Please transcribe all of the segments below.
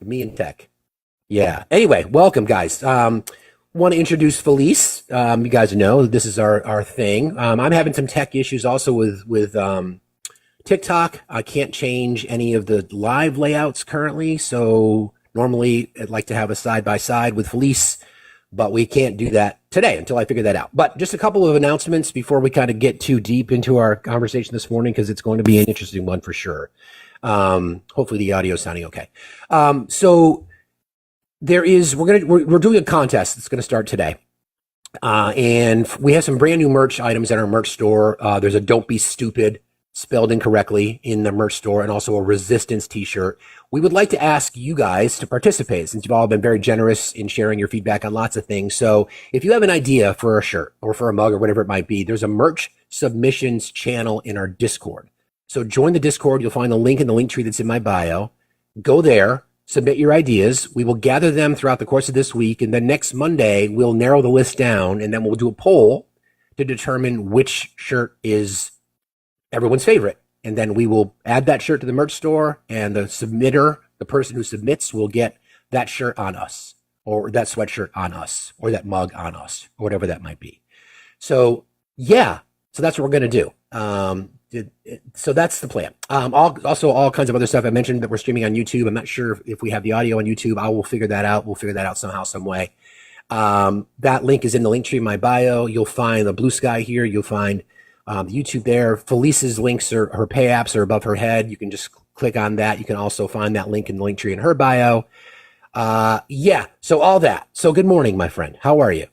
Me and tech. Yeah. Anyway, welcome, guys. Want to introduce Felice. You guys know this is our thing. I'm having some tech issues also with TikTok. I can't change any of the live layouts currently. So normally I'd like to have a side by side with Felice, but we can't do that today until I figure that out. But just a couple of announcements before we kind of get too deep into our conversation this morning, because it's going to be an interesting one for sure. Hopefully the audio is sounding okay. So we're doing a contest that's going to start today. And we have some brand new merch items at our merch store. There's a "Don't Be Stupid" spelled incorrectly in the merch store, and also a resistance t-shirt. We would like to ask you guys to participate, since you've all been very generous in sharing your feedback on lots of things. So if you have an idea for a shirt or for a mug or whatever it might be, there's a merch submissions channel in our Discord. So join the Discord. You'll find the link in the link tree that's in my bio. Go there, submit your ideas. We will gather them throughout the course of this week. And then next Monday, we'll narrow the list down, and then we'll do a poll to determine which shirt is everyone's favorite. And then we will add that shirt to the merch store, and the submitter, the person who submits, will get that shirt on us, or that sweatshirt on us, or that mug on us, or whatever that might be. So yeah, so that's what we're going to do. So that's the plan. Also all kinds of other stuff. I mentioned that we're streaming on YouTube. I'm not sure if we have the audio on YouTube. I will figure that out. We'll figure that out somehow, some way. That link is in the link tree in my bio. You'll find the blue sky here. You'll find YouTube there. Felice's links, her pay apps are above her head. You can just click on that. You can also find that link in the link tree in her bio. Yeah, so all that. So good morning, my friend. How are you?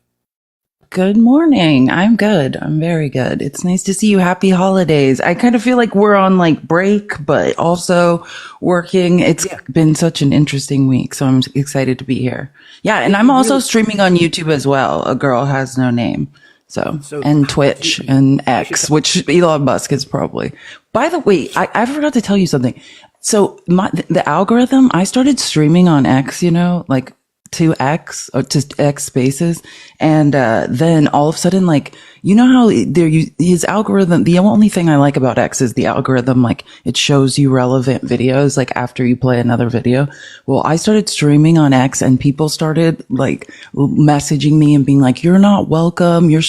Good morning. I'm good. I'm very good. It's nice to see you. Happy holidays. I kind of feel like we're on like break, but also working. It's been such an interesting week, so I'm excited to be here. Yeah, and I'm also streaming on YouTube as well. A Girl Has No Name. So and Twitch and X, which Elon Musk is probably. By the way, I forgot to tell you something. So the algorithm, I started streaming on X, like to X or to X spaces. And, then all of a sudden, like, how his algorithm, the only thing I like about X is the algorithm, like it shows you relevant videos, like after you play another video. Well, I started streaming on X, and people started like messaging me and being like, "You're not welcome. You're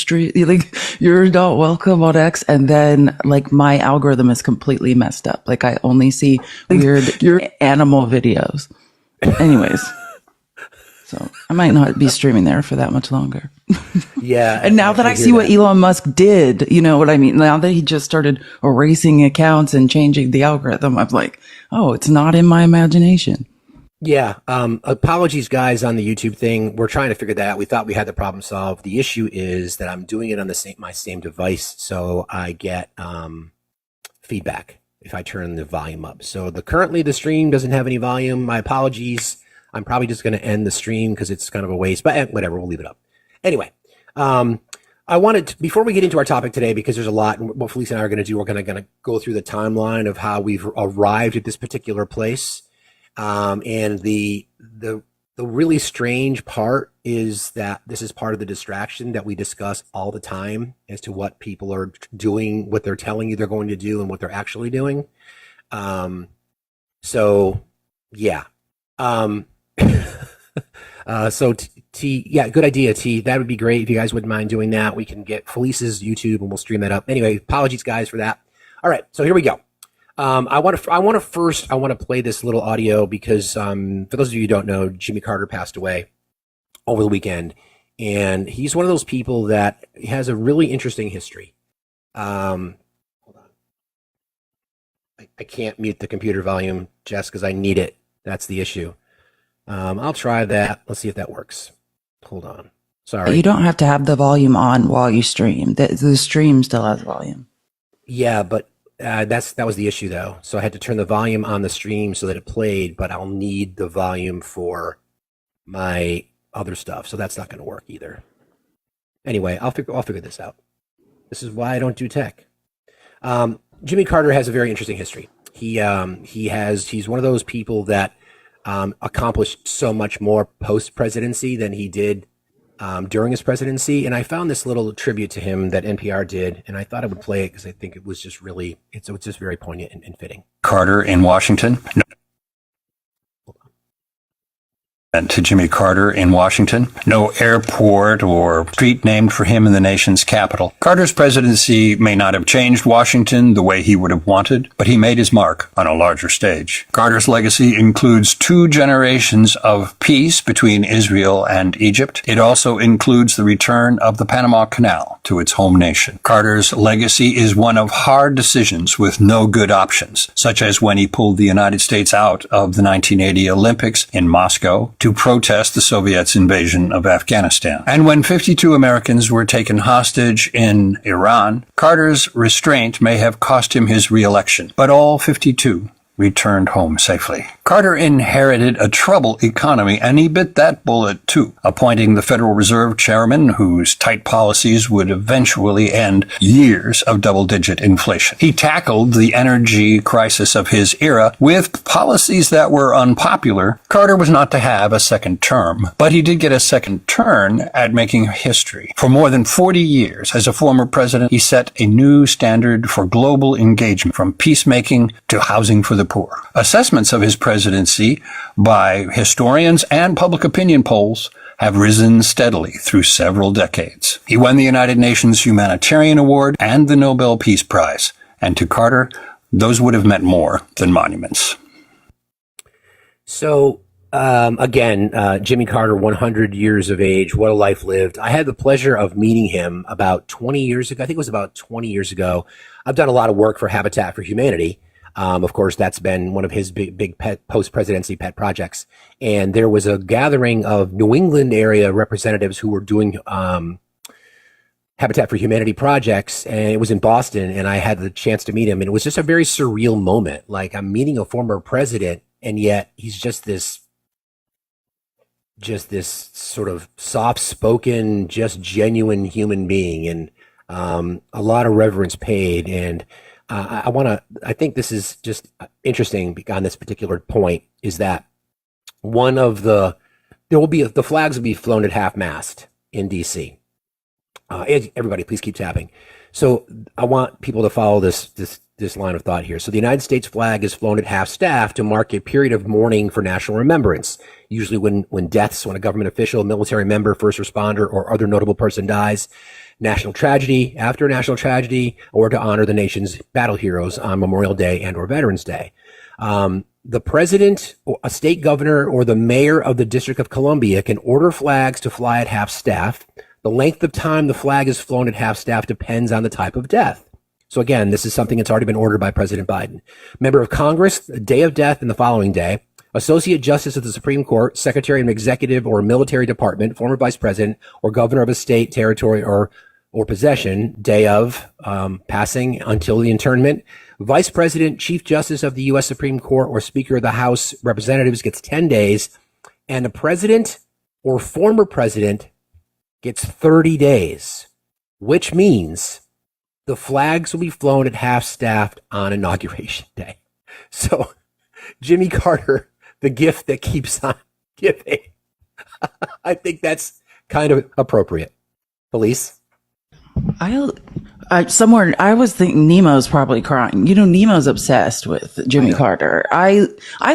not welcome on X." And then like my algorithm is completely messed up. Like I only see weird animal videos. Anyways. So I might not be streaming there for that much longer. Yeah. And now that I see what Elon Musk did, you know what I mean? Now that he just started erasing accounts and changing the algorithm, I'm like, oh, it's not in my imagination. Yeah. Apologies, guys, on the YouTube thing. We're trying to figure that out. We thought we had the problem solved. The issue is that I'm doing it on my same device, so I get feedback if I turn the volume up. So currently the stream doesn't have any volume. My apologies. I'm probably just going to end the stream because it's kind of a waste, but whatever, we'll leave it up. Anyway, I wanted to, before we get into our topic today, because there's a lot, and what Felice and I are going to do, we're going to go through the timeline of how we've arrived at this particular place. And the really strange part is that this is part of the distraction that we discuss all the time as to what people are doing, what they're telling you they're going to do, and what they're actually doing. So yeah. So T, yeah, good idea, T. That would be great if you guys wouldn't mind doing that. We can get Felice's YouTube and we'll stream that up. Anyway, apologies, guys, for that. All right, so here we go. I want to play this little audio because for those of you who don't know, Jimmy Carter passed away over the weekend, and he's one of those people that has a really interesting history. Hold on, I can't mute the computer volume, Jess, because I need it. That's the issue. I'll try that. Let's see if that works. Hold on. Sorry. You don't have to have the volume on while you stream. The stream still has volume. Yeah, but that was the issue, though. So I had to turn the volume on the stream so that it played, but I'll need the volume for my other stuff. So that's not going to work either. Anyway, I'll figure this out. This is why I don't do tech. Jimmy Carter has a very interesting history. He's one of those people that accomplished so much more post-presidency than he did during his presidency. And I found this little tribute to him that NPR did, and I thought I would play it because I think it was just just very poignant and fitting. Carter in Washington. No. to Jimmy Carter in Washington. No airport or street named for him in the nation's capital. Carter's presidency may not have changed Washington the way he would have wanted, but he made his mark on a larger stage. Carter's legacy includes 2 generations of peace between Israel and Egypt. It also includes the return of the Panama Canal to its home nation. Carter's legacy is one of hard decisions with no good options, such as when he pulled the United States out of the 1980 Olympics in Moscow to protest the Soviets' invasion of Afghanistan. And when 52 Americans were taken hostage in Iran, Carter's restraint may have cost him his re-election, but all 52 returned home safely. Carter inherited a troubled economy, and he bit that bullet too, appointing the Federal Reserve chairman whose tight policies would eventually end years of double-digit inflation. He tackled the energy crisis of his era with policies that were unpopular. Carter was not to have a second term, but he did get a second turn at making history. For more than 40 years as a former president, he set a new standard for global engagement, from peacemaking to housing for the poor. Assessments of his presidency by historians and public opinion polls have risen steadily through several decades. He won the United Nations Humanitarian Award and the Nobel Peace Prize, and to Carter, those would have meant more than monuments. So, again, Jimmy Carter, 100 years of age. What a life lived. I had the pleasure of meeting him about 20 years ago. I think it was about 20 years ago. I've done a lot of work for Habitat for Humanity. Of course, that's been one of his big pet post-presidency pet projects. And there was a gathering of New England area representatives who were doing Habitat for Humanity projects, and it was in Boston, and I had the chance to meet him. And it was just a very surreal moment. Like, I'm meeting a former president, and yet he's just this sort of soft-spoken, just genuine human being, and a lot of reverence paid. And I think this is just interesting on this particular point, is that the flags will be flown at half-mast in DC. Everybody, please keep tapping. So I want people to follow this line of thought here. So the United States flag is flown at half-staff to mark a period of mourning for national remembrance. Usually when a government official, military member, first responder, or other notable person dies, national tragedy, after a national tragedy, or to honor the nation's battle heroes on Memorial Day and or Veterans Day. The president, a state governor, or the mayor of the District of Columbia can order flags to fly at half-staff. The length of time the flag is flown at half-staff depends on the type of death. So again, this is something that's already been ordered by President Biden. Member of Congress, the day of death and the following day. Associate Justice of the Supreme Court, Secretary of an Executive or Military Department, former Vice President, or Governor of a state, territory, or possession, day of passing until the internment. Vice President, Chief Justice of the U.S. Supreme Court, or Speaker of the House of Representatives gets 10 days, and the president or former president gets 30 days, which means the flags will be flown at half-staff on Inauguration Day. So, Jimmy Carter, the gift that keeps on giving. I think that's kind of appropriate. Felice? I was thinking Nemo's probably crying. You know, Nemo's obsessed with Jimmy Carter. I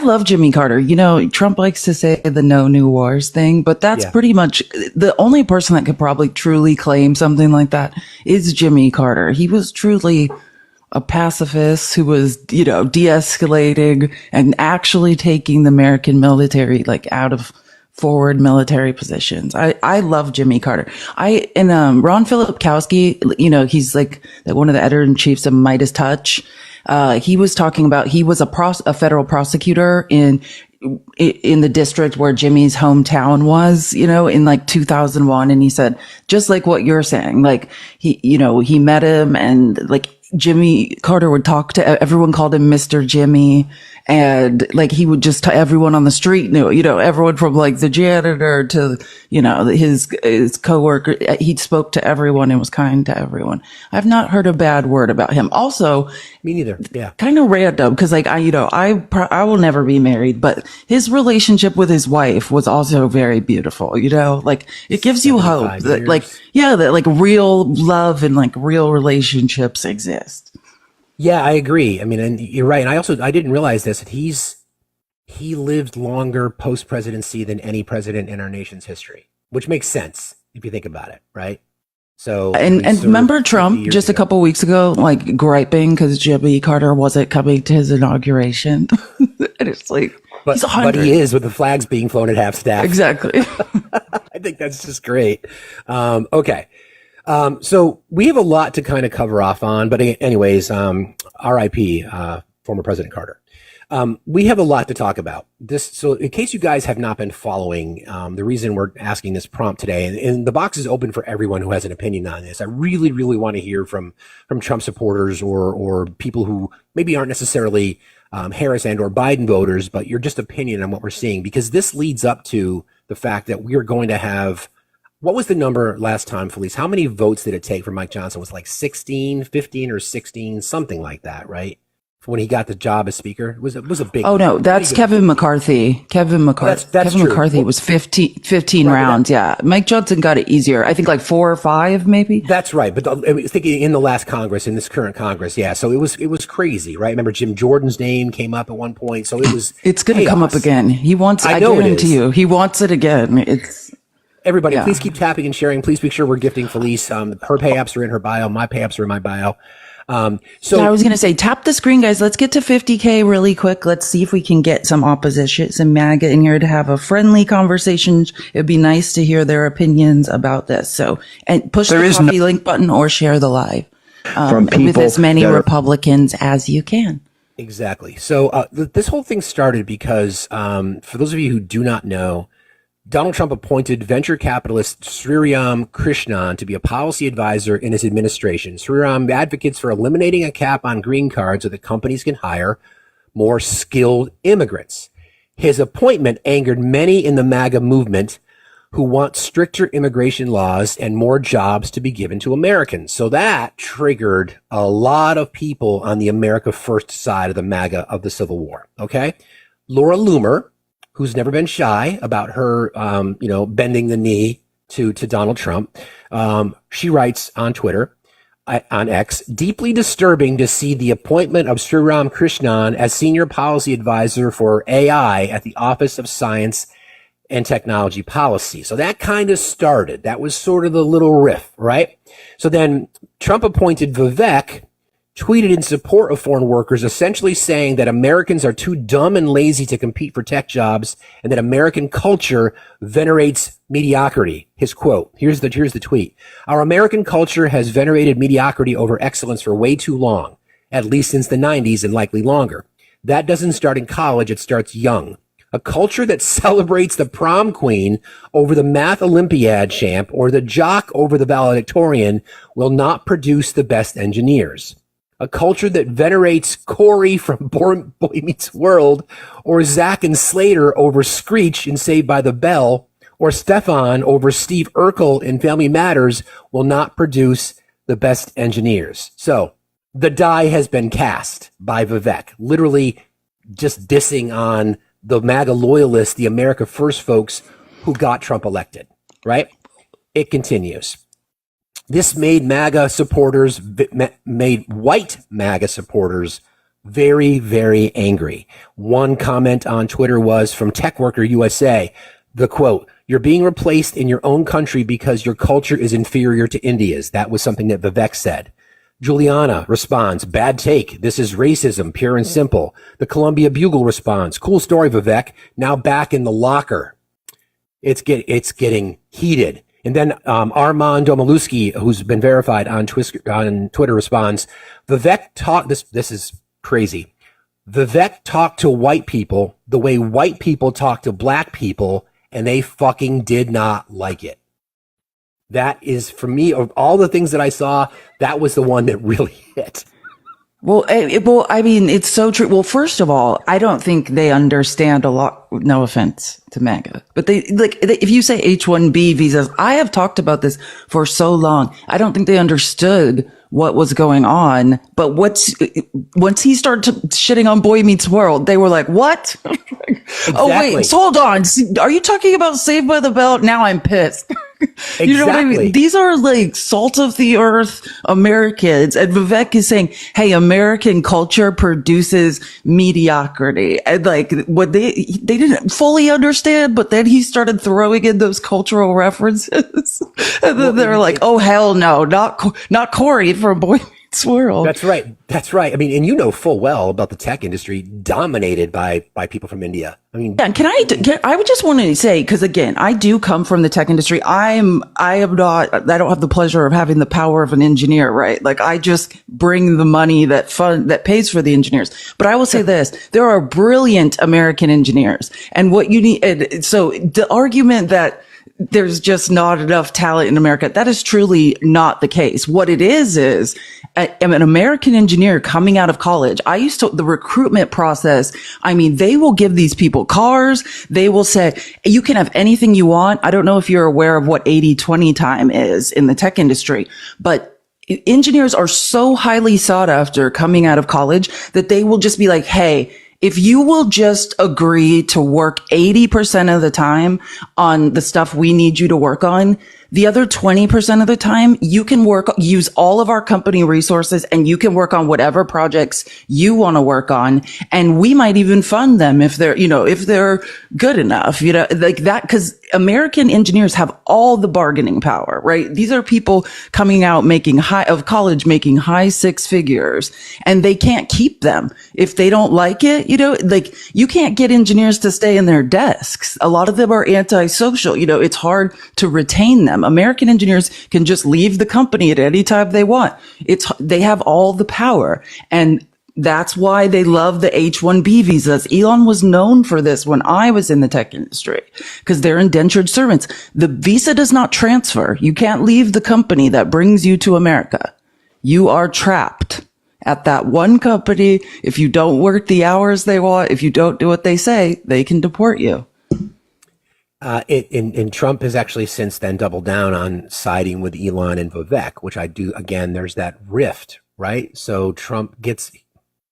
love Jimmy Carter. You know, Trump likes to say the no new wars thing, but that's pretty much the only person that could probably truly claim something like that is Jimmy Carter. He was truly a pacifist who was, you know, de-escalating and actually taking the American military like out of forward military positions. I love Jimmy Carter. Ron Filipkowski, you know, he's like one of the editor-in-chiefs of Midas Touch. He was talking about, he was a federal prosecutor in the district where Jimmy's hometown was, you know, in like 2001. And he said, just like what you're saying, like he met him, and like Jimmy Carter would talk to everyone, called him Mr. Jimmy. And like, he would just, everyone on the street knew, you know, everyone from like the janitor to, you know, his coworker. He spoke to everyone and was kind to everyone. I've not heard a bad word about him. Also, me neither. Yeah. Kind of random. Cause like, I will never be married, but his relationship with his wife was also very beautiful. You know, like it gives you hope that like, that like real love and like real relationships exist. Yeah, I agree. I mean, and you're right. And I didn't realize this, that he's he lived longer post-presidency than any president in our nation's history, which makes sense if you think about it, right? So, And he served remember 50 Trump years just a ago. couple weeks ago, like griping because Jimmy Carter wasn't coming to his inauguration. And it's like, he's But 100. he is, with the flags being flown at half staff. Exactly. I think that's just great. Okay. So we have a lot to kind of cover off on, but anyways, RIP, former President Carter. We have a lot to talk about this. So in case you guys have not been following, the reason we're asking this prompt today, and the box is open for everyone who has an opinion on this. I really, really want to hear from Trump supporters or people who maybe aren't necessarily Harris and or Biden voters, but your just opinion on what we're seeing, because this leads up to the fact that we are going to have, what was the number last time, Felice? How many votes did it take for Mike Johnson? It was like 16, 15 or 16, something like that, right? When he got the job as speaker, it was a big. Oh no, that's Kevin McCarthy. Kevin McCarthy. That's Kevin true. McCarthy Well, was 15 right, rounds. Yeah. Mike Johnson got it easier. I think like 4 or 5 maybe. That's right. But I was thinking in the last Congress, in this current Congress, yeah. So it was crazy, right? Remember Jim Jordan's name came up at one point. So it was. It's going to come up again. He wants, I know it guarantee is. you, he wants it again. It's, Everybody, Yeah. please keep tapping and sharing. Please make sure we're gifting Felice. Her pay apps are in her bio. My pay apps are in my bio. So I was going to say, tap the screen, guys. Let's get to 50K really quick. Let's see if we can get some opposition, some MAGA in here to have a friendly conversation. It'd be nice to hear their opinions about this. So, and push the copy link button or share the live from people with as many that are- Republicans as you can. exactly. So this whole thing started because for those of you who do not know, Donald Trump appointed venture capitalist Sriram Krishnan to be a policy advisor in his administration. Sriram advocates for eliminating a cap on green cards so that companies can hire more skilled immigrants. His appointment angered many in the MAGA movement who want stricter immigration laws and more jobs to be given to Americans. So that triggered a lot of people on the America First side of the MAGA of the Civil War. Okay. Laura Loomer, who's never been shy about her, bending the knee to Donald Trump. She writes on Twitter, on X, deeply disturbing to see the appointment of Sriram Krishnan as senior policy advisor for AI at the Office of Science and Technology Policy. So that kind of started. That was sort of the little riff, right? So then Trump appointed Vivek, tweeted in support of foreign workers, essentially saying that Americans are too dumb and lazy to compete for tech jobs and that American culture venerates mediocrity. His quote, here's the tweet. Our American culture has venerated mediocrity over excellence for way too long, at least since the 90s and likely longer. That doesn't start in college, it starts young. A culture that celebrates the prom queen over the math Olympiad champ or the jock over the valedictorian will not produce the best engineers. A culture that venerates Corey from Boy Meets World or Zach and Slater over Screech in Saved by the Bell or Stefan over Steve Urkel in Family Matters will not produce the best engineers. So the die has been cast by Vivek, literally just dissing on the MAGA loyalists, the America First folks who got Trump elected, right? It continues. This made made white MAGA supporters very, very angry. One comment on Twitter was from Tech Worker USA, the quote, "You're being replaced in your own country because your culture is inferior to India's." That was something that Vivek said. Juliana responds, "Bad take. This is racism, pure and simple." The Columbia Bugle responds, "Cool story, Vivek. Now back in the locker." It's getting heated. And then Armand Domaluski, who's been verified on Twitter, responds, "Vivek talked." This is crazy. Vivek talked to white people the way white people talk to black people, and they fucking did not like it. That is, for me, of all the things that I saw, that was the one that really hit. Well, I mean, it's so true. Well, first of all, I don't think they understand a lot. No offense to MAGA, but if you say H-1B visas, I have talked about this for so long. I don't think they understood what was going on. But once he started shitting on Boy Meets World, they were like, "What? Exactly. Oh wait, hold on. Are you talking about Saved by the Bell?" Now I'm pissed. You know what I Exactly. mean? These are like salt of the earth Americans. And Vivek is saying, hey, American culture produces mediocrity. And like what they didn't fully understand, but then he started throwing in those cultural references. And then they're like, oh, hell no, not Corey from Boy Meets World. That's right. That's right. I mean, and you know full well about the tech industry dominated by people from India. I mean, Yeah, I would just want to say, because again, I do come from the tech industry. I don't have the pleasure of having the power of an engineer, right? Like I just bring the money that pays for the engineers. But I will say this, there are brilliant American engineers. And what you need, and so the argument that there's just not enough talent in America, that is truly not the case. What it is an American engineer coming out of college. The recruitment process, I mean, they will give these people cars. They will say, you can have anything you want. I don't know if you're aware of what 80-20 time is in the tech industry, but engineers are so highly sought after coming out of college that they will just be like, hey, if you will just agree to work 80% of the time on the stuff we need you to work on, the other 20% of the time, you can use all of our company resources and you can work on whatever projects you want to work on. And we might even fund them if they're good enough, like that, because American engineers have all the bargaining power, right? These are people coming out making high six figures, and they can't keep them if they don't like it. Like you can't get engineers to stay in their desks. A lot of them are antisocial. It's hard to retain them. American engineers can just leave the company at any time they want. They have all the power. And that's why they love the H-1B visas. Elon was known for this when I was in the tech industry, because they're indentured servants. The visa does not transfer. You can't leave the company that brings you to America. You are trapped at that one company. If you don't work the hours they want, if you don't do what they say, they can deport you. And Trump has actually since then doubled down on siding with Elon and Vivek, which I do. Again, there's that rift, right? So Trump gets,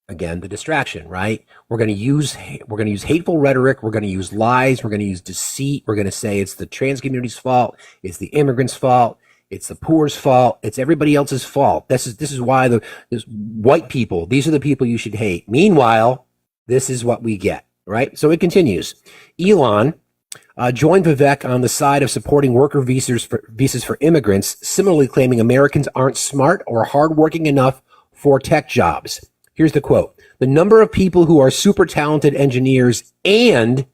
again, the distraction, right? We're going to use hateful rhetoric. We're going to use lies. We're going to use deceit. We're going to say it's the trans community's fault. It's the immigrants' fault. It's the poor's fault. It's everybody else's fault. This is why this white people, these are the people you should hate. Meanwhile, this is what we get, right? So it continues. Elon joined Vivek on the side of supporting worker visas for immigrants, similarly claiming Americans aren't smart or hardworking enough for tech jobs. Here's the quote. The number of people who are super talented engineers and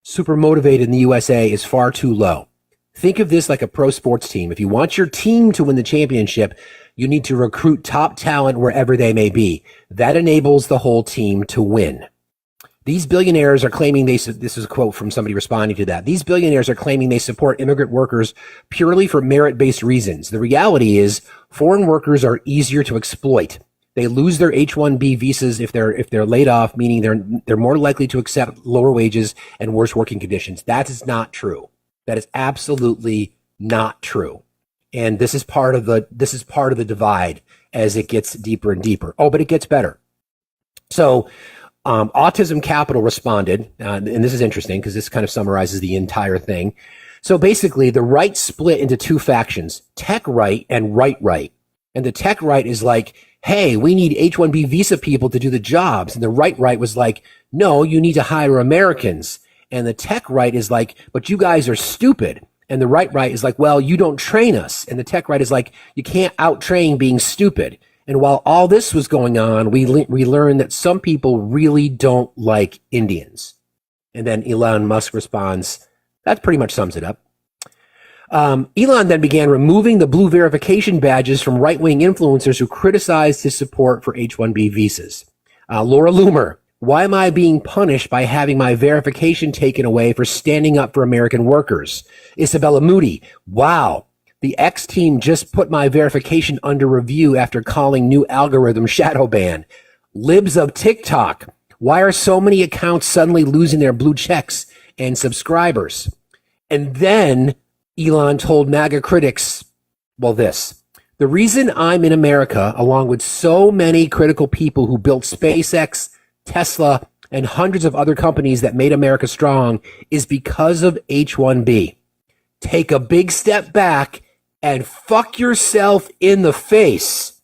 super motivated in the USA is far too low. Think of this like a pro sports team. If you want your team to win the championship, you need to recruit top talent wherever they may be. That enables the whole team to win. These billionaires are claiming this is a quote from somebody responding to that. These billionaires are claiming they support immigrant workers purely for merit-based reasons. The reality is foreign workers are easier to exploit. They lose their H-1B visas if they're laid off, meaning they're more likely to accept lower wages and worse working conditions. That is not true. That is absolutely not true. And this is part of the divide as it gets deeper and deeper. Oh, but it gets better. So Autism Capital responded, and this is interesting because this kind of summarizes the entire thing. So basically, the right split into two factions, tech right and right. And the tech right is like, hey, we need H-1B visa people to do the jobs. And the right was like, no, you need to hire Americans. And the tech right is like, but you guys are stupid. And the right is like, well, you don't train us. And the tech right is like, you can't out-train being stupid. And while all this was going on, we learned that some people really don't like Indians. And then Elon Musk responds, that pretty much sums it up. Elon then began removing the blue verification badges from right-wing influencers who criticized his support for H-1B visas. Laura Loomer, why am I being punished by having my verification taken away for standing up for American workers? Isabella Moody, wow. The X team just put my verification under review after calling new algorithm shadow ban. Libs of TikTok. Why are so many accounts suddenly losing their blue checks and subscribers? And then Elon told MAGA critics, well, this. The reason I'm in America, along with so many critical people who built SpaceX, Tesla, and hundreds of other companies that made America strong, is because of H-1B. take a big step back and fuck yourself in the face.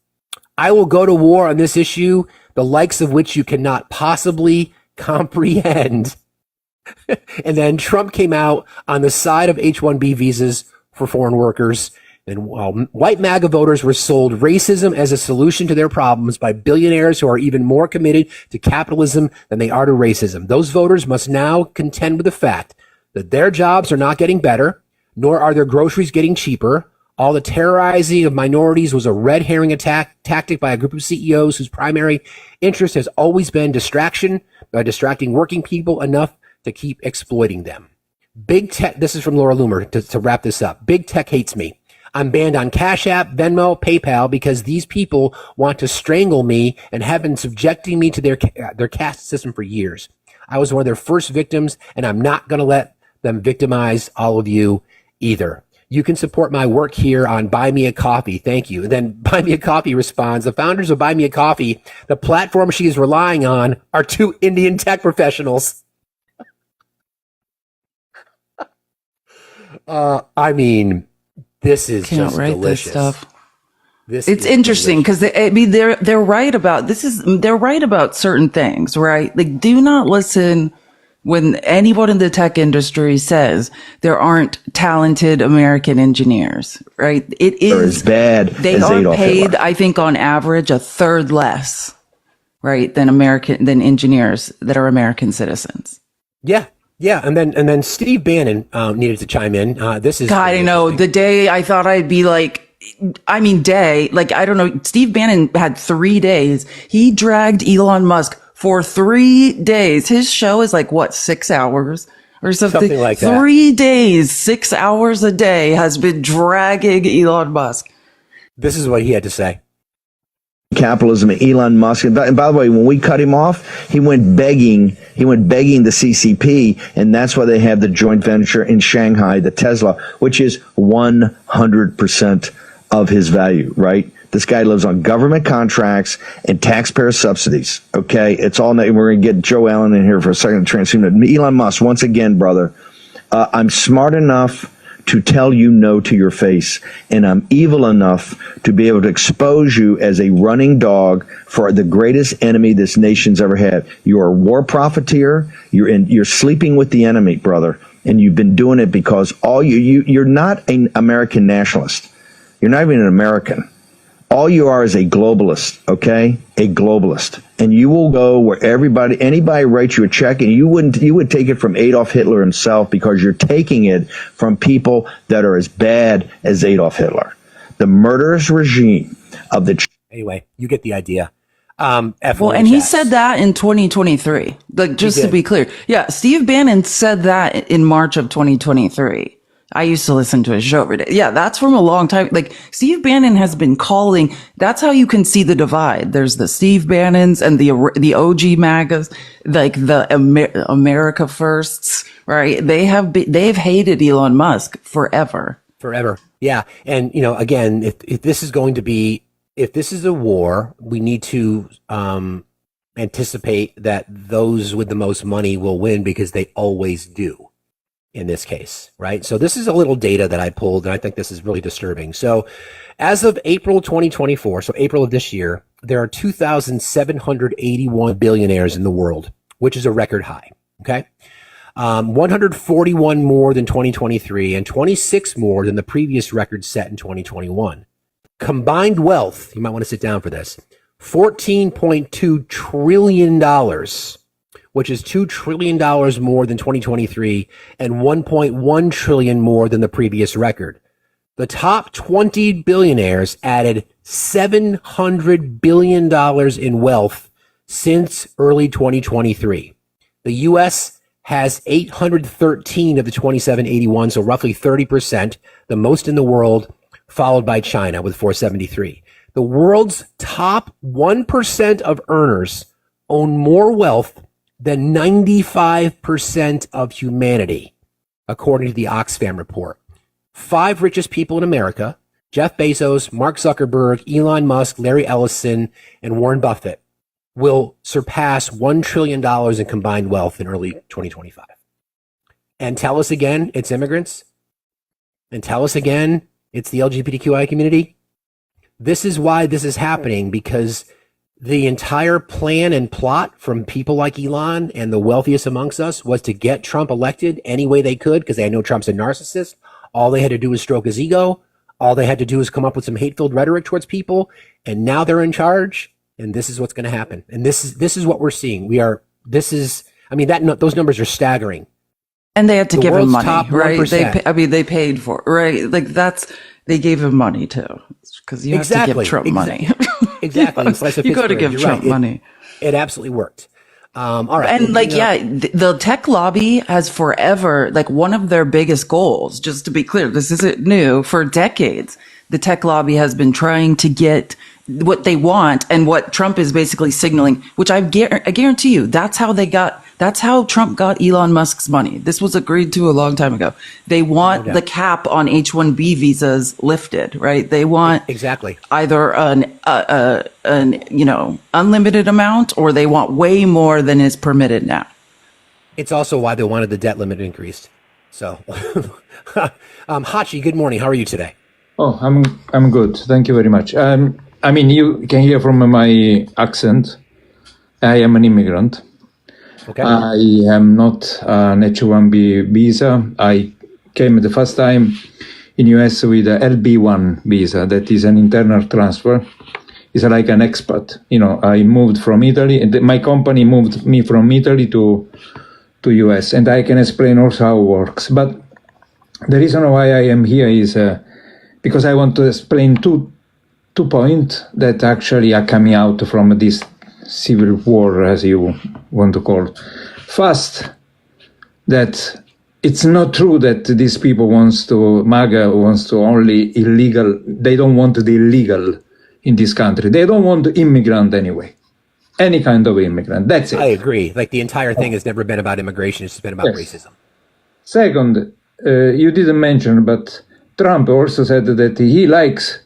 I will go to war on this issue, the likes of which you cannot possibly comprehend. And then Trump came out on the side of H-1B visas for foreign workers. And while white MAGA voters were sold racism as a solution to their problems by billionaires who are even more committed to capitalism than they are to racism, those voters must now contend with the fact that their jobs are not getting better, nor are their groceries getting cheaper. All the terrorizing of minorities was a red herring tactic by a group of CEOs whose primary interest has always been distraction, by distracting working people enough to keep exploiting them. Big tech, this is from Laura Loomer to wrap this up. Big tech hates me. I'm banned on Cash App, Venmo, PayPal because these people want to strangle me and have been subjecting me to their caste system for years. I was one of their first victims, and I'm not going to let them victimize all of you either. You can support my work here on Buy Me a Coffee. Thank you. And then Buy Me a Coffee responds, the founders of Buy Me a Coffee, the platform she is relying on are two Indian tech professionals. I mean, this is Can't just write delicious. this stuff. This It's is interesting delicious. because I mean they're right about they're right about certain things, right? Like, do not listen when anyone in the tech industry says there aren't talented American engineers, right? It They're is as bad they as are Adolf paid, Hitler. I think, on average a third less, right, than engineers that are American citizens. Yeah. Yeah. And then Steve Bannon needed to chime in. This is God, I know. The day I thought I'd be like, I don't know. Steve Bannon had 3 days. He dragged Elon Musk for 3 days. His show is like, what, 6 hours or something? Something like that. 3 days, 6 hours a day has been dragging Elon Musk. This is what he had to say. Capitalism and Elon Musk. And by the way, when we cut him off, he went begging the CCP, and that's why they have the joint venture in Shanghai, the Tesla, which is 100% of his value, right? This guy lives on government contracts and taxpayer subsidies. Okay, it's all. We're going to get Joe Allen in here for a second to transform it. Elon Musk, once again, brother, I'm smart enough to tell you no to your face, and I'm evil enough to be able to expose you as a running dog for the greatest enemy this nation's ever had. You're a war profiteer. You're sleeping with the enemy, brother, and you've been doing it because you're not an American nationalist. You're not even an American. All you are is a globalist, okay? A globalist. And you will go where anybody writes you a check, and you would take it from Adolf Hitler himself, because you're taking it from people that are as bad as Adolf Hitler. The murderous regime of the... Anyway, you get the idea. Well, and he said that in 2023. Like, just to be clear. Yeah, Steve Bannon said that in March of 2023. I used to listen to his show every day. Yeah, that's from a long time. Like, Steve Bannon has been calling. That's how you can see the divide. There's the Steve Bannons and the OG MAGAs, like the America Firsts, right? They've hated Elon Musk forever. Forever. Yeah. And, again, if this is a war, we need to anticipate that those with the most money will win, because they always do in this case, right? So this is a little data that I pulled, and I think this is really disturbing. So as of April 2024, so April of this year, there are 2,781 billionaires in the world, which is a record high, okay? 141 more than 2023 and 26 more than the previous record set in 2021. Combined wealth, you might want to sit down for this, $14.2 trillion, which is $2 trillion more than 2023 and $1.1 trillion more than the previous record. The top 20 billionaires added $700 billion in wealth since early 2023. The U.S. has 813 of the 2781, so roughly 30%, the most in the world, followed by China with 473. The world's top 1% of earners own more wealth than 95% of humanity, according to the Oxfam report. 5 richest people in America, Jeff Bezos, Mark Zuckerberg, Elon Musk, Larry Ellison, and Warren Buffett, will surpass $1 trillion in combined wealth in early 2025. And tell us again, it's immigrants. and tell us again it's the LGBTQI community? This is why this is happening, because the entire plan and plot from people like Elon and the wealthiest amongst us was to get Trump elected any way they could, because they know Trump's a narcissist. All they had to do was stroke his ego. All they had to do is come up with some hate-filled rhetoric towards people. And now they're in charge. And this is what's going to happen. And this is what we're seeing. Those numbers are staggering. And they had to The give him world's money, top right? 1%. They paid for it, right? Like they gave him money too, because you have to give Trump money. Exactly. You got to give Trump money. It absolutely worked. All right. And the tech lobby has forever, like, one of their biggest goals, just to be clear, this isn't new, for decades, the tech lobby has been trying to get what they want, and what Trump is basically signaling, which I guarantee you, that's how Trump got Elon Musk's money. This was agreed to a long time ago. They want the cap on H-1B visas lifted, right? They want exactly either an unlimited amount, or they want way more than is permitted now. It's also why they wanted the debt limit increased. So, Hachi, good morning. How are you today? Oh, I'm good. Thank you very much. You can hear from my accent. I am an immigrant. Okay. I am not an H-1B visa. I came the first time in US with a LB1 visa. That is an internal transfer. It's like an expat. I moved from Italy. My company moved me from Italy to US, and I can explain also how it works. But the reason why I am here is because I want to explain two points that actually are coming out from this civil war, as you want to call it. First, that it's not true that these people MAGA wants to only illegal. They don't want the illegal in this country. They don't want immigrant anyway. Any kind of immigrant. That's it. I agree. Like, the entire thing has never been about immigration. It's been about racism. Second, you didn't mention, but Trump also said that he likes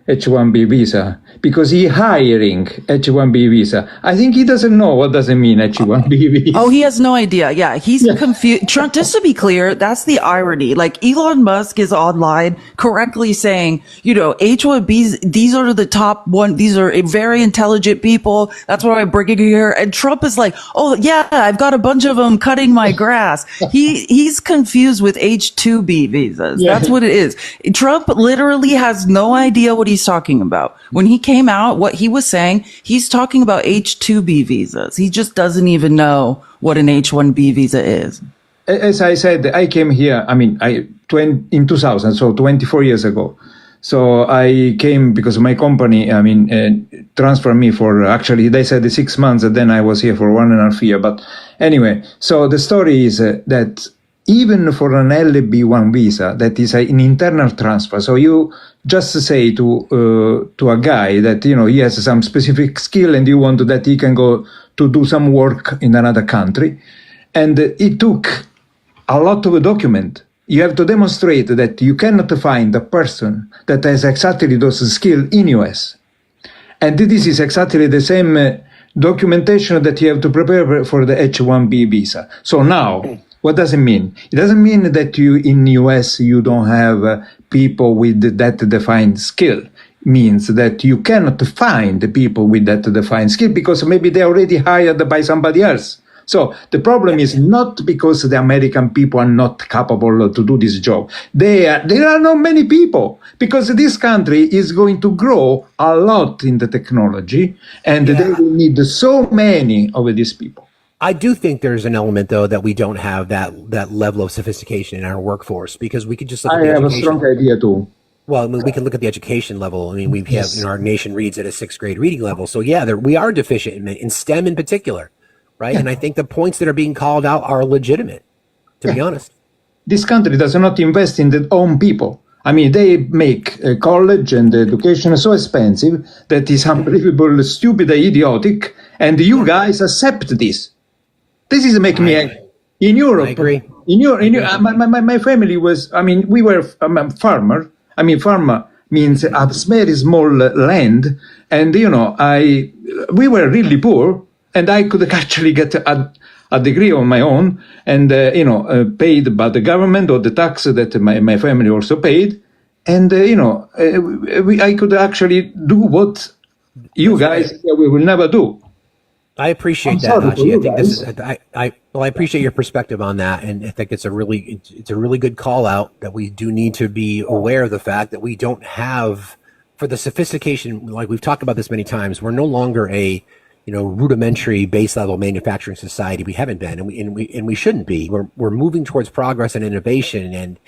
H-1B visa because he hiring H-1B visa. I think he doesn't know what does it mean, H-1B visa. Oh, he has no idea. Yeah, he's confused. Trump, just to be clear, that's the irony. Like, Elon Musk is online correctly saying, H-1Bs, these are the top one. These are very intelligent people. That's why I'm bringing you here. And Trump is like, oh yeah, I've got a bunch of them cutting my grass. He's confused with H-2B visas. Yeah. That's what it is. Trump literally has no idea what he's talking about. When he came out, what he was saying, he's talking about H-2B visas. He just doesn't even know what an H-1B visa is. As I said, I came here, in 2000, so 24 years ago. So I came because my company, transferred me for, actually, they said 6 months, and then I was here for 1.5 years. But anyway, so the story is that even for an LB1 visa, that is an internal transfer. So you just say to a guy that, he has some specific skill and you want that he can go to do some work in another country. And it took a lot of document. You have to demonstrate that you cannot find a person that has exactly those skills in US. And this is exactly the same documentation that you have to prepare for the H-1B visa. So now, what does it mean? It doesn't mean that in US you don't have people with that defined skill. It means that you cannot find the people with that defined skill because maybe they're already hired by somebody else. So the problem is not because the American people are not capable to do this job. There are not many people because this country is going to grow a lot in the technology, and they will need so many of these people. I do think there's an element, though, that we don't have that level of sophistication in our workforce, because we could just look at the I have education. a strong idea too. Well, we can look at the education level. We have, our nation reads at a 6th grade reading level. So we are deficient in STEM in particular, right? Yeah. And I think the points that are being called out are legitimate, to be honest. This country does not invest in their own people. They make college and education so expensive that is unbelievable, stupid, idiotic, and you guys accept this. This is making me angry. In Europe, I agree. My family was, we were farmer. Farmer means a very small land, and we were really poor, and I could actually get a a degree on my own, and paid by the government or the tax that my family also paid, and I could actually do what you guys we will never do. I appreciate that, Hachi. I think this is I appreciate your perspective on that, and I think it's a really good call out that we do need to be aware of the fact that we don't have, for the sophistication, like we've talked about this many times, we're no longer a rudimentary base level manufacturing society. We haven't been, and we shouldn't be. We're moving towards progress and innovation, and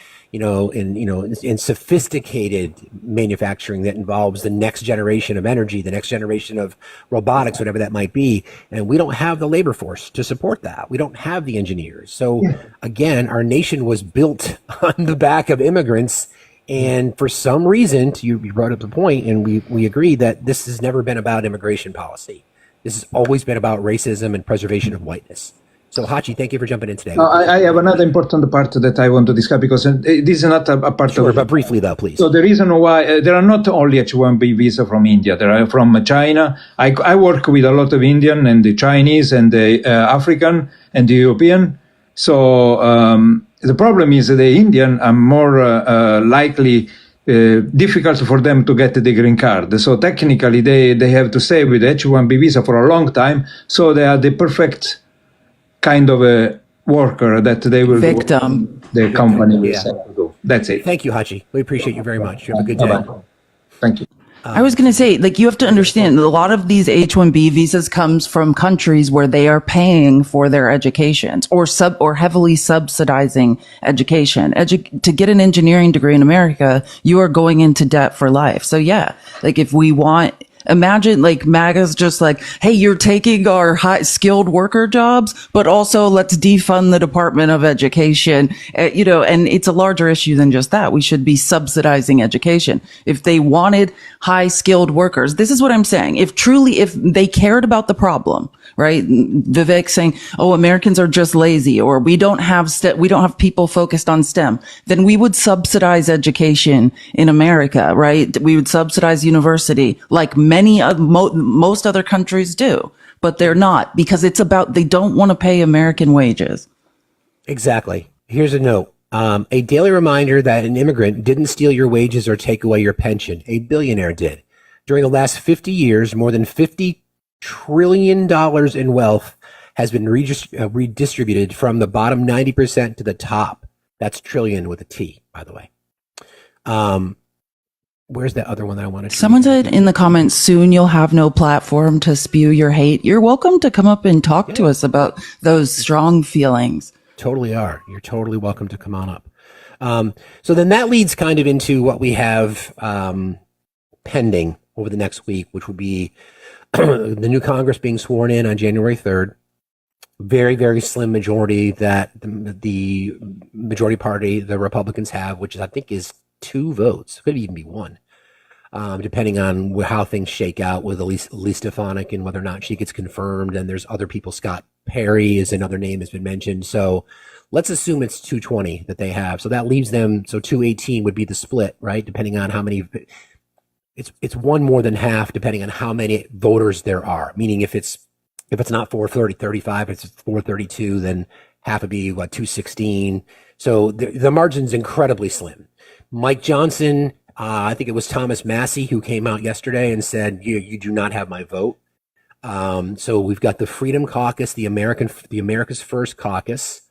sophisticated manufacturing that involves the next generation of energy, the next generation of robotics, whatever that might be. And we don't have the labor force to support that. We don't have the engineers. So again, our nation was built on the back of immigrants. And for some reason, you brought up the point, and we agree that this has never been about immigration policy. This has always been about racism and preservation of whiteness. So, Hachi, thank you for jumping in today. I have another important part that I want to discuss, because this is not a part of... Sure, but briefly, though, please. So the reason why there are not only H-1B visa from India, there are from China. I work with a lot of Indian and the Chinese and the African and the European. So the problem is the Indian are more likely difficult for them to get the green card. So technically, they have to stay with H-1B visa for a long time. So they are the perfect kind of a worker that they will victim. The company will say to do. That's it. Thank you, Hachi. We appreciate you very much. You have a good day. Bye-bye. Thank you. I was going to say, you have to understand a lot of these H-1B visas comes from countries where they are paying for their educations or heavily subsidizing education. To get an engineering degree in America, you are going into debt for life. So yeah, if we want, imagine MAGA's just hey, you're taking our high skilled worker jobs, but also let's defund the Department of Education, and it's a larger issue than just that. We should be subsidizing education. If they wanted high skilled workers, this is what I'm saying. If they cared about the problem, right? Vivek saying, oh, Americans are just lazy, or we don't have people focused on STEM, then we would subsidize education in America, right? We would subsidize university like most other countries do, but they're not, because they don't want to pay American wages. Exactly. Here's a note. A daily reminder that an immigrant didn't steal your wages or take away your pension. A billionaire did. During the last 50 years, more than $50 trillion in wealth has been redistributed from the bottom 90% to the top. That's trillion with a T, by the way. Where's that other one that I wanted to Someone said in the comments, soon you'll have no platform to spew your hate. You're welcome to come up and talk to us about those strong feelings. Totally are. You're totally welcome to come on up. So then that leads kind of into what we have pending over the next week, which would be the new Congress being sworn in on January 3rd. Very, very slim majority that the majority party, the Republicans have, which I think is 2 votes. Could even be 1, depending on how things shake out with Elise Stefanik and whether or not she gets confirmed. And there's other people. Scott Perry is another name has been mentioned. So let's assume it's 220 that they have. So that leaves them. So 218 would be the split, right? Depending on how many. It's 1 more than half, depending on how many voters there are. Meaning, if it's not 435, it's 432, then half would be 216. So the margin's incredibly slim. Mike Johnson, I think it was Thomas Massey who came out yesterday and said, you do not have my vote. So we've got the Freedom Caucus, the America's First Caucus,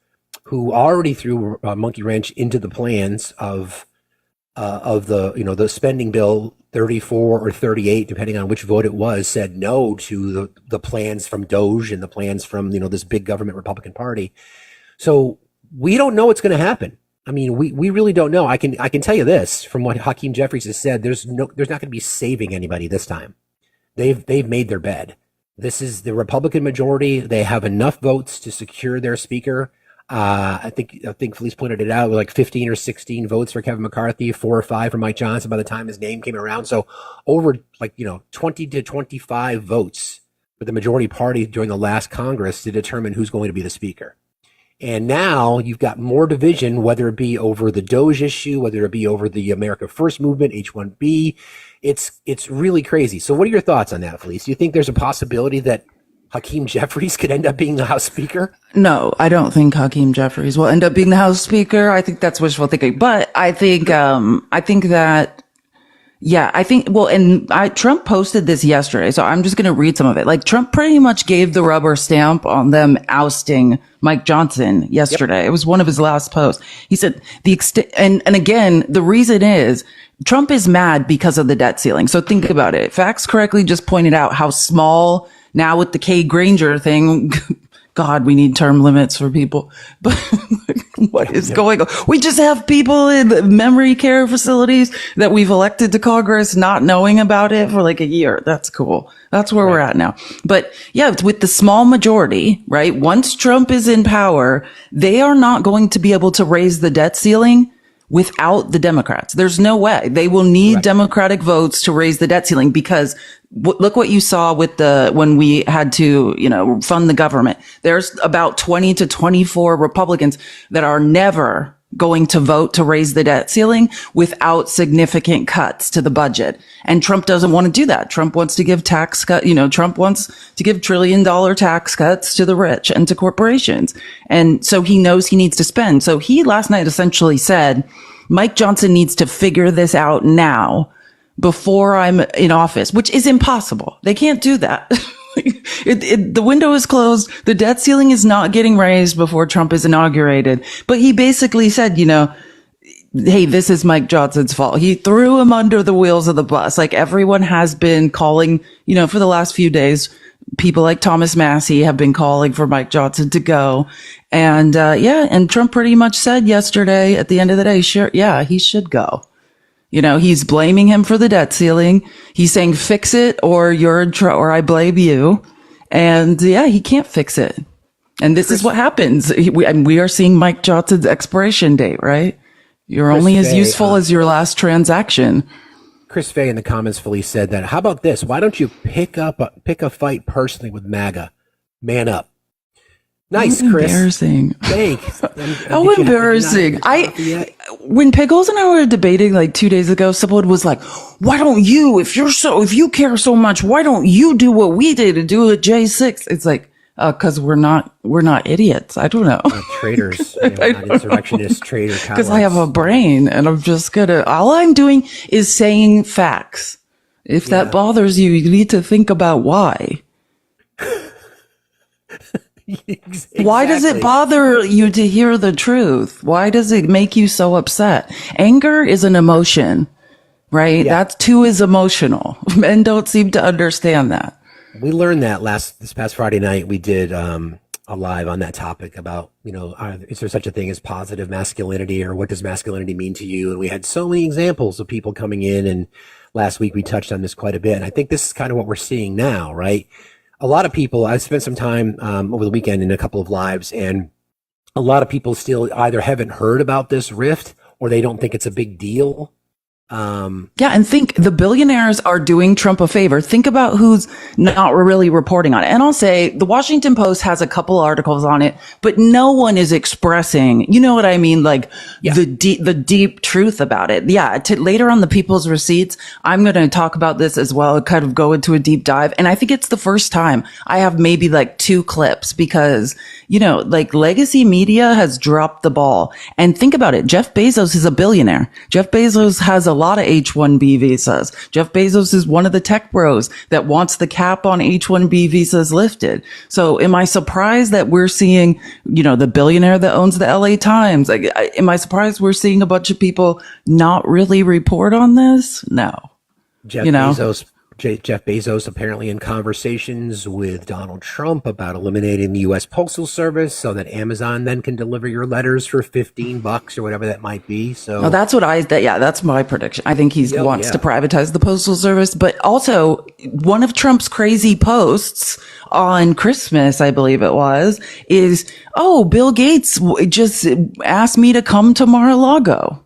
who already threw a monkey wrench into the plans of the spending bill 34 or 38, depending on which vote it was, said no to the plans from Doge and the plans from, this big government Republican Party. So we don't know what's going to happen. I mean, we really don't know. I can tell you this from what Hakeem Jeffries has said. There's not going to be saving anybody this time. They've made their bed. This is the Republican majority. They have enough votes to secure their speaker. I think Felice pointed it out, with 15 or 16 votes for Kevin McCarthy, 4 or 5 for Mike Johnson by the time his name came around. So over 20 to 25 votes for the majority party during the last Congress to determine who's going to be the speaker. And now you've got more division, whether it be over the Doge issue, whether it be over the America First movement, H-1B. It's really crazy. So what are your thoughts on that, Felice? Do you think there's a possibility that Hakeem Jeffries could end up being the House Speaker? No, I don't think Hakeem Jeffries will end up being the House Speaker. I think that's wishful thinking. But I think that, yeah, Trump posted this yesterday, so I'm just going to read some of it. Like, Trump pretty much gave the rubber stamp on them ousting Mike Johnson yesterday. Yep. It was one of his last posts. He said and again, the reason is Trump is mad because of the debt ceiling. So think about it. Facts correctly just pointed out how small now with the Kay Granger thing. God, we need term limits for people. But what is going on? We just have people in memory care facilities that we've elected to Congress not knowing about it for like a year. That's cool. That's where we're at now. But yeah, with the small majority, right? Once Trump is in power, they are not going to be able to raise the debt ceiling without the Democrats. There's no way. They will need Democratic votes to raise the debt ceiling because look what you saw with when we had to, fund the government. There's about 20 to 24 Republicans that are never going to vote to raise the debt ceiling without significant cuts to the budget. And Trump doesn't want to do that. Trump wants to give Trump wants to give $1 trillion tax cuts to the rich and to corporations. And so he knows he needs to spend. So he last night essentially said, Mike Johnson needs to figure this out now before I'm in office, which is impossible. They can't do that. The window is closed. The debt ceiling is not getting raised before Trump is inaugurated. But he basically said, hey, this is Mike Johnson's fault. He threw him under the wheels of the bus. Like everyone has been calling, for the last few days, people like Thomas Massey have been calling for Mike Johnson to go. And, and Trump pretty much said yesterday at the end of the day, sure, yeah, he should go. He's blaming him for the debt ceiling. He's saying, fix it or you're in trouble or I blame you. And yeah, he can't fix it. And this is what happens. We are seeing Mike Johnson's expiration date, right? You're only as useful as your last transaction. Chris Fay in the comments, Felice said that, how about this? Why don't you pick a fight personally with MAGA? Man up. Nice, Chris. Embarrassing. Thanks. How embarrassing. When Pickles and I were debating like 2 days ago, someone was like, why don't you, if you care so much, why don't you do what we did and do a J6? It's like, cause we're not idiots. I don't know. Traitors. Not insurrectionists, traitor cowards. Cause I have a brain and I'm just all I'm doing is saying facts. If that bothers you, you need to think about why. Exactly. Why does it bother you to hear the truth? Why does it make you so upset? Anger is an emotion, right? Yeah. That too is emotional. Men don't seem to understand that. We learned that this past Friday night. We did a live on that topic about, is there such a thing as positive masculinity, or what does masculinity mean to you? And we had so many examples of people coming in, and last week we touched on this quite a bit. And I think this is kind of what we're seeing now, right? A lot of people, I spent some time over the weekend in a couple of lives, and a lot of people still either haven't heard about this rift or they don't think it's a big deal. And think the billionaires are doing Trump a favor. Think about who's not really reporting on it. And I'll say the Washington Post has a couple articles on it, but no one is expressing, you know what I mean? Like the deep truth about it. Yeah. Later on the People's Receipts, I'm going to talk about this as well, kind of go into a deep dive. And I think it's the first time I have maybe like 2 clips because, legacy media has dropped the ball. And think about it. Jeff Bezos is a billionaire. Jeff Bezos has a lot of H-1B visas. Jeff Bezos is one of the tech bros that wants the cap on H-1B visas lifted. So am I surprised that we're seeing, the billionaire that owns the LA Times? Am I surprised we're seeing a bunch of people not really report on this? No. Jeff Bezos apparently in conversations with Donald Trump about eliminating the U.S. Postal Service so that Amazon then can deliver your letters for $15 or whatever that might be. So that's what that's my prediction. I think he wants to privatize the Postal Service. But also, one of Trump's crazy posts on Christmas, I believe it was, is, Bill Gates just asked me to come to Mar-a-Lago.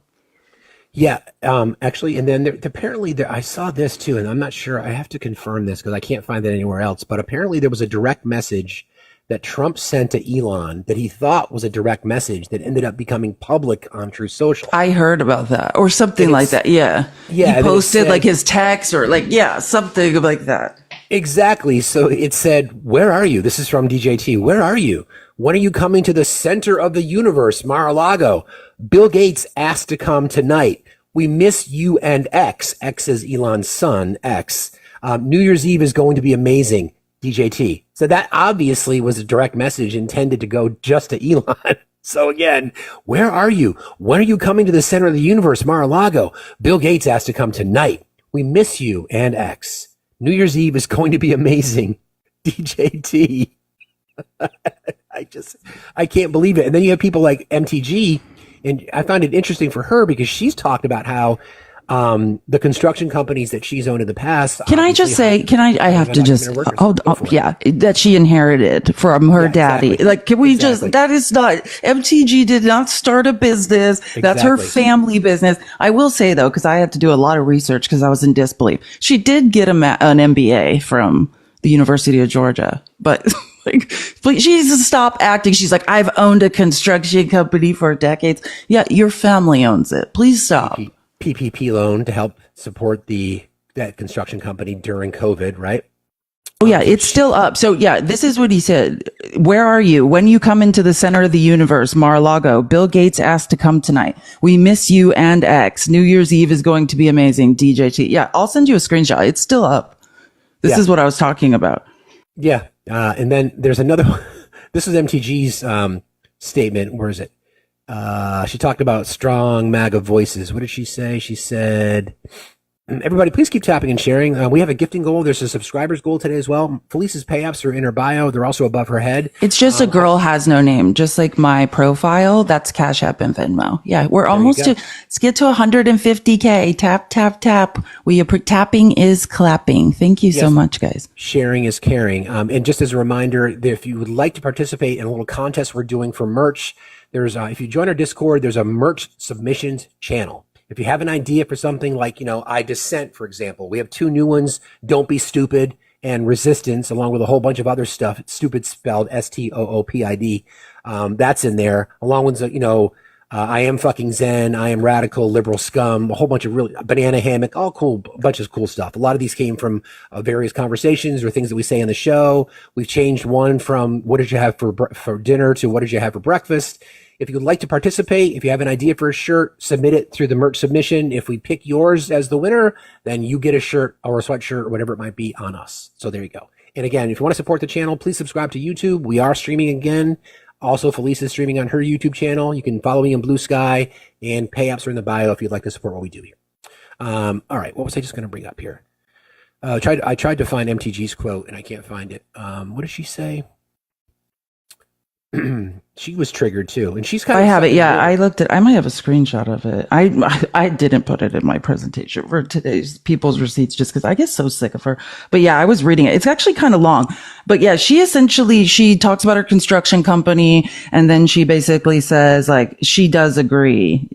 Yeah, actually, and then apparently I saw this too, and I'm not sure. I have to confirm this because I can't find it anywhere else. But apparently there was a direct message that Trump sent to Elon that he thought was a direct message that ended up becoming public on Truth Social. I heard about that, or something like that. Yeah. He posted like his text or something like that. Exactly. So it said, where are you? This is from DJT. Where are you? When are you coming to the center of the universe, Mar-a-Lago? Bill Gates asked to come tonight. We miss you and X. X is Elon's son, X. New Year's Eve is going to be amazing, DJT. So that obviously was a direct message intended to go just to Elon. So again, where are you? When are you coming to the center of the universe, Mar-a-Lago? Bill Gates asked to come tonight. We miss you and X. New Year's Eve is going to be amazing, DJT. I can't believe it. And then you have people like MTG, and I find it interesting for her because she's talked about how the construction companies that she's owned in the past. Can I just say, I have to just, that she inherited from her daddy. Exactly. Like, can we just, that is not, MTG did not start a business. That's her family business. I will say though, because I had to do a lot of research because I was in disbelief. She did get an MBA from the University of Georgia, but like, please, she needs to stop acting. She's like, I've owned a construction company for decades. Yeah, your family owns it. Please stop. PPP loan to help support that construction company during COVID, right? Oh yeah, it's still up. So yeah, this is what he said. Where are you? When you come into the center of the universe, Mar-a-Lago, Bill Gates asked to come tonight. We miss you and X. New Year's Eve is going to be amazing, DJT. Yeah, I'll send you a screenshot. It's still up. This is what I was talking about. Yeah. And then there's another one. This is MTG's statement. Where is it? She talked about strong MAGA voices. What did she say? She said, everybody, please keep tapping and sharing. We have a gifting goal. There's a subscribers goal today as well. Felice's pay-ups are in her bio. They're also above her head. It's just a girl has no name, just like my profile. That's Cash App and Venmo. Yeah, we're almost to, let's get to 150K. Tap, tap, tap. Tapping is clapping. Thank you so much, guys. Sharing is caring. And just as a reminder, if you would like to participate in a little contest we're doing for merch, there's if you join our Discord, there's a merch submissions channel. If you have an idea for something like, I Dissent, for example, we have 2 new ones, Don't Be Stupid and Resistance, along with a whole bunch of other stuff. It's stupid spelled STOOPID. That's in there, along with, I Am Fucking Zen, I Am Radical, Liberal Scum, a whole bunch of really Banana Hammock, all cool, a bunch of cool stuff. A lot of these came from various conversations or things that we say on the show. We've changed one from what did you have for dinner to what did you have for breakfast. If you would like to participate, if you have an idea for a shirt, submit it through the merch submission. If we pick yours as the winner, then you get a shirt or a sweatshirt or whatever it might be on us. So there you go. And again, if you want to support the channel, please subscribe to YouTube. We are streaming again. Also, Felice is streaming on her YouTube channel. You can follow me on Blue Sky, and pay-ups are in the bio if you'd like to support what we do here. All right, what was I just going to bring up here? I tried to find MTG's quote, and I can't find it. What did she say? She was triggered too, and she's kind of. I have it. Yeah, I looked at. I might have a screenshot of it. I didn't put it in my presentation for today's people's receipts just because I get so sick of her. But yeah, I was reading it. It's actually kind of long. But yeah, she talks about her construction company, and then she basically says like she does agree.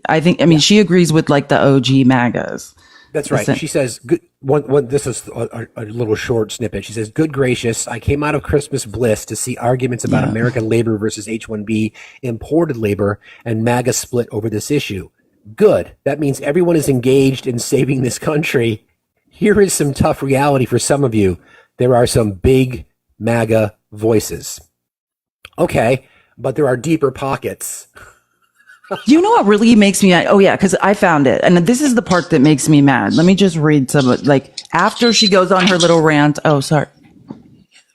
She agrees with like the OG MAGAs. That's right. She says, good, this is a little short snippet. She says, good gracious, I came out of Christmas bliss to see arguments about American labor versus H-1B imported labor and MAGA split over this issue. Good. That means everyone is engaged in saving this country. Here is some tough reality for some of you. There are some big MAGA voices. Okay, but there are deeper pockets. You know what really makes me mad? Oh yeah, because I found it. And this is the part that makes me mad. Let me just read some of it. Like after she goes on her little rant. Oh, sorry.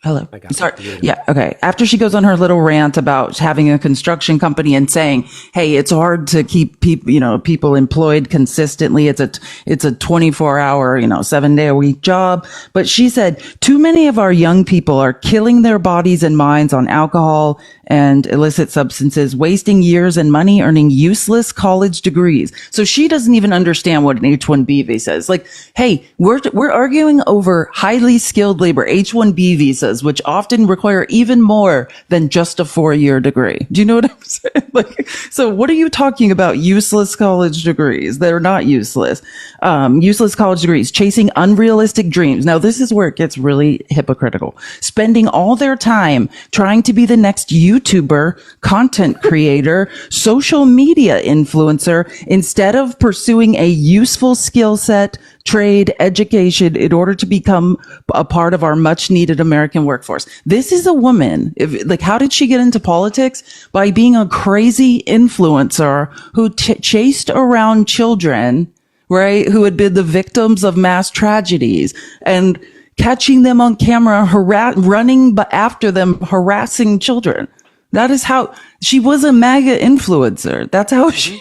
Hello. Sorry. Yeah. Okay. After she goes on her little rant about having a construction company and saying, "Hey, it's hard to keep people employed consistently. It's a 24-hour, 7-day-a-week job." But she said, "Too many of our young people are killing their bodies and minds on alcohol and illicit substances, wasting years and money earning useless college degrees." So she doesn't even understand what an H-1B visa is. Like, hey, we're arguing over highly skilled labor, H-1B visas, which often require even more than just a 4-year degree. Do you know what I'm saying? Like, so what are you talking about? Useless college degrees. They're not useless. Useless college degrees, chasing unrealistic dreams. Now, this is where it gets really hypocritical. Spending all their time trying to be the next YouTuber, content creator, social media influencer, instead of pursuing a useful skill set, trade, education in order to become a part of our much needed American workforce. This is a woman. How did she get into politics? By being a crazy influencer who chased around children, right? Who had been the victims of mass tragedies and catching them on camera, running after them, harassing children. That is how she was a MAGA influencer. That's how she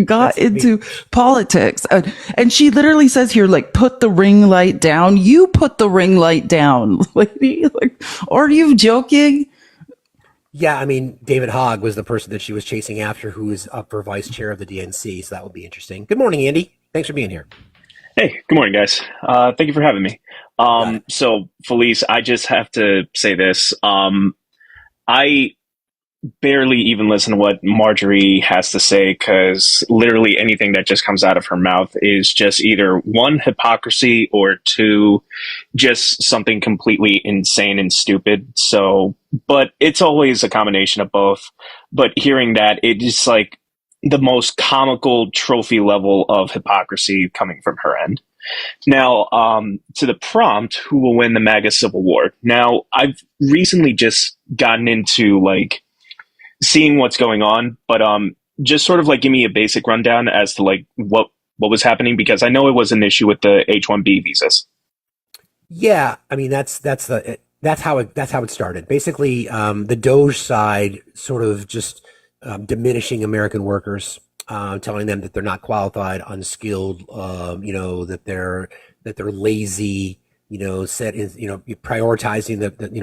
got into politics. And she literally says here, like, put the ring light down. You put the ring light down, lady. Like, are you joking? Yeah, I mean, David Hogg was the person that she was chasing after, who is up for vice chair of the DNC. So that would be interesting. Good morning, Andy. Thanks for being here. Hey, good morning, guys. Thank you for having me. So, Felice, I just have to say this. I barely even listen to what Marjorie has to say, because literally anything that just comes out of her mouth is just either one, hypocrisy, or two, just something completely insane and stupid. So, but it's always a combination of both. But hearing that, it is like the most comical trophy level of hypocrisy coming from her end. Now, to the prompt, who will win the MAGA Civil War? Now, I've recently just gotten into like seeing what's going on, but just sort of like give me a basic rundown as to like what was happening, because I know it was an issue with the H-1B visas. Yeah, I mean that's how it started. Basically, the Doge side sort of just diminishing American workers, telling them that they're not qualified, unskilled, that they're lazy, prioritizing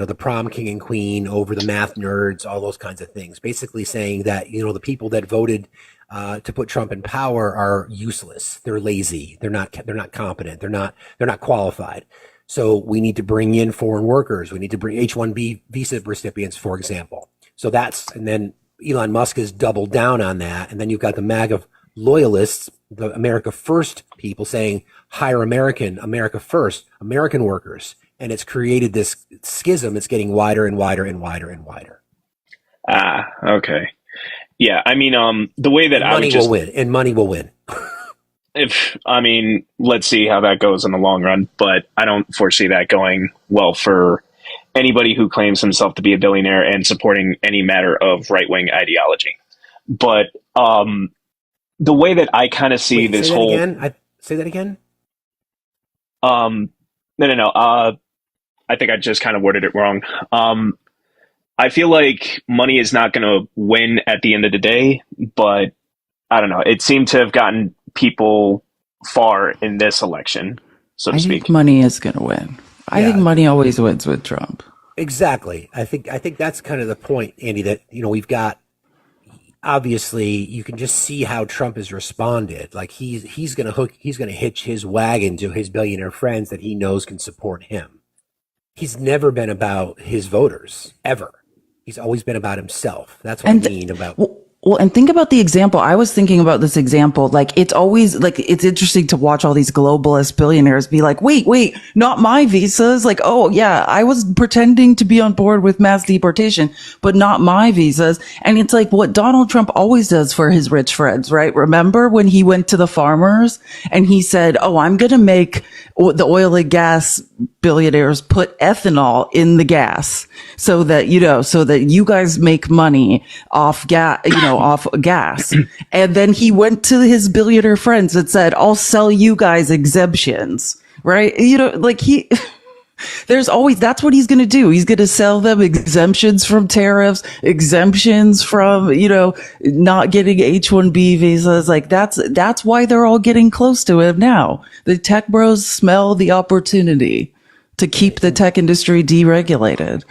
the prom king and queen over the math nerds, all those kinds of things. Basically saying that, the people that voted to put Trump in power are useless. They're lazy. They're not competent. They're not qualified. So we need to bring in foreign workers. We need to bring H-1B visa recipients, for example. So and then Elon Musk has doubled down on that. And then you've got the MAGA loyalists, the America First people saying, hire America First, American workers. And it's created this schism. It's getting wider and wider and wider and wider. Okay. Yeah. I mean, the way that money will win. Let's see how that goes in the long run, but I don't foresee that going well for anybody who claims himself to be a billionaire and supporting any matter of right-wing ideology. But the way that I kind of see this whole... Say that again? No. I think I just kind of worded it wrong. I feel like money is not going to win at the end of the day, but I don't know. It seemed to have gotten people far in this election, so to speak. I think money is going to win. I think money always wins with Trump. Exactly. I think that's kind of the point, Andy, that, we've got, obviously you can just see how Trump has responded. Like he's going to hitch his wagon to his billionaire friends that he knows can support him. He's never been about his voters, ever. He's always been about himself. That's what I mean about... Well, and think about the example. I was thinking about this example. Like, it's always like, it's interesting to watch all these globalist billionaires be like, wait, not my visas. Like, oh yeah, I was pretending to be on board with mass deportation, but not my visas. And it's like what Donald Trump always does for his rich friends, right? Remember when he went to the farmers and he said, oh, I'm going to make the oil and gas billionaires put ethanol in the gas so that you guys make money off gas. And then he went to his billionaire friends and said, I'll sell you guys exemptions, right? That's what he's going to do. He's going to sell them exemptions from tariffs, exemptions from, not getting H-1B visas. Like that's why they're all getting close to him now. The tech bros smell the opportunity to keep the tech industry deregulated.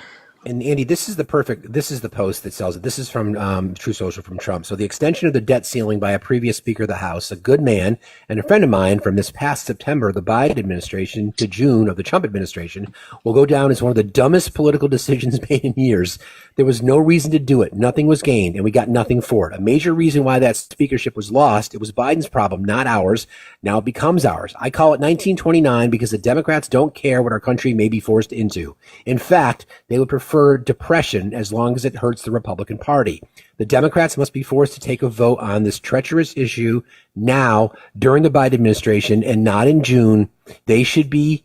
And Andy, this is the post that sells it. This is from True Social from Trump. So the extension of the debt ceiling by a previous Speaker of the House, a good man and a friend of mine from this past September, the Biden administration, to June of the Trump administration, will go down as one of the dumbest political decisions made in years. There was no reason to do it. Nothing was gained, and we got nothing for it. A major reason why that speakership was lost, it was Biden's problem, not ours. Now it becomes ours. I call it 1929 because the Democrats don't care what our country may be forced into. In fact, they would prefer for depression as long as it hurts the Republican Party. The Democrats must be forced to take a vote on this treacherous issue now during the Biden administration and not in June. They should be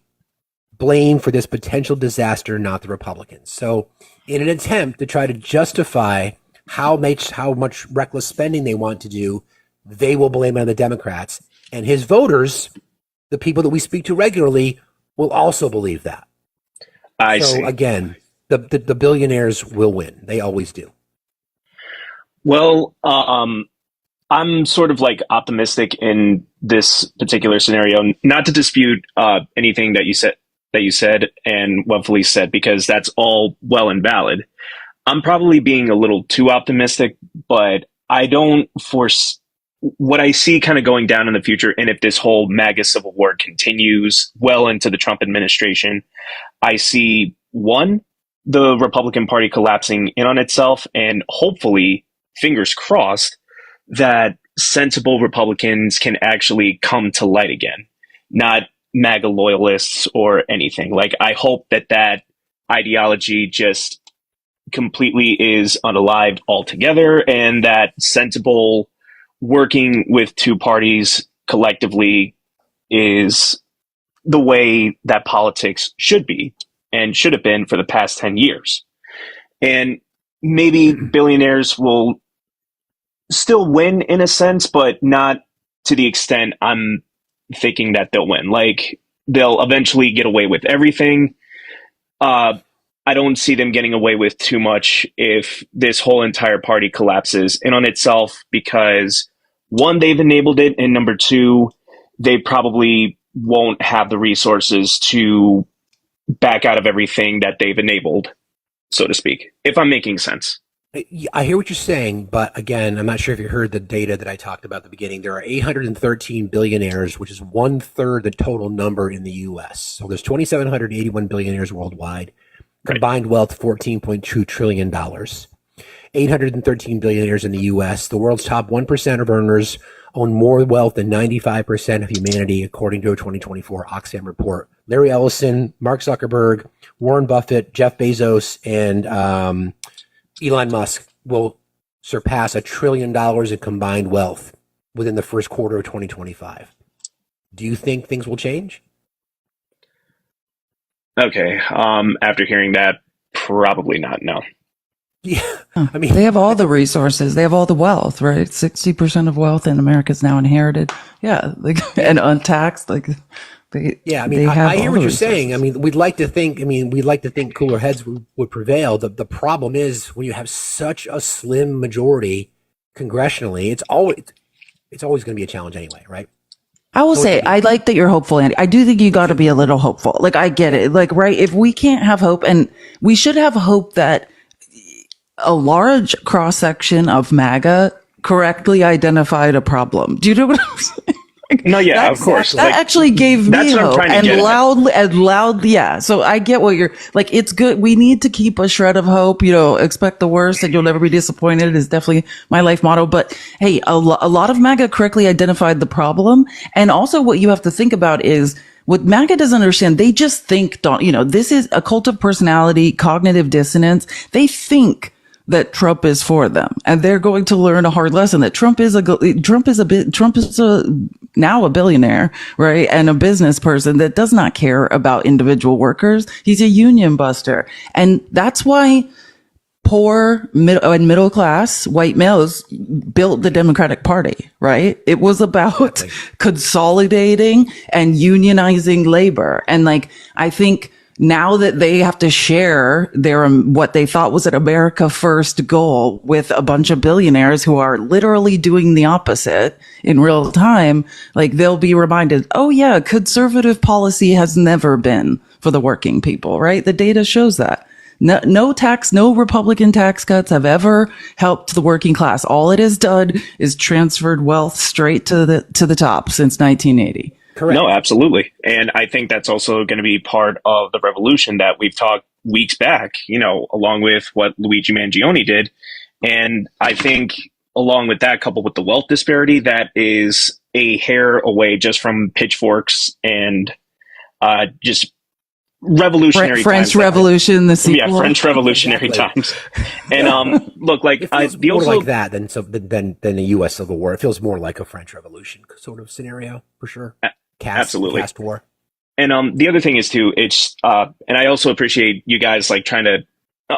blamed for this potential disaster, not the Republicans. So in an attempt to try to justify how much reckless spending they want to do, they will blame it on the Democrats. And his voters, the people that we speak to regularly, will also believe that. I see. Again, the billionaires will win. They always do. Well, I'm sort of like optimistic in this particular scenario, not to dispute anything that you said and what Felice said, because that's all well and valid. I'm probably being a little too optimistic, but I don't force what I see kind of going down in the future. And if this whole MAGA civil war continues well into the Trump administration, I see the Republican Party collapsing in on itself, and hopefully, fingers crossed, that sensible Republicans can actually come to light again, not MAGA loyalists or anything. Like, I hope that ideology just completely is unalived altogether, and that sensible working with two parties collectively is the way that politics should be and should have been for the past 10 years. And maybe billionaires will still win in a sense, but not to the extent I'm thinking that they'll win. Like, they'll eventually get away with everything. I don't see them getting away with too much if this whole entire party collapses in on itself, because one, they've enabled it, and number two, they probably won't have the resources to back out of everything that they've enabled, so to speak, if I'm making sense. I hear what you're saying, but again, I'm not sure if you heard the data that I talked about at the beginning. There are 813 billionaires, which is 1/3 the total number in the U.S. So there's 2,781 billionaires worldwide. Combined wealth, $14.2 trillion. 813 billionaires in the U.S. The world's top 1% of earners own more wealth than 95% of humanity, according to a 2024 Oxfam report. Larry Ellison, Mark Zuckerberg, Warren Buffett, Jeff Bezos, and Elon Musk will surpass $1 trillion in combined wealth within the first quarter of 2025. Do you think things will change? Okay. After hearing that, probably not. No. Yeah. I mean, they have all the resources. They have all the wealth, right? 60% of wealth in America is now inherited. Yeah. Like, and untaxed. Like, I hear what you're saying. I mean, we'd like to think cooler heads would prevail. The problem is when you have such a slim majority congressionally, it's always going to be a challenge anyway, right? I will say, I like that you're hopeful, Andy. I do think you got to be a little hopeful. Like, I get it. Like, right. If we can't have hope, and we should have hope that a large cross section of MAGA correctly identified a problem. Do you know what I'm saying? No, yeah, of course. That actually gave me hope, and loudly, yeah. So I get what you're like. It's good. We need to keep a shred of hope. Expect the worst, and you'll never be disappointed is definitely my life motto. But hey, a lot of MAGA correctly identified the problem, and also what you have to think about is what MAGA doesn't understand. They just think, this is a cult of personality, cognitive dissonance. They think that Trump is for them, and they're going to learn a hard lesson that Trump is now a billionaire, right? And a business person that does not care about individual workers. He's a union buster. And that's why poor and middle class white males built the Democratic Party, right? It was about consolidating and unionizing labor. And I think now that they have to share their, what they thought was an America first goal with a bunch of billionaires who are literally doing the opposite in real time, they'll be reminded, oh yeah, conservative policy has never been for the working people, right? The data shows that. No Republican tax cuts have ever helped the working class. All it has done is transferred wealth straight to the top since 1980. Correct. No, absolutely. And I think that's also going to be part of the revolution that we've talked weeks back, along with what Luigi Mangione did. And I think along with that, coupled with the wealth disparity, that is a hair away just from pitchforks and just revolutionary French times. Revolution, the sequel. Yeah, French Revolutionary Exactly. times. And look, like It feels the more also like that than the U.S. Civil War. It feels more like a French Revolution sort of scenario for sure. Absolutely. Caste war. And the other thing is too, it's and I also appreciate you guys like trying to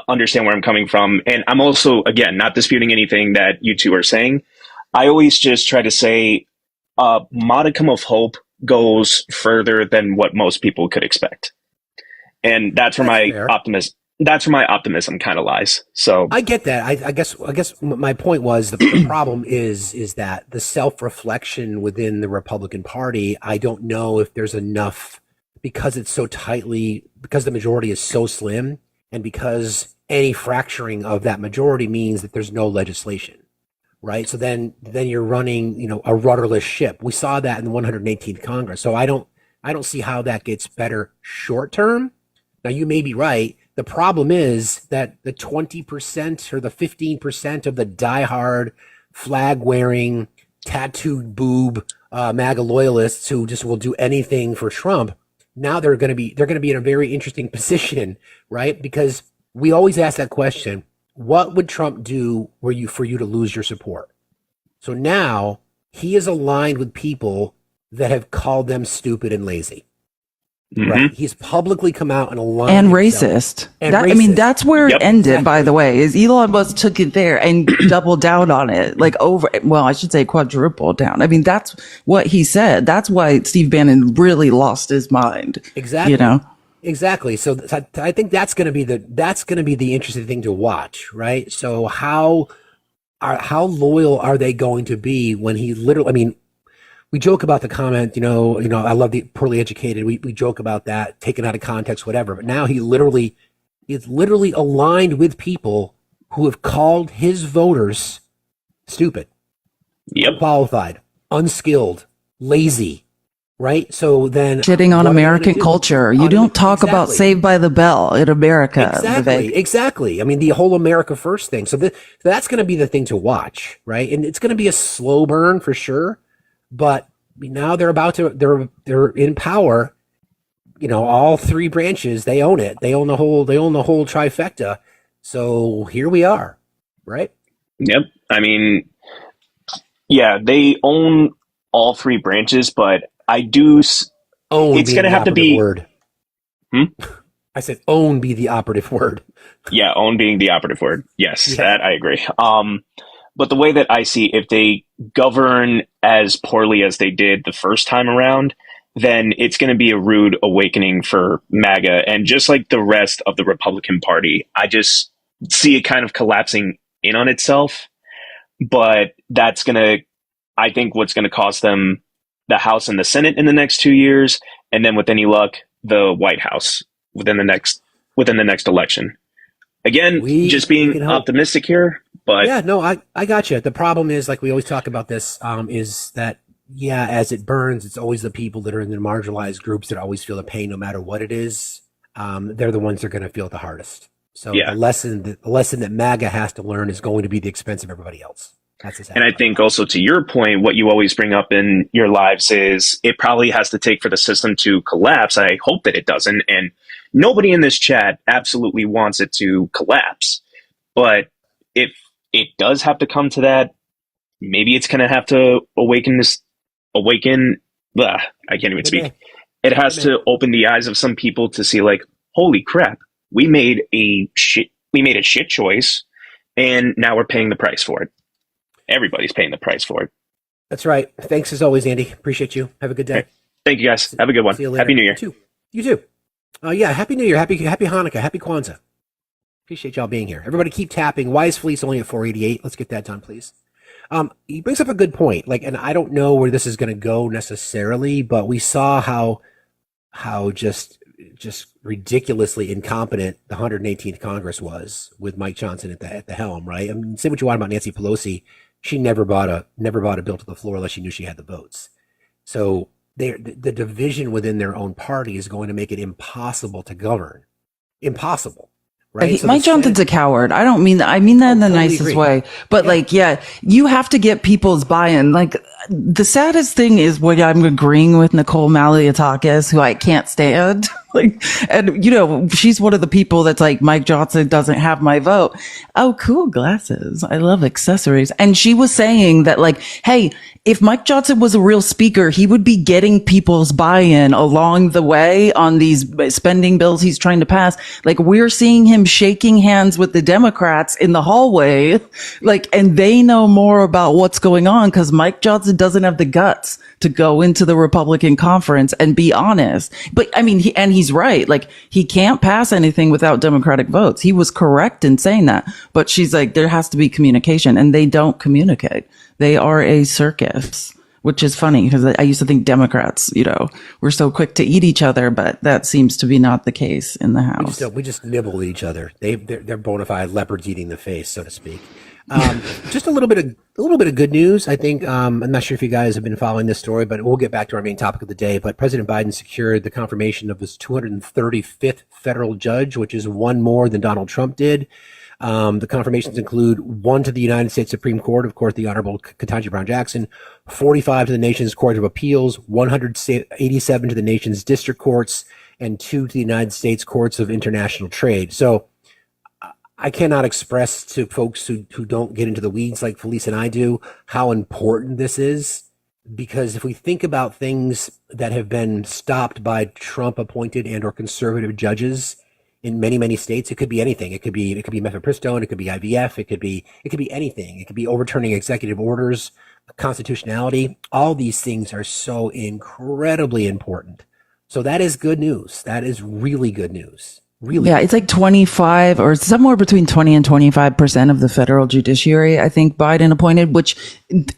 understand where I'm coming from. And I'm also, again, not disputing anything that you two are saying. I always just try to say a modicum of hope goes further than what most people could expect. And that's where my fair. optimism kind of lies. So I get that. I guess my point was the problem is that the self-reflection within the Republican Party, I don't know if there's enough because it's so tightly, because the majority is so slim, and because any fracturing of that majority means that there's no legislation, right? So then you're running, a rudderless ship. We saw that in the 118th Congress. So I don't see how that gets better short term. Now you may be right. The problem is that the 20% or the 15% of the diehard flag wearing tattooed boob MAGA loyalists who just will do anything for Trump. Now they're going to be in a very interesting position, right? Because we always ask that question: what would Trump do for you to lose your support? So now he is aligned with people that have called them stupid and lazy. Right. He's publicly come out and aligned And himself. racist. And I racist. mean, that's where Yep. it ended, by the way, is Elon Musk took it there and doubled down on it, like I should say quadrupled down. I mean, that's what he said. That's why Steve Bannon really lost his mind. Exactly. Exactly. So I think that's going to be the interesting thing to watch, right? So how loyal are they going to be when he literally, I mean, we joke about the comment, I love the poorly educated. We joke about that, taken out of context, whatever. But now he's literally aligned with people who have called his voters stupid, unqualified, unskilled, lazy, right? So then Shitting on American culture. You don't talk about Saved by the Bell in America. Exactly. I mean, the whole America First thing. So that's going to be the thing to watch, right? And it's going to be a slow burn for sure. But now they're in power. All three branches, they own it. They own the whole trifecta. So here we are, right? Yep. I mean, yeah, they own all three branches, but I do. Own. It's going to have to be. Word. I said own be the operative word. Yeah, own being the operative word. Yes, that I agree. But the way that I see, if they govern as poorly as they did the first time around, then it's going to be a rude awakening for MAGA. And just like the rest of the Republican Party, I just see it kind of collapsing in on itself. But that's going to, I think, what's going to cost them the House and the Senate in the next 2 years. And then with any luck, the White House within the next election. Again, just being optimistic here. But yeah, no, I got you. The problem is, like we always talk about this, is that, as it burns, it's always the people that are in the marginalized groups that always feel the pain no matter what it is. They're the ones that are going to feel it the hardest. So the lesson that MAGA has to learn is going to be the expense of everybody else. That's exactly. And I think also to your point, what you always bring up in your lives is it probably has to take for the system to collapse. I hope that it doesn't. And nobody in this chat absolutely wants it to collapse. But if it does have to come to that, maybe it's going to have to awaken. I can't even speak. It has to open the eyes of some people to see, like, holy crap, we made a shit choice, and now we're paying the price for it. Everybody's paying the price for it. That's right. Thanks as always, Andy. Appreciate you. Have a good day. Okay. Thank you, guys. Have a good one. See you later. Happy New Year. You too. Happy New Year. Happy Hanukkah. Happy Kwanzaa. Appreciate y'all being here. Everybody keep tapping. Why is Felice only at 488? Let's get that done, please. He brings up a good point. And I don't know where this is going to go necessarily, but we saw how just ridiculously incompetent the 118th Congress was with Mike Johnson at the helm, right? I mean, say what you want about Nancy Pelosi. She never brought a bill to the floor unless she knew she had the votes. So the division within their own party is going to make it impossible to govern. Impossible. Right? So Mike Johnson's a coward. I don't mean that. I mean that in the nicest way. But you have to get people's buy-in. Like, the saddest thing is what I'm agreeing with Nicole Maliotakis, who I can't stand. Like, and she's one of the people that's like, Mike Johnson doesn't have my vote. Oh, cool glasses. I love accessories. And she was saying that like, hey, if Mike Johnson was a real speaker, he would be getting people's buy-in along the way on these spending bills he's trying to pass. Like, we're seeing him shaking hands with the Democrats in the hallway. Like, and they know more about what's going on because Mike Johnson doesn't have the guts to go into the Republican conference and be honest. But I mean, he's right. Like, he can't pass anything without Democratic votes. He was correct in saying that. But she's like, there has to be communication, and they don't communicate. They are a circus, which is funny because I used to think Democrats, were so quick to eat each other, but that seems to be not the case in the House. We just nibble at each other. They're bona fide leopards eating the face, so to speak. Just a little bit of good news. I think, I'm not sure if you guys have been following this story, but we'll get back to our main topic of the day. But President Biden secured the confirmation of his 235th federal judge, which is one more than Donald Trump did. The confirmations include 1 to the United States Supreme Court, of course, the Honorable Ketanji Brown Jackson, 45 to the nation's Court of Appeals, 187 to the nation's district courts, and 2 to the United States Courts of International Trade. So I cannot express to folks who don't get into the weeds like Felice and I do how important this is, because if we think about things that have been stopped by Trump appointed and or conservative judges in many, many states, it could be anything. It could be mifepristone, it could be IVF, it could be anything. It could be overturning executive orders, constitutionality. All these things are so incredibly important. So that is good news. That is really good news. Really? Yeah, it's like 25 or somewhere between 20 and 25% of the federal judiciary, I think Biden appointed, which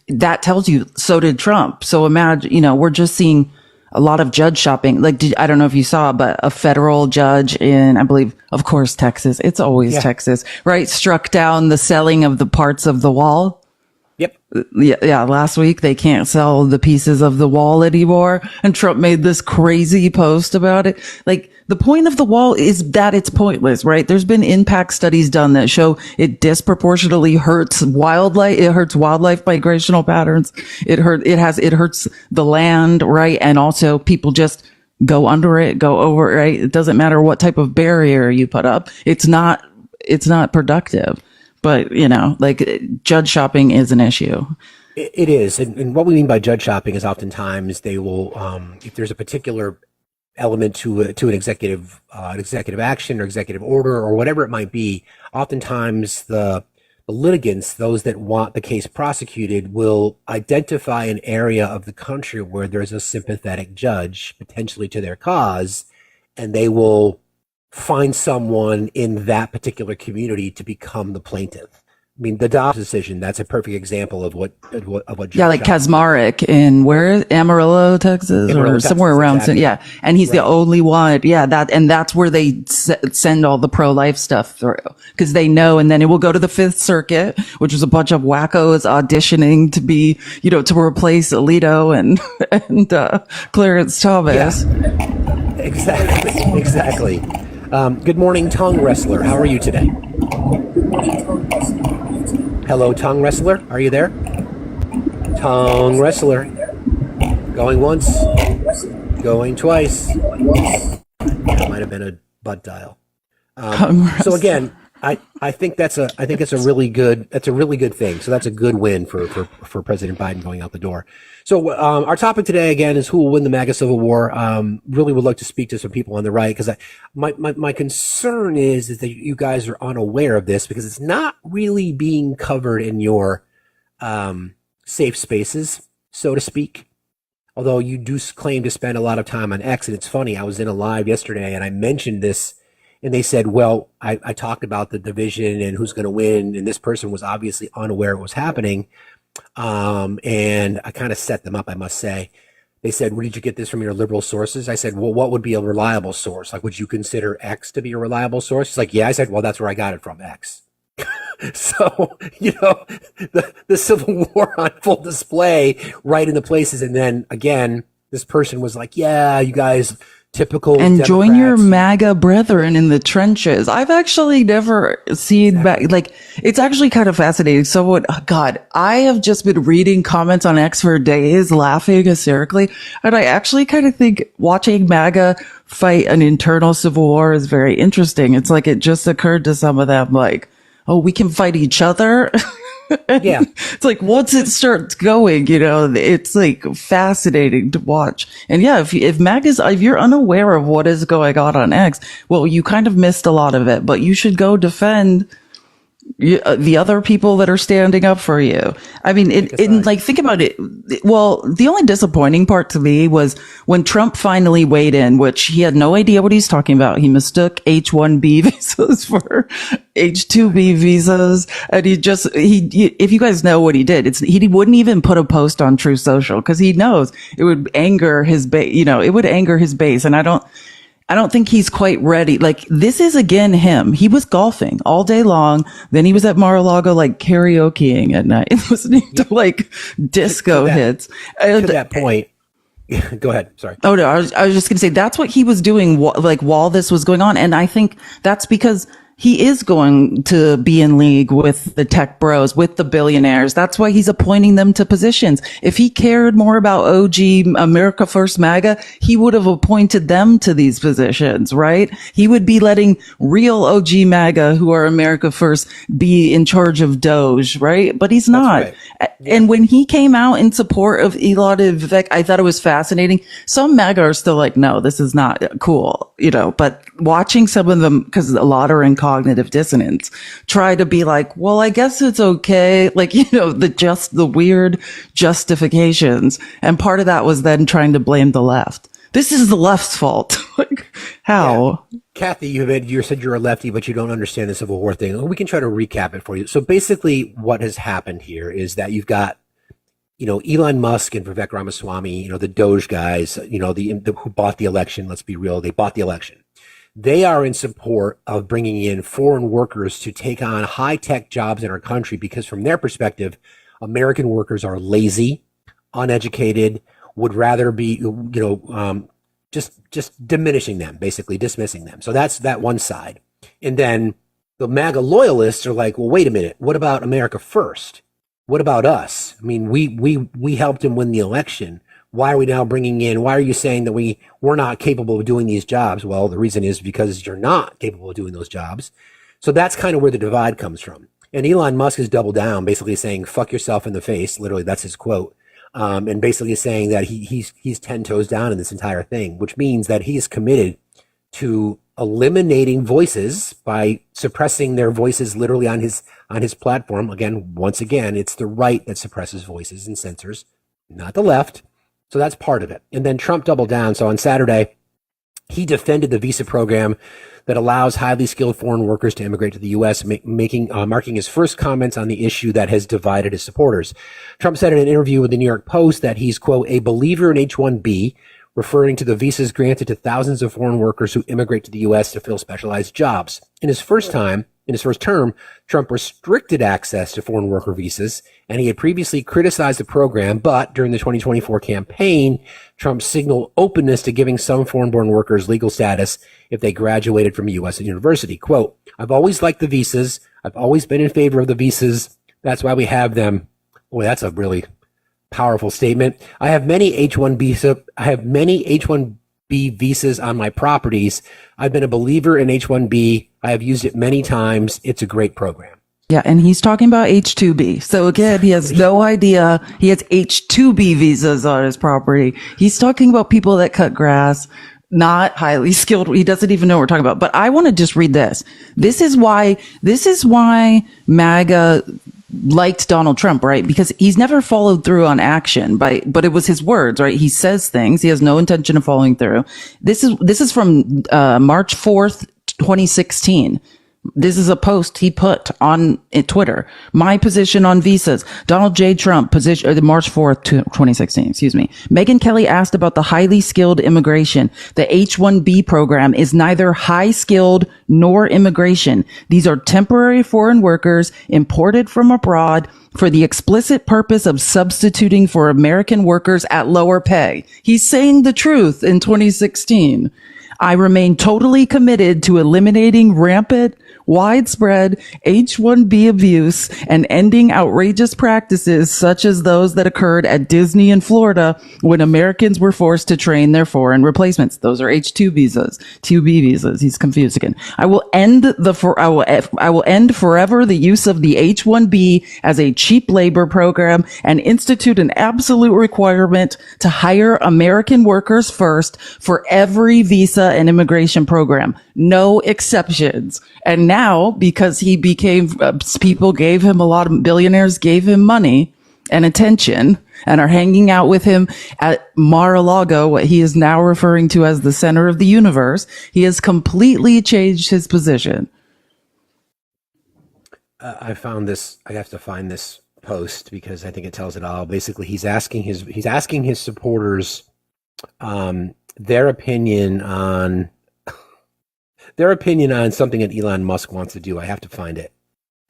that tells you so did Trump. So imagine, we're just seeing a lot of judge shopping. Like, I don't know if you saw, but a federal judge in, I believe, of course, Texas. It's always Texas, right? Struck down the selling of the parts of the wall. Yep. Yeah. Last week, they can't sell the pieces of the wall anymore. And Trump made this crazy post about it. Like, the point of the wall is that it's pointless, right? There's been impact studies done that show it disproportionately hurts wildlife. It hurts wildlife migrational patterns. It hurts the land, right? And also people just go under it, go over it, right? It doesn't matter what type of barrier you put up. It's not productive. But, judge shopping is an issue. It is. And what we mean by judge shopping is oftentimes they will, if there's a particular element to an executive action or executive order or whatever it might be, oftentimes the litigants, those that want the case prosecuted, will identify an area of the country where there's a sympathetic judge potentially to their cause, and they will find someone in that particular community to become the plaintiff. I mean, the Dobbs decision, that's a perfect example of what yeah, like Kazmarek in Amarillo, Texas, or somewhere around. Exactly. Yeah. And he's the only one. Yeah. That's where they send all the pro-life stuff through, because they know, and then it will go to the Fifth Circuit, which was a bunch of wackos auditioning to be, to replace Alito and Clarence Thomas. Yeah. Exactly. Good morning, tongue wrestler. How are you today? Hello, tongue wrestler. Are you there? Tongue wrestler. Going once. Going twice. That might have been a butt dial. So again, I think it's a really good thing. So that's a good win for President Biden going out the door. So our topic today again is who will win the MAGA civil war. Really would like to speak to some people on the right, because my concern is that you guys are unaware of this, because it's not really being covered in your safe spaces, so to speak. Although you do claim to spend a lot of time on X, and it's funny, I was in a live yesterday and I mentioned this. And they said, well, I talked about the division and who's going to win. And this person was obviously unaware it was happening. And I kind of set them up, I must say. They said, where did you get this from, your liberal sources? I said, well, what would be a reliable source? Like, would you consider X to be a reliable source? He's like, yeah. I said, well, that's where I got it from, X. So, the Civil War on full display right in the places. And then again, this person was like, yeah, you guys typical And join your Democrats. MAGA brethren in the trenches. I've actually never seen like, it's actually kind of fascinating. So God, I have just been reading comments on X for days, laughing hysterically. And I actually kind of think watching MAGA fight an internal civil war is very interesting. It's like it just occurred to some of them, like, oh, we can fight each other. Yeah. It's like once it starts going, it's like fascinating to watch. And yeah, if you're unaware of what is going on X, well, you kind of missed a lot of it, but you should go defend the other people that are standing up for you. I mean, like, think about it. Well, the only disappointing part to me was when Trump finally weighed in, which he had no idea what he's talking about. He mistook H-1B visas for H-2B visas. And if you guys know what he did, he wouldn't even put a post on True Social because he knows it would anger his base, it would anger his base. And I don't think he's quite ready. Like, this is again him. He was golfing all day long. Then he was at Mar-a-Lago, like karaokeing at night, listening to like disco hits. To that point, go ahead. Sorry. Oh no, I was just gonna say that's what he was doing, while this was going on, and I think that's because he is going to be in league with the tech bros, with the billionaires. That's why he's appointing them to positions. If he cared more about OG America First MAGA, he would have appointed them to these positions, right? He would be letting real OG MAGA who are America First be in charge of Doge, right? But he's not. Right. And when he came out in support of Elon and Vivek, I thought it was fascinating. Some MAGA are still like, no, this is not cool, but watching some of them, because a lot are in cognitive dissonance, try to be like, well, I guess it's okay. Like, the weird justifications. And part of that was then trying to blame the left. This is the left's fault. Like, how? Yeah. Kathy, you said you're a lefty, but you don't understand the Civil War thing. We can try to recap it for you. So basically what has happened here is that you've got, Elon Musk and Vivek Ramaswamy, the Doge guys, who bought the election. Let's be real. They bought the election. They are in support of bringing in foreign workers to take on high-tech jobs in our country because from their perspective, American workers are lazy, uneducated, would rather be, just diminishing them, basically dismissing them. So that's that one side. And then the MAGA loyalists are like, well, wait a minute. What about America first? What about us? I mean, we helped him win the election. Why are we now why are you saying that we're not capable of doing these jobs? Well, the reason is because you're not capable of doing those jobs. So that's kind of where the divide comes from. And Elon Musk has doubled down, basically saying, fuck yourself in the face. Literally, that's his quote. And basically saying that he's 10 toes down in this entire thing, which means that he is committed to eliminating voices by suppressing their voices literally on his platform. Once again, it's the right that suppresses voices and censors, not the left. So that's part of it. And then Trump doubled down. So on Saturday, he defended the visa program that allows highly skilled foreign workers to immigrate to the U.S., marking his first comments on the issue that has divided his supporters. Trump said in an interview with the New York Post that he's, quote, a believer in H-1B, referring to the visas granted to thousands of foreign workers who immigrate to the U.S. to fill specialized jobs. In his first term, Trump restricted access to foreign worker visas, and he had previously criticized the program, but during the 2024 campaign, Trump signaled openness to giving some foreign-born workers legal status if they graduated from a U.S. university. Quote, I've always liked the visas. I've always been in favor of the visas. That's why we have them. Boy, that's a really powerful statement. I have many H-1B visas on my properties. I've been a believer in H-1B. I have used it many times. It's a great program. Yeah, and he's talking about H-2B. So again, he has no idea. He has H-2B visas on his property. He's talking about people that cut grass, not highly skilled. He doesn't even know what we're talking about. But I want to just read this. This is why MAGA liked Donald Trump, right? Because he's never followed through on action, but it was his words, right? He says things. He has no intention of following through. This is from March 4th, 2016. This is a post he put on Twitter. My position on visas. Donald J. Trump position, March 4th, 2016, excuse me. Megyn Kelly asked about the highly skilled immigration. The H-1B program is neither high skilled nor immigration. These are temporary foreign workers imported from abroad for the explicit purpose of substituting for American workers at lower pay. He's saying the truth in 2016. I remain totally committed to eliminating rampant, widespread H-1B abuse and ending outrageous practices such as those that occurred at Disney in Florida when Americans were forced to train their foreign replacements. Those are H-2 visas, 2B visas. He's confused again. I will end forever the use of the H-1B as a cheap labor program and institute an absolute requirement to hire American workers first for every visa and immigration program. No exceptions. And now, because he became, people gave him billionaires gave him money and attention and are hanging out with him at Mar-a-Lago, what he is now referring to as the center of the universe, he has completely changed his position. I found this. I have to find this post because I think it tells it all. Basically, he's asking his supporters their opinion on something that Elon Musk wants to do. I have to find it.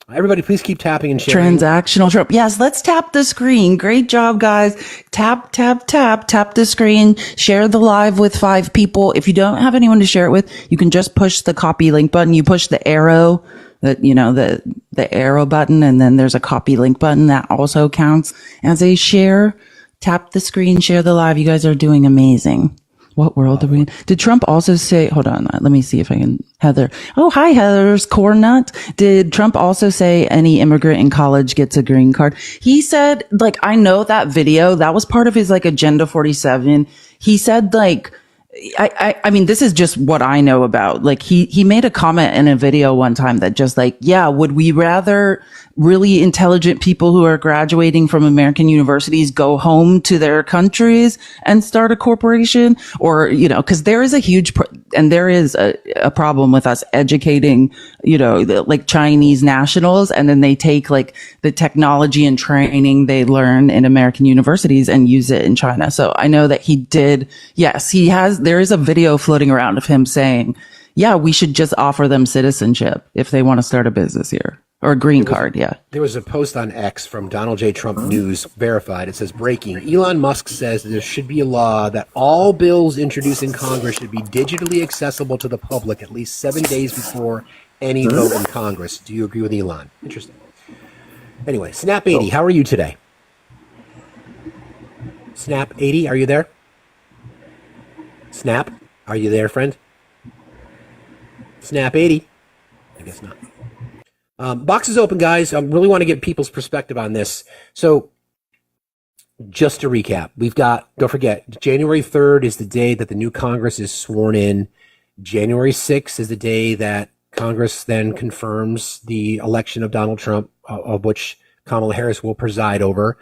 Everybody, please keep tapping and sharing. Transactional Trump. Yes, let's tap the screen. Great job, guys. Tap the screen. Share the live with 5 people. If you don't have anyone to share it with, you can just push the copy link button. You push the arrow, the arrow button, and then there's a copy link button that also counts as a share. Tap the screen, share the live. You guys are doing amazing. What world are we in? Did Trump also say, hold on, let me see if I can, Heather. Oh, hi, Heather's corn nut. Did Trump also say any immigrant in college gets a green card? He said, I know that video, that was part of his Agenda 47. He said I mean, this is just what I know about. He made a comment in a video one time that just would we rather really intelligent people who are graduating from American universities go home to their countries and start a corporation? Or, cause there is a huge, and there is a problem with us educating, Chinese nationals, and then they take the technology and training they learn in American universities and use it in China. So I know that he did. Yes, there is a video floating around of him saying, yeah, we should just offer them citizenship if they want to start a business here. Or a green card, yeah. There was a post on X from Donald J. Trump News, verified. It says, breaking. Elon Musk says there should be a law that all bills introduced in Congress should be digitally accessible to the public at least 7 days before any vote in Congress. Do you agree with Elon? Interesting. Anyway, Snap 80, how are you today? Snap 80, are you there? Snap, are you there, friend? Snap 80. I guess not. Box is open, guys. I really want to get people's perspective on this. So just to recap, don't forget, January 3rd is the day that the new Congress is sworn in. January 6th is the day that Congress then confirms the election of Donald Trump, of which Kamala Harris will preside over.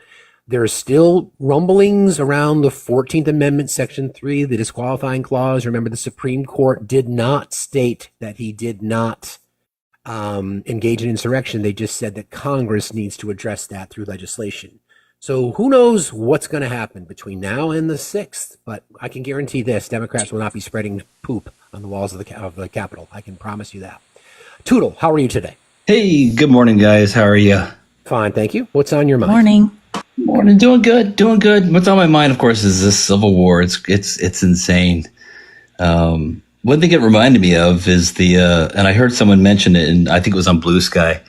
There are still rumblings around the 14th Amendment, Section 3, the disqualifying clause. Remember, the Supreme Court did not state that he did not engage in insurrection. They just said that Congress needs to address that through legislation. So who knows what's going to happen between now and the 6th, but I can guarantee this: Democrats will not be spreading poop on the walls of the Capitol. I can promise you that. Tootle, how are you today? Hey, good morning, guys. How are you? Fine, thank you. What's on your mind? Morning. Doing good. What's on my mind, of course, is this Civil War. It's insane. One thing it reminded me of is and I heard someone mention it, and I think it was on Blue Sky,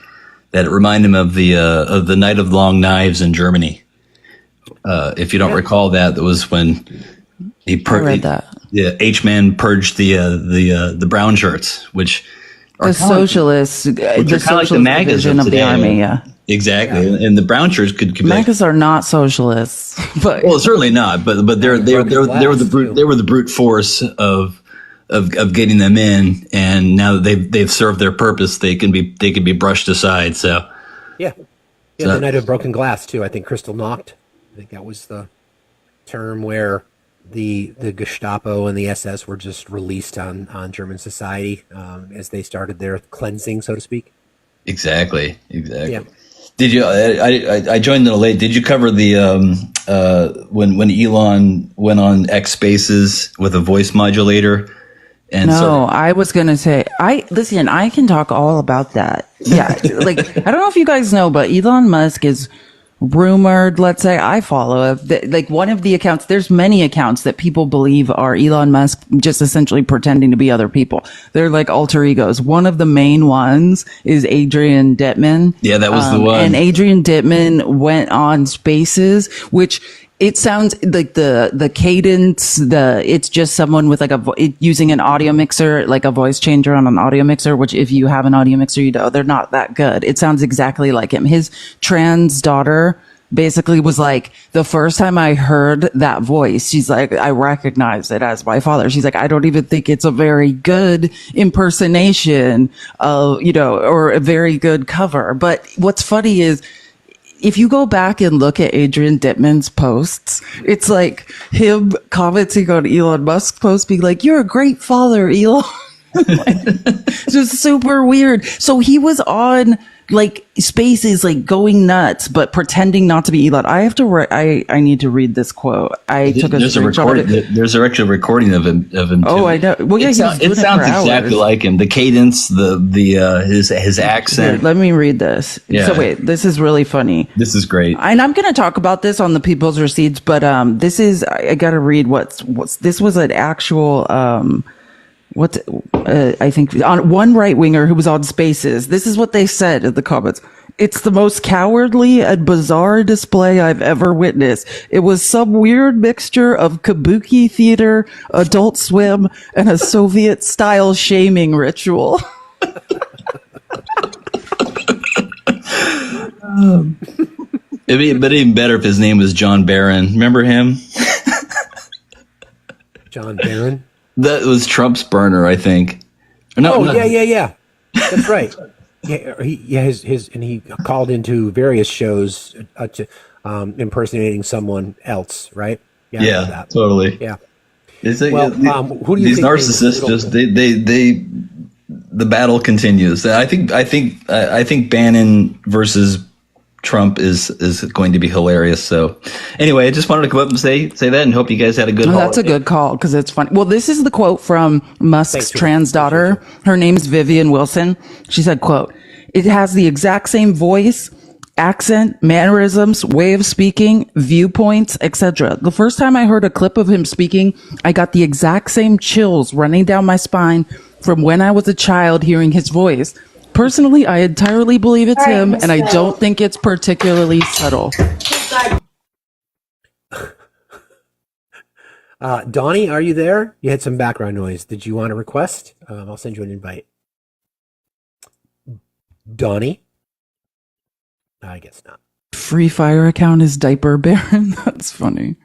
that it reminded him of the Night of Long Knives in Germany. If you don't recall that was when I read that. Yeah, H-Man purged the brown shirts, which are the socialists, the socialist like MAGAs division of the army. Yeah, exactly. Yeah. And the brown shirts could MAGAs are not socialists, but certainly not. But they were the brute force of getting them in, and now that they've served their purpose, they can be brushed aside. So the Night of Broken Glass too. I think Crystal Nacht. I think that was the term where the Gestapo and the SS were just released on German society as they started their cleansing, so to speak. Exactly. Yeah. Did you? I joined a little late. Did you cover the when Elon went on X Spaces with a voice modulator And No, I was going to say, listen, I can talk all about that. Yeah. Like, I don't know if you guys know, but Elon Musk is rumored, let's say, I follow like one of the accounts, there's many accounts that people believe are Elon Musk just essentially pretending to be other people. They're like alter egos. One of the main ones is Adrian Dittman. Yeah, that was the one. And Adrian Dittman went on Spaces, which it sounds like the cadence, it's just someone with like using an audio mixer, like a voice changer on an audio mixer, which if you have an audio mixer, you know, they're not that good. It sounds exactly like him. His trans daughter basically was like, the first time I heard that voice, she's like, I recognize it as my father. She's like, I don't even think it's a very good impersonation of, you know, or a very good cover. But what's funny is, if you go back and look at Adrian Dittman's posts, it's like him commenting on Elon Musk's post, being like, "You're a great father, Elon." It's just super weird. So he was on like Spaces, like going nuts, but pretending not to be Elon. I have to. I need to read this quote. There's a recording. There's a actual recording of him. Oh, I know. Well, yeah, it sounds exactly like him. The cadence, his accent. Here, let me read this. Yeah. So wait, this is really funny. This is great. And I'm going to talk about this on the People's Receipts, but this is, I got to read this was an actual I think on one right winger who was on Spaces. This is what they said in the comments. It's the most cowardly and bizarre display I've ever witnessed. It was some weird mixture of kabuki theater, Adult Swim, and a Soviet style shaming ritual. It'd be even better if his name was John Barron. Remember him? John Barron? That was Trump's burner, I think. Yeah. That's right. He called into various shows to impersonating someone else, right? Yeah, totally. Yeah. Who do you these think narcissists just the battle continues. I think Bannon versus Trump is going to be hilarious. So anyway, I just wanted to come up and say that and hope you guys had a good holiday. That's a good call because it's funny. Well, this is the quote from Musk's trans daughter. Her name's Vivian Wilson. She said, quote, "It has the exact same voice, accent, mannerisms, way of speaking, viewpoints, etc. The first time I heard a clip of him speaking, I got the exact same chills running down my spine from when I was a child hearing his voice. Personally, I entirely believe it's him, and I don't think it's particularly subtle." Donnie, are you there? You had some background noise. Did you want a request? I'll send you an invite. Donnie? I guess not. Free Fire account is Diaper Baron. That's funny.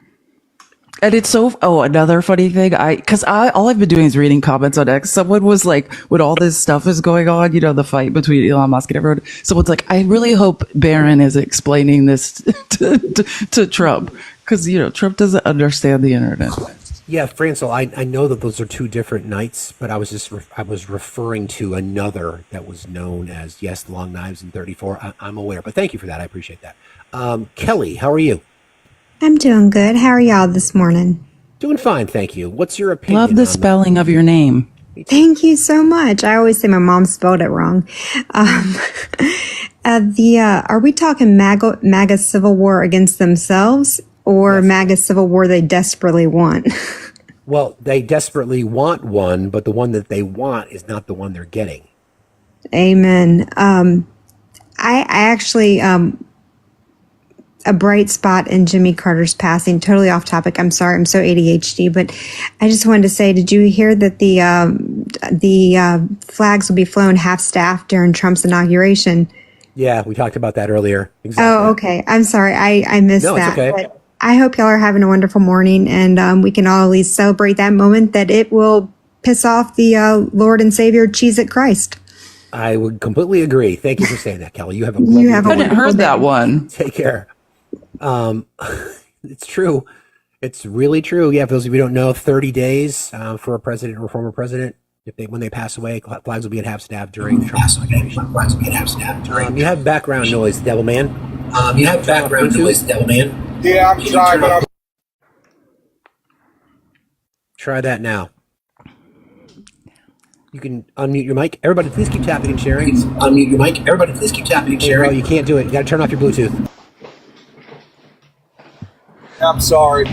And it's another funny thing, all I've been doing is reading comments on X. Someone was like, when all this stuff is going on, you know, the fight between Elon Musk and everyone, someone's like, I really hope Barron is explaining this to Trump. Cause, you know, Trump doesn't understand the internet. Yeah, Francel, I know that those are two different nights, but I was referring to another that was known as, yes, Long Knives and 34. I'm aware, but thank you for that. I appreciate that. Kelly, how are you? I'm doing good. How are y'all this morning? Doing fine, thank you. What's your opinion? Love the spelling of your name. Thank you so much. I always say my mom spelled it wrong. Are we talking MAGA civil war against themselves or yes, MAGA civil war they desperately want? Well, they desperately want one, but the one that they want is not the one they're getting. Amen. I actually, a bright spot in Jimmy Carter's passing, totally off topic. I'm sorry. I'm so ADHD, but I just wanted to say, did you hear that the flags will be flown half-staff during Trump's inauguration? Yeah, we talked about that earlier. Exactly. Oh, okay. I'm sorry. I missed that. No, it's okay. But I hope y'all are having a wonderful morning, and we can all at least celebrate that moment that it will piss off the Lord and Savior Cheez-It Christ. I would completely agree. Thank you for saying that, Kelly. You have a I hadn't heard that one. Take care. It's true. It's really true. Yeah, for those of you who don't know, 30 days for a president or former president, when they pass away, flags will be at half-staff during the Trump inauguration. You have background noise, Devil Man. Yeah, I'm driving. Try that now. You can unmute your mic. Everybody, please keep tapping and sharing. Unmute your mic. Everybody, please keep tapping and sharing. Bro, you can't do it. You got to turn off your Bluetooth. I'm sorry.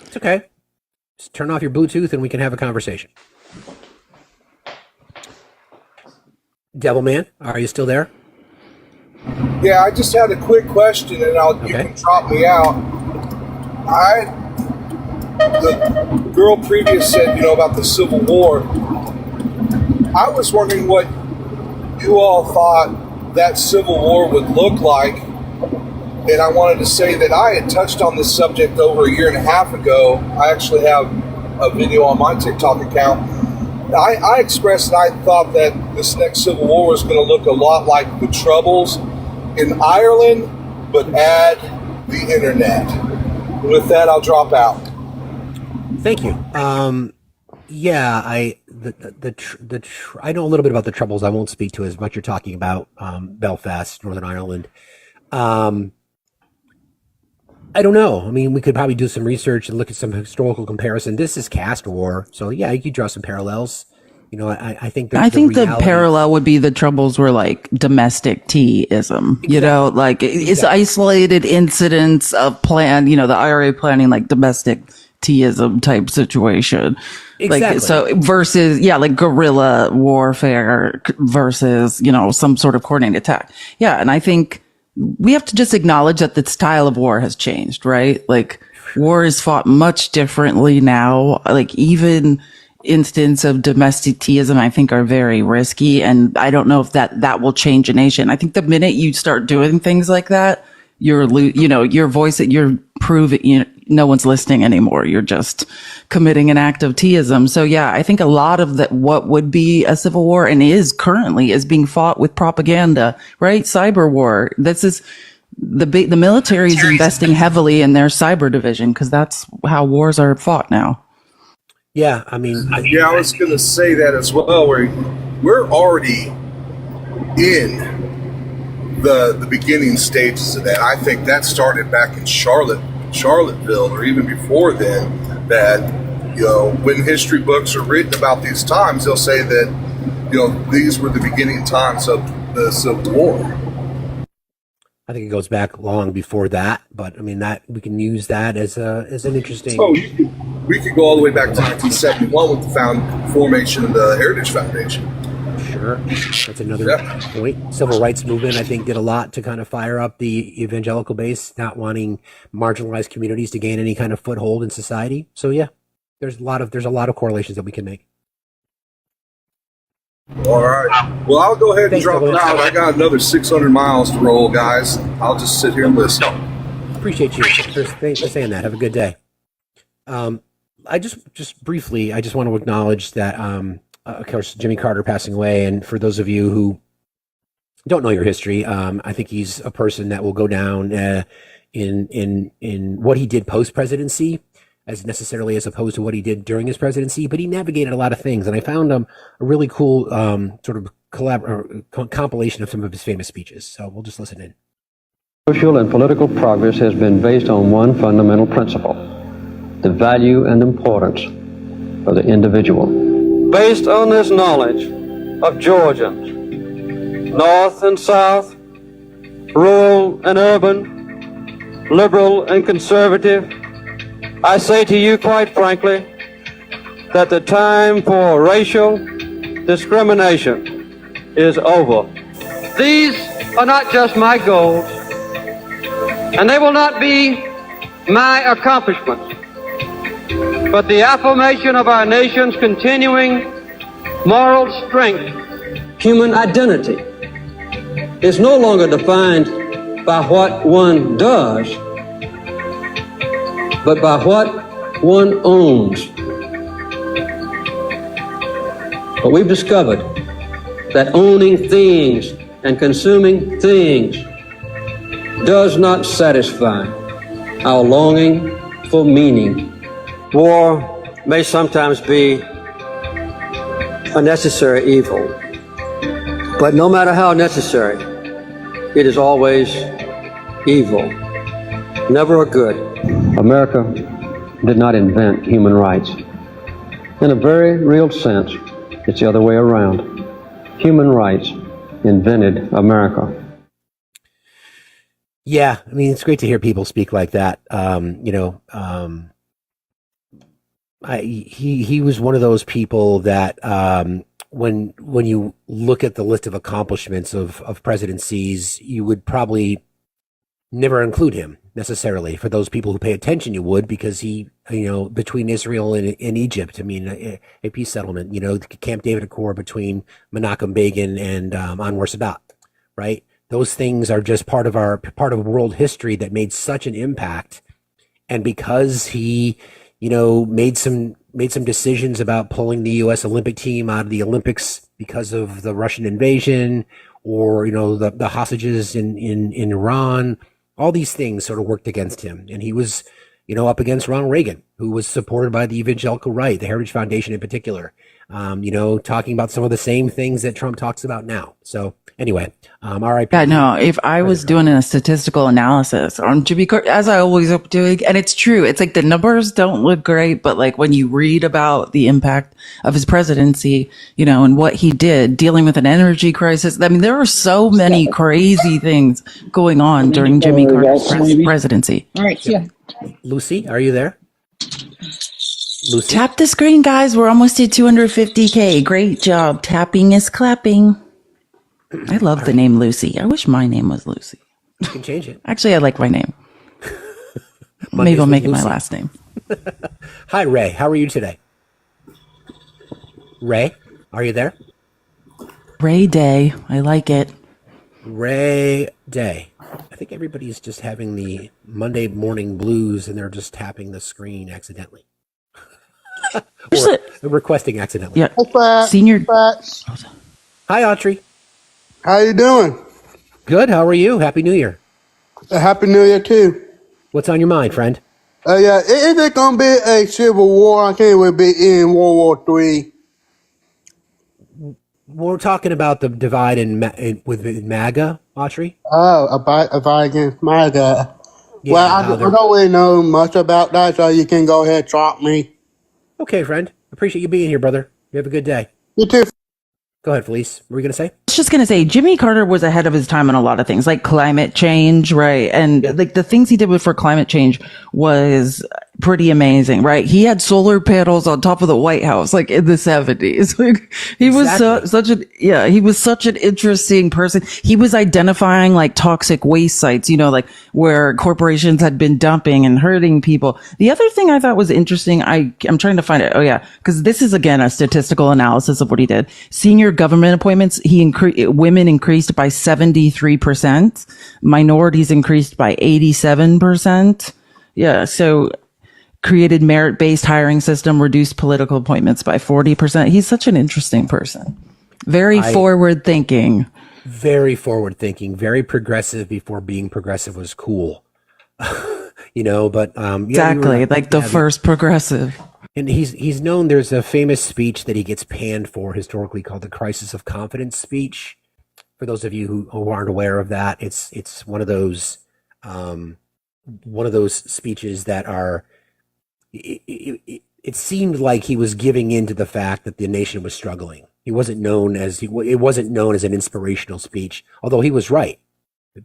It's okay. Just turn off your Bluetooth and we can have a conversation. Devilman, are you still there? Yeah, I just had a quick question, and you can drop me out. The girl previous said, about the Civil War. I was wondering what you all thought that Civil War would look like. And I wanted to say that I had touched on this subject over a year and a half ago. I actually have a video on my TikTok account. I expressed that I thought that this next Civil War was going to look a lot like the Troubles in Ireland, but add the internet. With that, I'll drop out. Thank you. Yeah, I know a little bit about the Troubles. I won't speak to as much. You're talking about Belfast, Northern Ireland. I don't know. I mean, we could probably do some research and look at some historical comparison. This is caste war, so yeah, you could draw some parallels. I think the parallel would be the Troubles were like domestic teaism. Exactly. It's isolated incidents of the IRA planning like domestic teaism type situation. Exactly. Versus guerrilla warfare versus some sort of coordinated attack. Yeah, and I think we have to just acknowledge that the style of war has changed, right? War is fought much differently now. Even instance of domestic teaism, I think, are very risky. And I don't know if that will change a nation. I think the minute you start doing things like that, your voice, you're proving, no one's listening anymore. You're just committing an act of teaism. So yeah, I think a lot of what would be a civil war and currently is being fought with propaganda, right? Cyber war. This is the military is investing heavily in their cyber division because that's how wars are fought now. Yeah, I mean, I was going to say that as well. We're already in the beginning stages of that. I think that started back in Charlottesville, or even before then. That when history books are written about these times, they'll say that these were the beginning times of the Civil War. I think it goes back long before that, but I mean that we can use that as an interesting. So we could go all the way back to 1971 with the formation of the Heritage Foundation. Sure, that's another point. Civil rights movement, I think, did a lot to kind of fire up the evangelical base, not wanting marginalized communities to gain any kind of foothold in society. So yeah, there's a lot of correlations that we can make. All right. Well, I'll go ahead and drop it out. I got another 600 miles to roll, guys. I'll just sit here and listen. Appreciate you. Thanks for saying that. Have a good day. I just briefly, I just want to acknowledge that, of course, Jimmy Carter passing away. And for those of you who don't know your history, I think he's a person that will go down in what he did post-presidency as necessarily as opposed to what he did during his presidency, but he navigated a lot of things. And I found a really cool sort of compilation of some of his famous speeches. So we'll just listen in. Social and political progress has been based on one fundamental principle: the value and importance of the individual. Based on this knowledge of Georgians, North and South, rural and urban, liberal and conservative, I say to you quite frankly that the time for racial discrimination is over. These are not just my goals, and they will not be my accomplishments, but the affirmation of our nation's continuing moral strength. Human identity is no longer defined by what one does, but by what one owns. But we've discovered that owning things and consuming things does not satisfy our longing for meaning. War may sometimes be a necessary evil, but no matter how necessary, it is always evil, never a good. America did not invent human rights. In a very real sense, It's the other way around. Human rights invented America. Yeah, I mean, it's great to hear people speak like that. He was one of those people that when you look at the list of accomplishments of presidencies, you would probably never include him necessarily. For those people who pay attention, you would, because he, between Israel and Egypt, I mean, a peace settlement, the Camp David Accord between Menachem Begin and Anwar Sadat, right? Those things are just part of world history that made such an impact. And because he, made some decisions about pulling the U.S. Olympic team out of the Olympics because of the Russian invasion, or the hostages in Iran, all these things sort of worked against him. And he was, up against Ronald Reagan, who was supported by the evangelical right, the Heritage Foundation in particular, talking about some of the same things that Trump talks about now. So anyway, all right. Yeah, no, if I was doing a statistical analysis on Jimmy Carter, as I always am doing, and it's true, it's like the numbers don't look great, but like when you read about the impact of his presidency, and what he did dealing with an energy crisis. I mean, there were so many crazy things going on during Jimmy Carter's presidency. All right, yeah. Lucy, are you there? Lucy? Tap the screen, guys. We're almost at 250K. Great job. Tapping is clapping. I love the name Lucy. I wish my name was Lucy. You can change it. Actually, I like my name. Maybe I'll make it my last name. Hi, Ray. How are you today? Ray, are you there? Ray Day. I like it. Ray Day. I think everybody's just having the Monday morning blues and they're just tapping the screen accidentally. Or requesting accidentally. Yeah. Hi, Senior. Hi, Autrey. How you doing? Good. How are you? Happy New Year. Happy New Year too. What's on your mind, friend? Yeah, is it gonna be a civil war? I think we'll be in World War III. We're talking about the divide with MAGA, Autrey. Oh, about against MAGA. Yeah, Well, I don't really know much about that, so you can go ahead and drop me. Okay, friend. Appreciate you being here, brother. You have a good day. You too. Go ahead, Felice. What were you going to say? I was just going to say, Jimmy Carter was ahead of his time on a lot of things, like climate change, right? And like the things he did for climate change was pretty amazing, right? He had solar panels on top of the White House, like in the 70s. Like he was he was such an interesting person. He was identifying like toxic waste sites, like where corporations had been dumping and hurting people. The other thing I thought was interesting, I'm trying to find it. Oh yeah, because this is again a statistical analysis of what he did. Senior government appointments, women increased by 73%, minorities increased by 87%. Yeah, so created merit-based hiring system, reduced political appointments by 40%. He's such an interesting person. Very forward-thinking. Very forward-thinking, very progressive before being progressive was cool. Exactly, like the first progressive. And he's known, there's a famous speech that he gets panned for historically called the crisis of confidence speech. For those of you who aren't aware of that, it's one of those speeches that are, it seemed like he was giving in to the fact that the nation was struggling. It wasn't known as an inspirational speech, although he was right.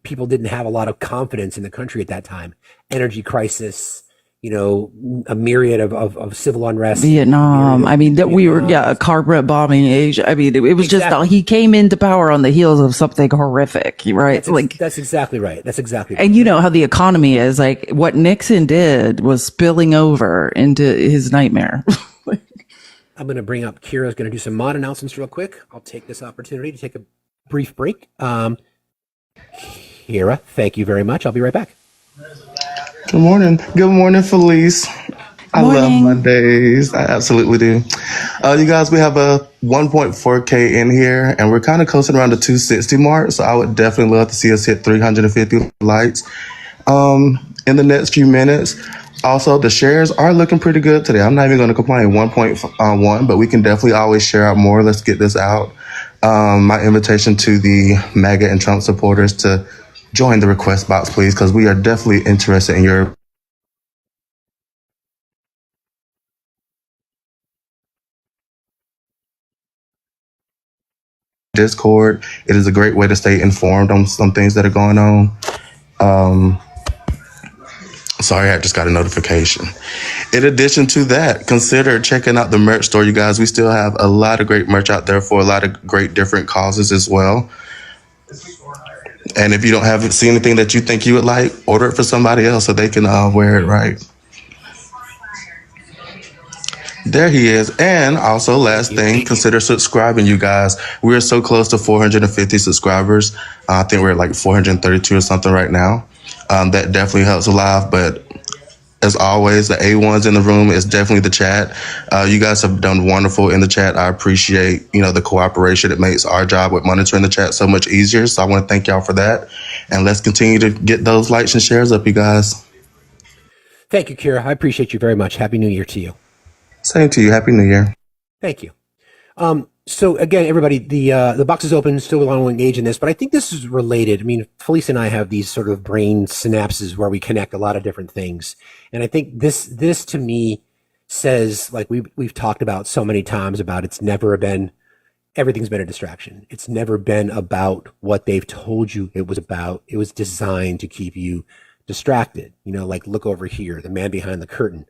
People didn't have a lot of confidence in the country at that time. Energy crisis, a myriad of civil unrest. Vietnam. I mean, that we were, a carpet bombing Asia. I mean, it was Exactly. just, he came into power on the heels of something horrific, right? That's exactly right. That's exactly right. And you know how the economy is, like what Nixon did was spilling over into his nightmare. I'm going to bring up Kira's going to do some mod announcements real quick. I'll take this opportunity to take a brief break. Kira, thank you very much. I'll be right back. Good morning. Good morning, Felice. I love Morning. Mondays. I absolutely do. You guys, we have a 1.4K in here, and we're kind of coasting around the 260 mark. So I would definitely love to see us hit 350 likes in the next few minutes. Also, the shares are looking pretty good today. I'm not even going to complain. 1.1, but we can definitely always share out more. Let's get this out. My invitation to the MAGA and Trump supporters to join the request box, please, because we are definitely interested in your Discord. It is a great way to stay informed on some things that are going on. Sorry, I just got a notification. In addition to that, consider checking out the merch store, you guys. We still have a lot of great merch out there for a lot of great different causes as well. And if you don't have see anything that you think you would like, order it for somebody else so they can wear it right. There he is. And also, last thing, consider subscribing, you guys. We're so close to 450 subscribers. I think we're at like 432 or something right now. That definitely helps a lot. But as always, the A1s in the room is definitely the chat. You guys have done wonderful in the chat. I appreciate, the cooperation. It makes our job with monitoring the chat so much easier. So I want to thank y'all for that. And let's continue to get those likes and shares up, you guys. Thank you, Kira. I appreciate you very much. Happy New Year to you. Same to you. Happy New Year. Thank you. So again, everybody, the box is open. Still want to engage in this, but I think this is related. I mean, Felice and I have these sort of brain synapses where we connect a lot of different things, and I think this to me says, like we've talked about so many times, about everything's been a distraction. It's never been about what they've told you it was about. It was designed to keep you distracted. Like, look over here, the man behind the curtain.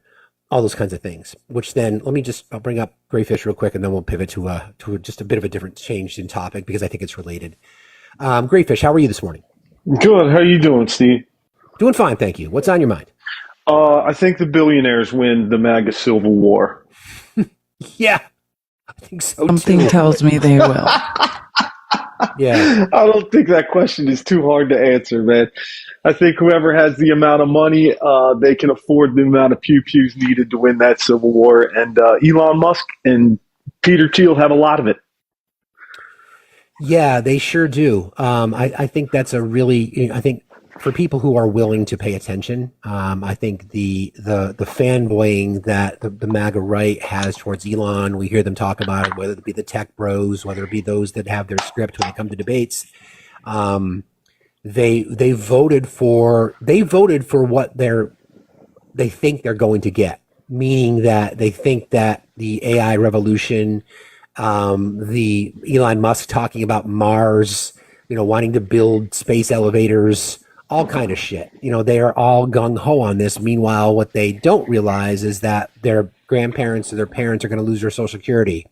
All those kinds of things, which then I'll bring up Grayfish real quick, and then we'll pivot to just a bit of a different change in topic, because I think it's related. Grayfish, how are you this morning? Good. How you doing, Steve? Doing fine, thank you. What's on your mind? I think the billionaires win the MAGA Civil War. Yeah, I think so Something too. tells me they will. Yeah. I don't think that question is too hard to answer, man. I think whoever has the amount of money, they can afford the amount of pew-pews needed to win that civil war. And Elon Musk and Peter Thiel have a lot of it. Yeah, they sure do. I think that's I think for people who are willing to pay attention, I think the fanboying that the MAGA right has towards Elon, we hear them talk about it, whether it be the tech bros, whether it be those that have their script when they come to debates. They voted for what they think they're going to get, meaning that they think that the AI revolution, the Elon Musk talking about Mars, wanting to build space elevators, all kind of shit. They are all gung-ho on this. Meanwhile, what they don't realize is that their grandparents or their parents are going to lose their Social Security,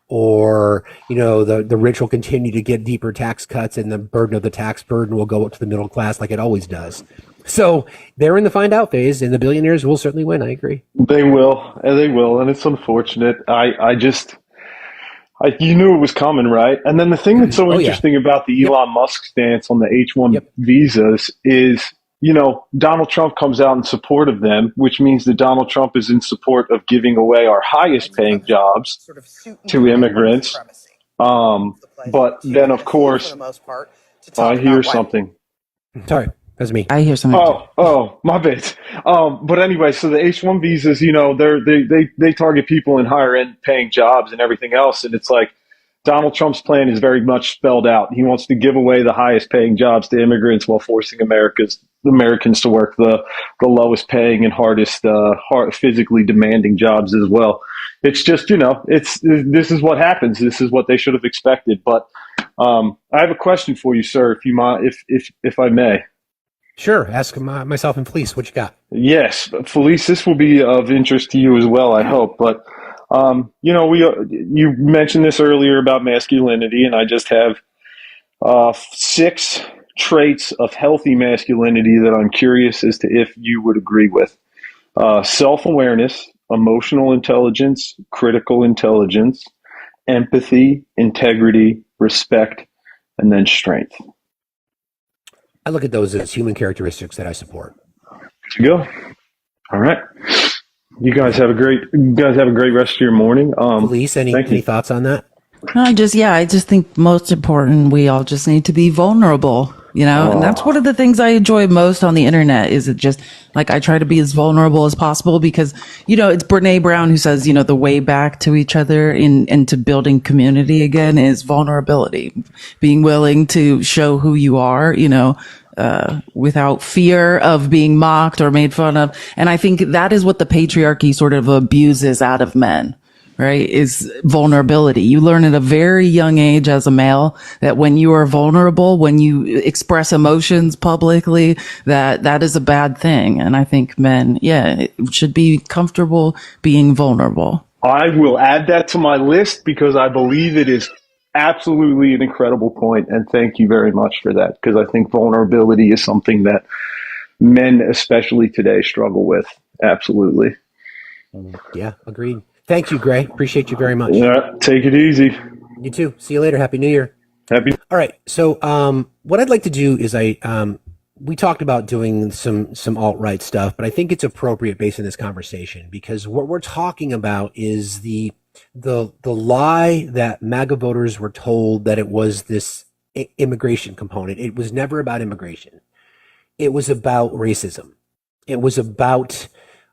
or the rich will continue to get deeper tax cuts, and the burden of the tax burden will go up to the middle class like it always does. So they're in the find out phase, and the billionaires will certainly win. I agree. They will, and it's unfortunate. You knew it was coming, right? And then the thing that's so interesting about the Elon Musk stance on the H-1 visas is, Donald Trump comes out in support of them, which means that Donald Trump is in support of giving away our highest paying jobs to immigrants. But then, of course, I hear something. Sorry, that's me. I hear something. Oh, my bad. But anyway, so the H-1 visas, they target people in higher end paying jobs and everything else. And it's like Donald Trump's plan is very much spelled out. He wants to give away the highest paying jobs to immigrants while forcing Americans to work the lowest paying and hardest, physically demanding jobs as well. It's just, this is what happens. This is what they should have expected. But I have a question for you, sir, if you mind, if I may. Sure. Ask myself and Felice, what you got? Yes, Felice, this will be of interest to you as well, I hope. But, you mentioned this earlier about masculinity, and I just have 6 traits of healthy masculinity that I'm curious as to if you would agree with. Self-awareness, emotional intelligence, critical intelligence, empathy, integrity, respect, and then strength. I look at those as human characteristics that I support. Good to go. All right. You guys have a great rest of your morning. Felice, any thoughts on that? I just think most important, we all just need to be vulnerable, and that's one of the things I enjoy most on the internet. Is it just like I try to be as vulnerable as possible, because, it's Brene Brown who says, the way back to each other and to building community again is vulnerability, being willing to show who you are, without fear of being mocked or made fun of. And I think that is what the patriarchy sort of abuses out of men. right, is vulnerability. You learn at a very young age as a male that when you are vulnerable, when you express emotions publicly, that is a bad thing. And I think men, should be comfortable being vulnerable. I will add that to my list because I believe it is absolutely an incredible point, and thank you very much for that, because I think vulnerability is something that men, especially today, struggle with. Absolutely. Yeah, agreed. Thank you, Gray. Appreciate you very much. Yeah, take it easy. You too. See you later. Happy New Year. Happy. All right. So, what I'd like to do is we talked about doing some alt-right stuff, but I think it's appropriate based on this conversation because what we're talking about is the lie that MAGA voters were told that it was this immigration component. It was never about immigration. It was about racism. It was about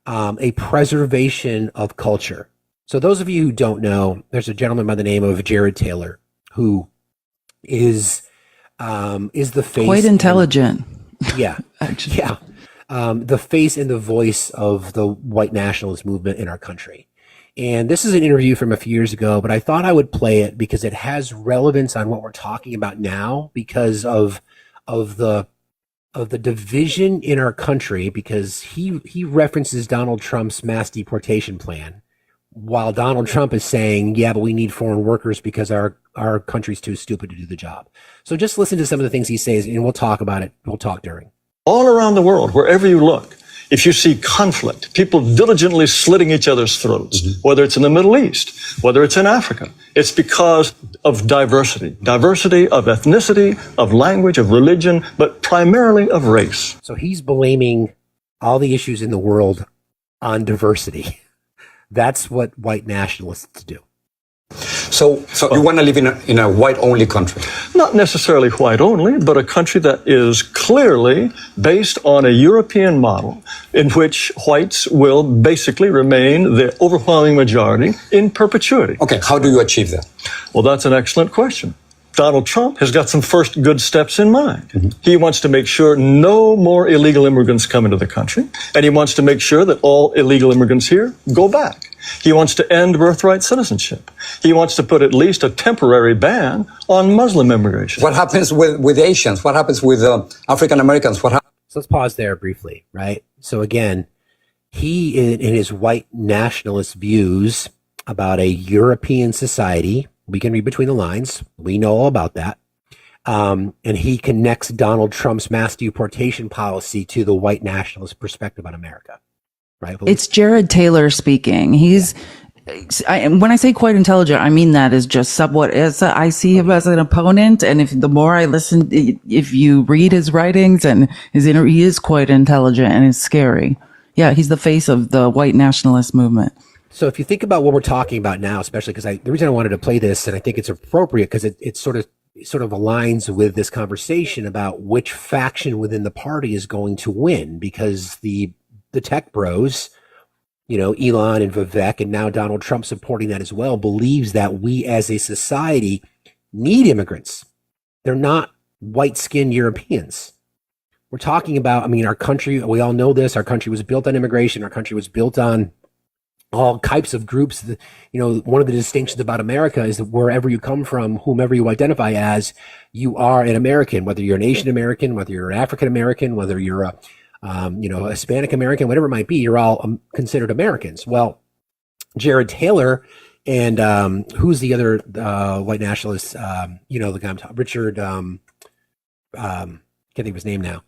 a preservation of culture. So those of you who don't know, there's a gentleman by the name of Jared Taylor who is the face. Quite intelligent. Yeah. Actually. Yeah. The face and the voice of the white nationalist movement in our country. And this is an interview from a few years ago, but I thought I would play it because it has relevance on what we're talking about now because of the division in our country, because he references Donald Trump's mass deportation plan while Donald Trump is saying, yeah, but we need foreign workers because our country's too stupid to do the job. So just listen to some of the things he says and we'll talk about it. We'll talk during. All around the world, wherever you look, if you see conflict, people diligently slitting each other's throats, whether it's in the Middle East, whether it's in Africa, it's because of diversity of ethnicity, of language, of religion, but primarily of race. So he's blaming all the issues in the world on diversity. That's what white nationalists do. So you want to live in a white-only country? Not necessarily white-only, but a country that is clearly based on a European model in which whites will basically remain the overwhelming majority in perpetuity. Okay, how do you achieve that? Well, that's an excellent question. Donald Trump has got some first good steps in mind. He wants to make sure no more illegal immigrants come into the country, and he wants to make sure that all illegal immigrants here go back. He wants to end birthright citizenship. He wants to put at least a temporary ban on Muslim immigration. What happens with Asians? What happens with African Americans? So let's pause there briefly, right? So again, he, in his white nationalist views about a European society, we can read between the lines. We know all about that. And he connects Donald Trump's mass deportation policy to the white nationalist perspective on America. Right? It's Jared Taylor speaking. When I say quite intelligent, I mean that is just somewhat as I see him as an opponent. And the more I listen, if you read his writings and his he is quite intelligent and it's scary. Yeah, he's the face of the white nationalist movement. So if you think about what we're talking about now, especially because the reason I wanted to play this, and I think it's appropriate because it sort of aligns with this conversation about which faction within the party is going to win, because the tech bros, Elon and Vivek, and now Donald Trump supporting that as well, believes that we as a society need immigrants. They're not white-skinned Europeans. We're talking about, our country, we all know this, our country was built on immigration, our country was built on all types of groups. One of the distinctions about America is that wherever you come from, whomever you identify as, you are an American, whether you're an Asian American, whether you're an African American, whether you're a Hispanic American, whatever it might be, you're all considered Americans. Well, Jared Taylor and who's the other white nationalist? The guy I'm talking, Richard. Can't think of his name now.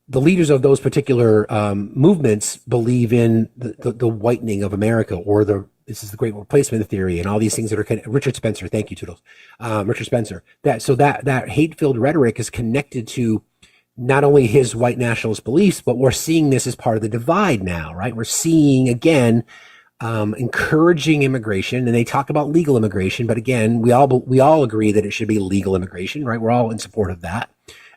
The leaders of those particular movements believe in the whitening of America, or this is the great replacement theory, and all these things that are Richard Spencer. Thank you, Toodles. Richard Spencer. That hate-filled rhetoric is connected to not only his white nationalist beliefs, but we're seeing this as part of the divide now, right? We're seeing, again, encouraging immigration, and they talk about legal immigration, but again, we all agree that it should be legal immigration, right? We're all in support of that,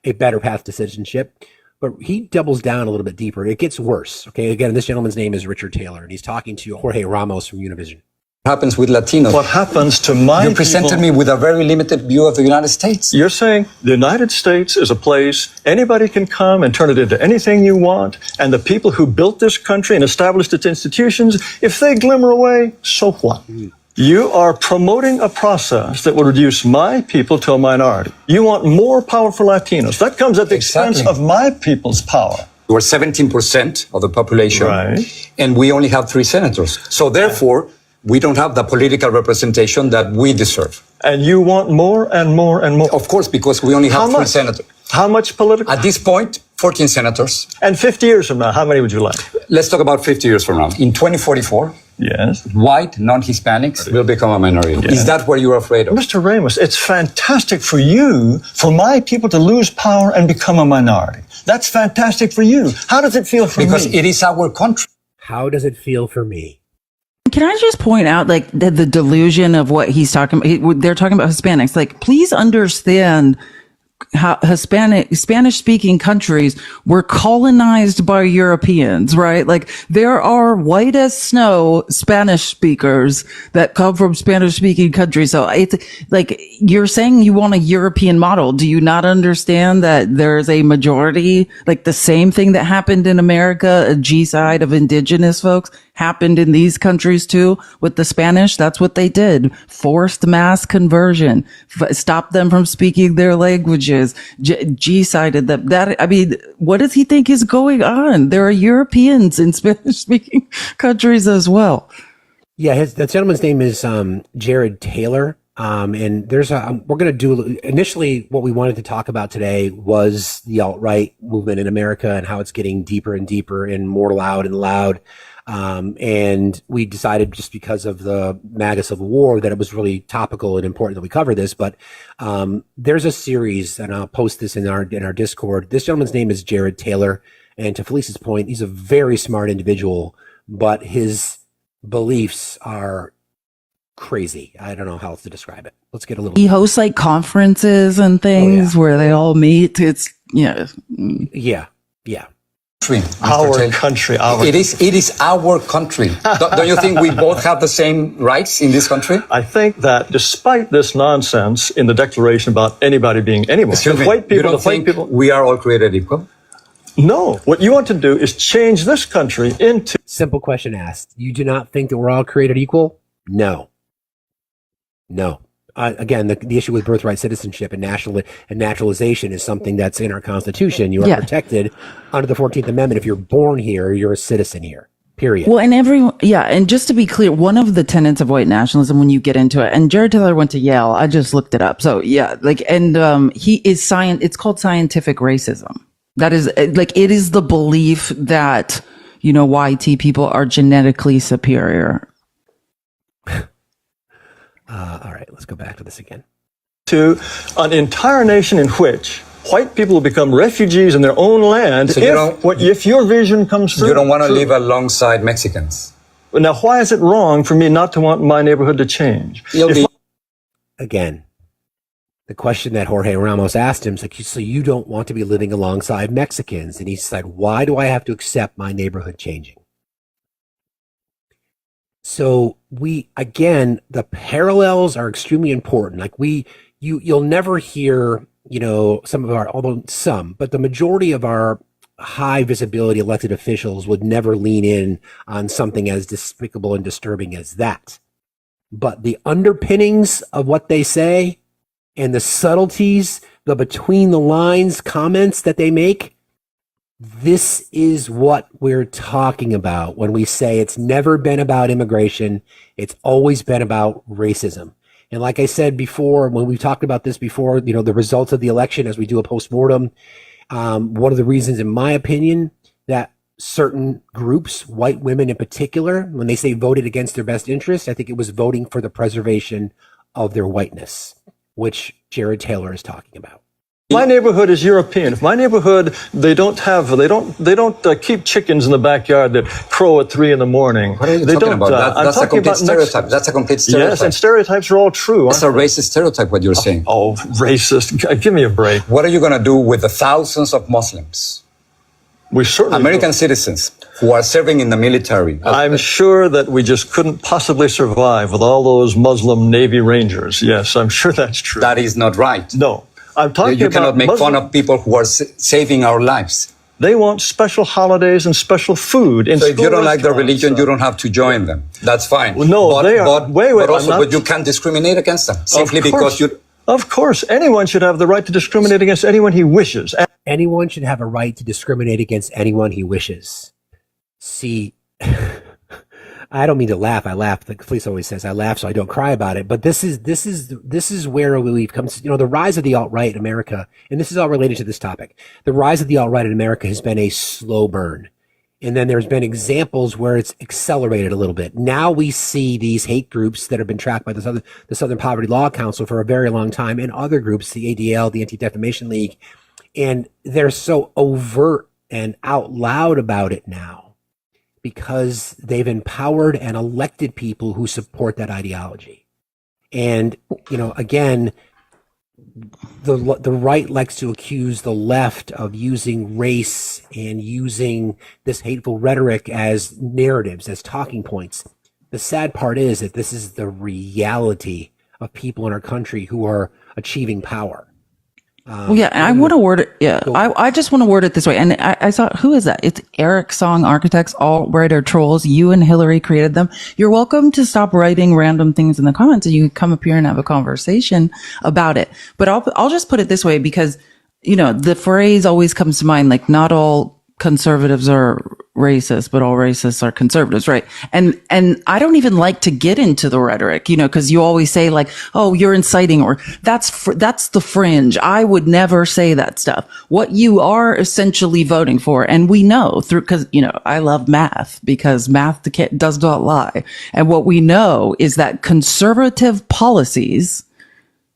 a better path to citizenship. But he doubles down a little bit deeper. It gets worse. Okay. Again, this gentleman's name is Richard Taylor, and he's talking to Jorge Ramos from Univision. happens with Latinos? What happens to my You presented people, me with a very limited view of the United States. You're saying the United States is a place anybody can come and turn it into anything you want, and the people who built this country and established its institutions, if they glimmer away, so what? You are promoting a process that will reduce my people to a minority. You want more power for Latinos. That comes at the expense of my people's power. We're 17% of the population, Right. and we only have 3 senators. So therefore, we don't have the political representation that we deserve. And you want more and more and more. Of course, because we only have How 3 much? senators. How much political? At this point, 14 senators. And 50 years from now, how many would you like? Let's talk about 50 years from now. In 2044, Yes. white non-Hispanics will become a minority. Yes. Is that what you're afraid of? Mr. Ramos, it's fantastic for you, for my people to lose power and become a minority. That's fantastic for you. How does it feel for Because me? it is our country. How does it feel for me? Can I just point out, like, the delusion of what he's talking about? They're talking about Hispanics. Like, please understand how Spanish-speaking countries were colonized by Europeans, right? Like, there are white as snow Spanish speakers that come from Spanish-speaking countries. So it's like, you're saying you want a European model. Do you not understand that there's a majority, like the same thing that happened in America, a G-side of indigenous folks, happened in these countries too with the Spanish? That's what they did. Forced mass conversion. Stopped them from speaking their languages. G-sided them. That, I mean, what does he think is going on? There are Europeans in Spanish-speaking countries as well. Yeah, that gentleman's name is Jared Taylor. And there's we're going to do, initially what we wanted to talk about today was the alt-right movement in America and how it's getting deeper and deeper and more loud and loud. And we decided, just because of the MAGA Civil War, that it was really topical and important that we cover this. But there's a series, and I'll post this in our Discord. This gentleman's name is Jared Taylor, and to Felice's point, he's a very smart individual, but his beliefs are crazy. I don't know how else to describe it. Let's get a little. He hosts like conferences and things where they all meet. It's yeah. Our country. It is our country. Don't you think we both have the same rights in this country? I think that despite this nonsense in the Declaration about anybody being anyone, Excuse the me, white people, you don't think we are all created equal? No. What you want to do is change this country into. Simple question asked. You do not think that we're all created equal? No. Again, the issue with birthright citizenship and naturalization is something that's in our Constitution. You are protected under the 14th Amendment. If you're born here, you're a citizen here. Period. Well, and and just to be clear, one of the tenets of white nationalism, when you get into it, and Jared Taylor went to Yale, I just looked it up. So he is it's called scientific racism. That is, like, it is the belief that, white people are genetically superior. All right, let's go back to this again. To an entire nation in which white people will become refugees in their own land So if your vision comes through. You don't want to live alongside Mexicans. Now, why is it wrong for me not to want my neighborhood to change? Again, the question that Jorge Ramos asked him is like, so you don't want to be living alongside Mexicans? And he said, why do I have to accept my neighborhood changing? So the parallels are extremely important. Like you'll never hear, but the majority of our high visibility elected officials would never lean in on something as despicable and disturbing as that. But the underpinnings of what they say and the subtleties, the between the lines comments that they make, this is what we're talking about when we say it's never been about immigration. It's always been about racism. And like I said before, when we talked about this before, the results of the election, as we do a postmortem, one of the reasons, in my opinion, that certain groups, white women in particular, when they say voted against their best interest, I think it was voting for the preservation of their whiteness, which Jared Taylor is talking about. My neighborhood is European. If my neighborhood, they don't keep chickens in the backyard that crow at 3 a.m. What are you talking about? That's a complete stereotype. That's a complete stereotype. Yes, and stereotypes are all true. It's a racist stereotype, what you're saying. Oh, racist. Give me a break. What are you going to do with the thousands of Muslims We certainly American do. citizens who are serving in the military. I'm sure that we just couldn't possibly survive with all those Muslim Navy Rangers. Yes, I'm sure that's true. That is not right. No, I'm talking You about cannot make Muslim, fun of people who are saving our lives. They want special holidays and special food. In So if you don't like their restaurants, religion, you don't have to join them. That's fine. Well, no, they are. Wait, but I'm also, not- but you can't discriminate against them simply because you. Of course, anyone should have the right to discriminate against anyone he wishes. Anyone should have a right to discriminate against anyone he wishes. See, I don't mean to laugh. I laugh. Like Felice always says, I laugh so I don't cry about it. But this is where we've come. The rise of the alt-right in America, and this is all related to this topic. The rise of the alt-right in America has been a slow burn. And then there's been examples where it's accelerated a little bit. Now we see these hate groups that have been tracked by the Southern Poverty Law Council for a very long time, and other groups, the ADL, the Anti-Defamation League, and they're so overt and out loud about it now because they've empowered and elected people who support that ideology. And, again, the right likes to accuse the left of using race and using this hateful rhetoric as narratives, as talking points. The sad part is that this is the reality of people in our country who are achieving power. And I want to word it. Yeah, I just want to word it this way. And I saw, who is that? It's Eric Song Architects, alt-writer trolls. You and Hillary created them. You're welcome to stop writing random things in the comments and you can come up here and have a conversation about it. But I'll just put it this way because, the phrase always comes to mind, like not all conservatives are racist, but all racists are conservatives, right? And I don't even like to get into the rhetoric, because you always say like, oh, you're inciting, or that's the fringe. I would never say that stuff. What you are essentially voting for, and we know because I love math because math does not lie. And what we know is that conservative policies,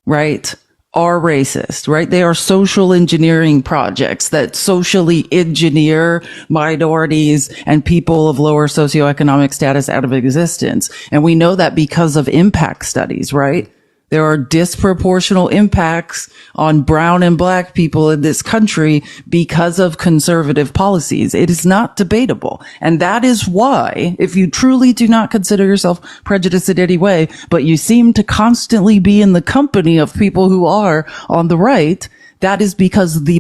right, are racist, right? They are social engineering projects that socially engineer minorities and people of lower socioeconomic status out of existence. And we know that because of impact studies, right? There are disproportional impacts on brown and black people in this country because of conservative policies. It is not debatable. And that is why, if you truly do not consider yourself prejudiced in any way, but you seem to constantly be in the company of people who are on the right, that is because the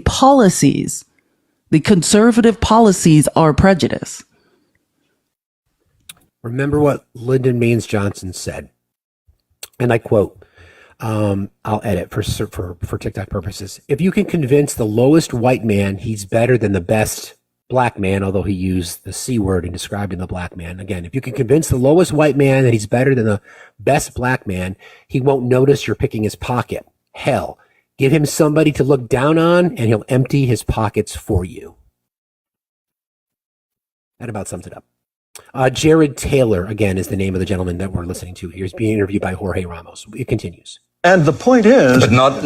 conservative policies are prejudice. Remember what Lyndon Baines Johnson said, and I quote, I'll edit for TikTok purposes. If you can convince the lowest white man he's better than the best black man, although he used the C word in describing the black man. Again, if you can convince the lowest white man that he's better than the best black man, he won't notice you're picking his pocket. Hell, give him somebody to look down on and he'll empty his pockets for you. That about sums it up. Jared Taylor, again, is the name of the gentleman that we're listening to here. He's being interviewed by Jorge Ramos. It continues. And the point is... But not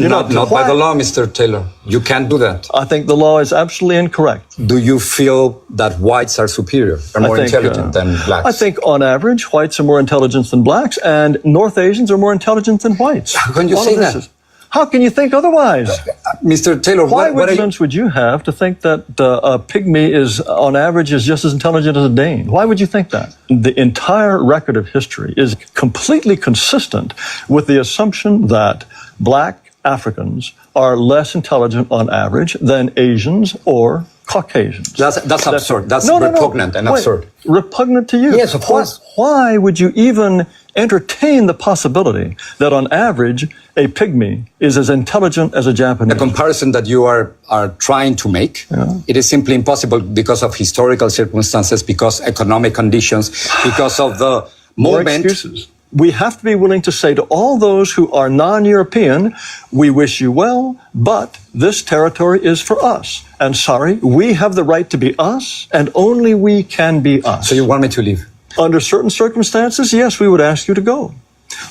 by the law, Mr. Taylor. You can't do that. I think the law is absolutely incorrect. Do you feel that whites are superior, are more intelligent than blacks? I think on average, whites are more intelligent than blacks, and North Asians are more intelligent than whites. How can you say that? How can you think otherwise? Mr. Taylor, what evidence would you have to think that a pygmy is, on average, is just as intelligent as a Dane? Why would you think that? The entire record of history is completely consistent with the assumption that black Africans are less intelligent on average than Asians or Caucasians. That's absurd. That's repugnant and absurd. Repugnant to you? Yes, of course. Why would you even entertain the possibility that on average a pygmy is as intelligent as a Japanese? The comparison that you are trying to make, it is simply impossible because of historical circumstances, because economic conditions, because of the moment. Excuses. We have to be willing to say to all those who are non-European, we wish you well, but this territory is for us. And sorry, we have the right to be us, and only we can be us. So you want me to leave? Under certain circumstances, yes, we would ask you to go.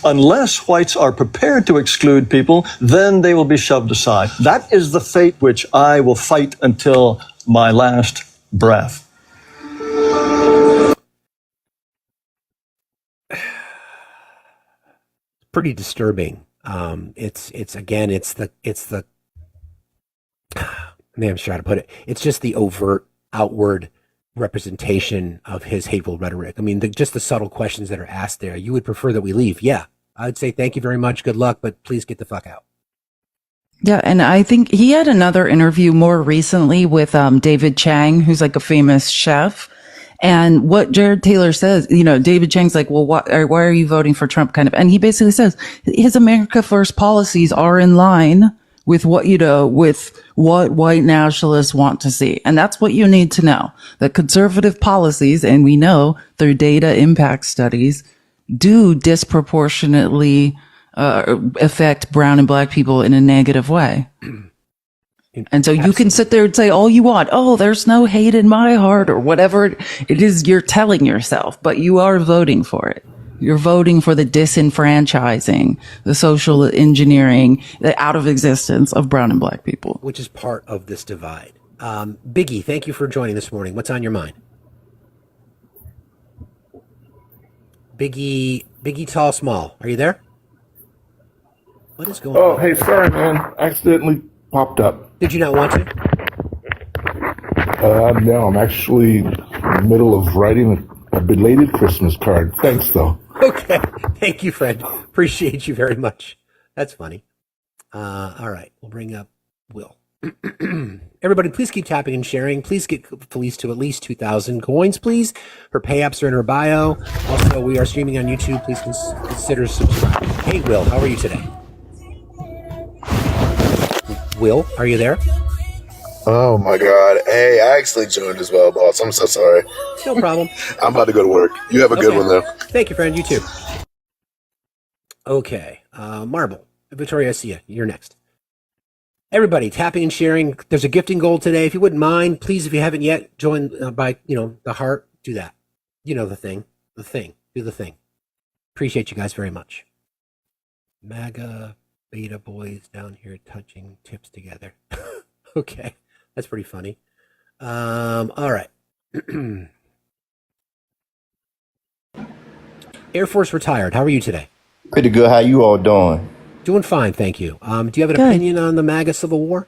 Unless whites are prepared to exclude people, then they will be shoved aside. That is the fate which I will fight until my last breath. Pretty disturbing. It's the I'm sure how to put it. It's just the overt outward representation of his hateful rhetoric. I mean, just the subtle questions that are asked there. You would prefer that we leave? Yeah, I'd say thank you very much, good luck, but please get the fuck out. Yeah, and I think he had another interview more recently with David Chang, who's like a famous chef. And what Jared Taylor says, David Chang's like, well, why are you voting for Trump kind of? And he basically says his America First policies are in line with what white nationalists want to see. And that's what you need to know, that conservative policies, and we know through data impact studies, do disproportionately affect brown and black people in a negative way. And so you can sit there and say all you want. Oh, there's no hate in my heart or whatever it is you're telling yourself, but you are voting for it. You're voting for the disenfranchising, the social engineering, the out of existence of brown and black people. Which is part of this divide. Biggie, thank you for joining this morning. What's on your mind? Biggie Tall Small, are you there? What is going on? Oh, hey, sorry, man. Accidentally popped up. Did you not want to? No, I'm actually in the middle of writing a belated Christmas card. Thanks, though. Okay. Thank you, friend. Appreciate you very much. That's funny. All right. We'll bring up Will. Everybody, please keep tapping and sharing. Please get Felice to at least 2,000 coins, please. Her pay apps are in her bio. Also, we are streaming on YouTube. Please consider subscribing. Hey, Will, how are you today? Will, are you there? Oh my God. Hey, I actually joined as well, boss. I'm so sorry. No problem. I'm about to go to work. You have a good one, though. Thank you, friend. You too. Okay. Marble. Victoria, I see you. You're next. Everybody, tapping and sharing. There's a gifting goal today. If you wouldn't mind, please, if you haven't yet, join by, the heart. Do that. You know the thing. The thing. Do the thing. Appreciate you guys very much. MAGA beta boys down here touching tips together. Okay. That's pretty funny. All right. Air Force retired. How are you today? Pretty good. How you all doing? Doing fine, thank you. Do you have an opinion on the MAGA Civil War?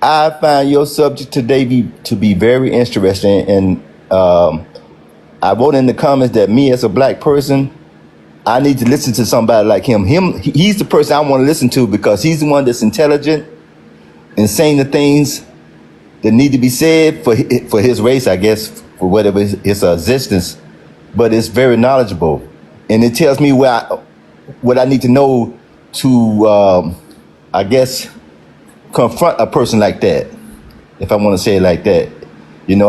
I find your subject today to be very interesting, and I wrote in the comments that me as a black person, I need to listen to somebody like him. He's the person I want to listen to because he's the one that's intelligent and saying the things that need to be said for his race, I guess, for whatever his existence. But it's very knowledgeable, and it tells me what I need to know to, I guess, confront a person like that, if I want to say it like that.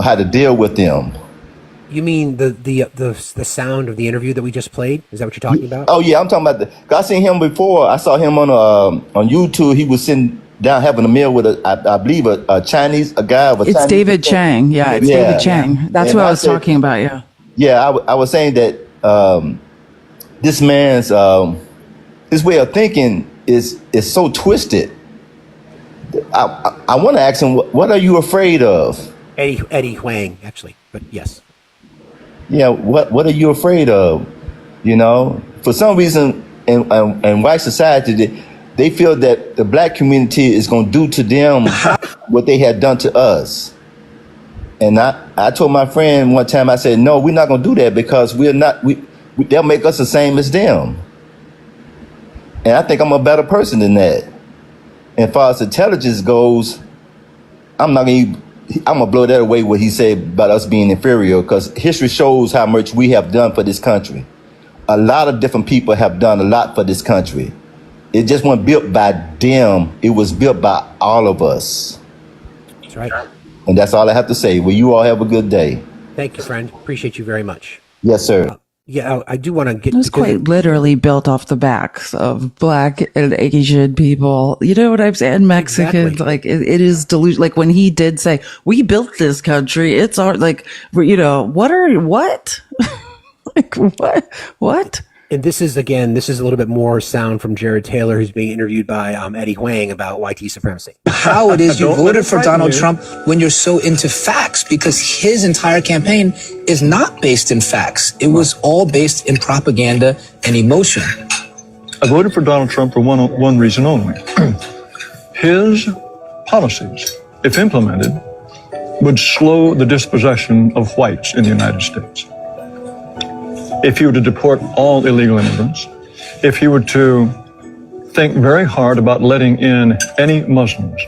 How to deal with them. You mean the sound of the interview that we just played? Is that what you're talking about? Oh yeah, I'm talking about I seen him before. I saw him on YouTube. He was sitting down having a meal with I believe a Chinese guy. It's David Chang. Yeah, it's David Chang. That's what I was talking about. Yeah. Yeah, I was saying that this man's his way of thinking is so twisted. I want to ask him, what are you afraid of? Eddie Huang, actually, but yes. Yeah, what are you afraid of? For some reason in white society, they feel that the black community is going to do to them what they had done to us. And I told my friend one time, I said, no, we're not going to do that because they'll make us the same as them. And I think I'm a better person than that. And as far as intelligence goes, I'm going to blow that away what he said about us being inferior, because history shows how much we have done for this country. A lot of different people have done a lot for this country. It just wasn't built by them. It was built by all of us. That's right. And that's all I have to say. Well, you all have a good day. Thank you, friend. Appreciate you very much. Yes, sir. Yeah, I do want to get... It was quite literally built off the backs of black and Asian people. You know what I'm saying? Mexicans. Exactly. Like, it is delusional. Like, when he did say, we built this country, it's our, like, what? Like, what? And this is a little bit more sound from Jared Taylor, who's being interviewed by Eddie Huang about YT supremacy. How it is you voted for Donald Trump when you're so into facts, because his entire campaign is not based in facts. It was all based in propaganda and emotion. I voted for Donald Trump for one reason only. His policies, if implemented, would slow the dispossession of whites in the United States. If he were to deport all illegal immigrants, if he were to think very hard about letting in any Muslims,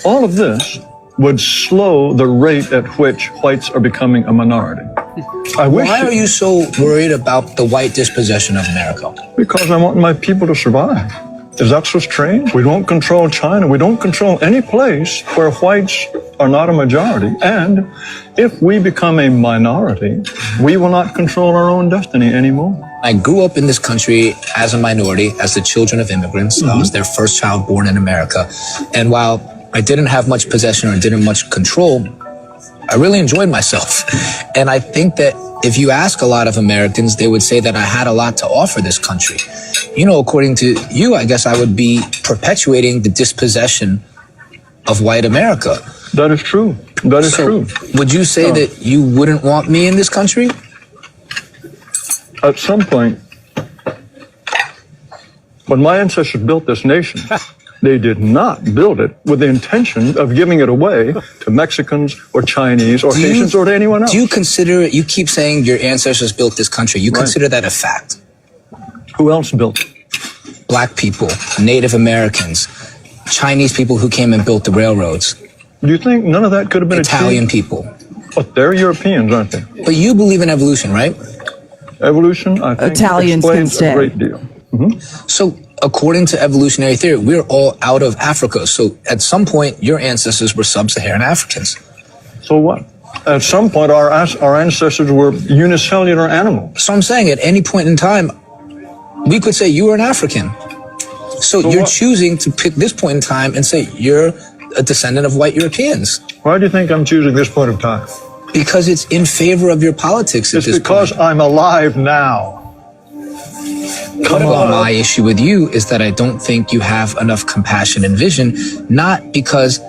all of this would slow the rate at which whites are becoming a minority. Why are you so worried about the white dispossession of America? Because I want my people to survive. Is that so strange? We don't control China. We don't control any place where whites are not a majority. And if we become a minority, we will not control our own destiny anymore. I grew up in this country as a minority, as the children of immigrants. I was their first child born in America. And while I didn't have much possession or didn't much control, I really enjoyed myself. And I think that if you ask a lot of Americans, they would say that I had a lot to offer this country. You know, according to you, I guess I would be perpetuating the dispossession of white America. That is true. That is true. Would you say that you wouldn't want me in this country? At some point, when my ancestors built this nation, they did not build it with the intention of giving it away to Mexicans or Chinese or Haitians or to anyone else. Do you consider, you keep saying your ancestors built this country, you consider that a fact? Who else built it? Black people, Native Americans, Chinese people who came and built the railroads. Do you think none of that could have been Italian achieved? people. But they're Europeans, aren't they? But you believe in evolution, right? Evolution, I think, Italians can explains stay. a great deal. So according to evolutionary theory, we're all out of Africa. So at some point, your ancestors were sub-Saharan Africans. So what? At some point, our ancestors were unicellular animals. So I'm saying at any point in time, we could say you were an African. So you're choosing to pick this point in time and say you're a descendant of white Europeans. Why do you think I'm choosing this point of time? Because it's in favor of your politics at It's this because point. I'm alive now. Well, my issue with you is that I don't think you have enough compassion and vision, not because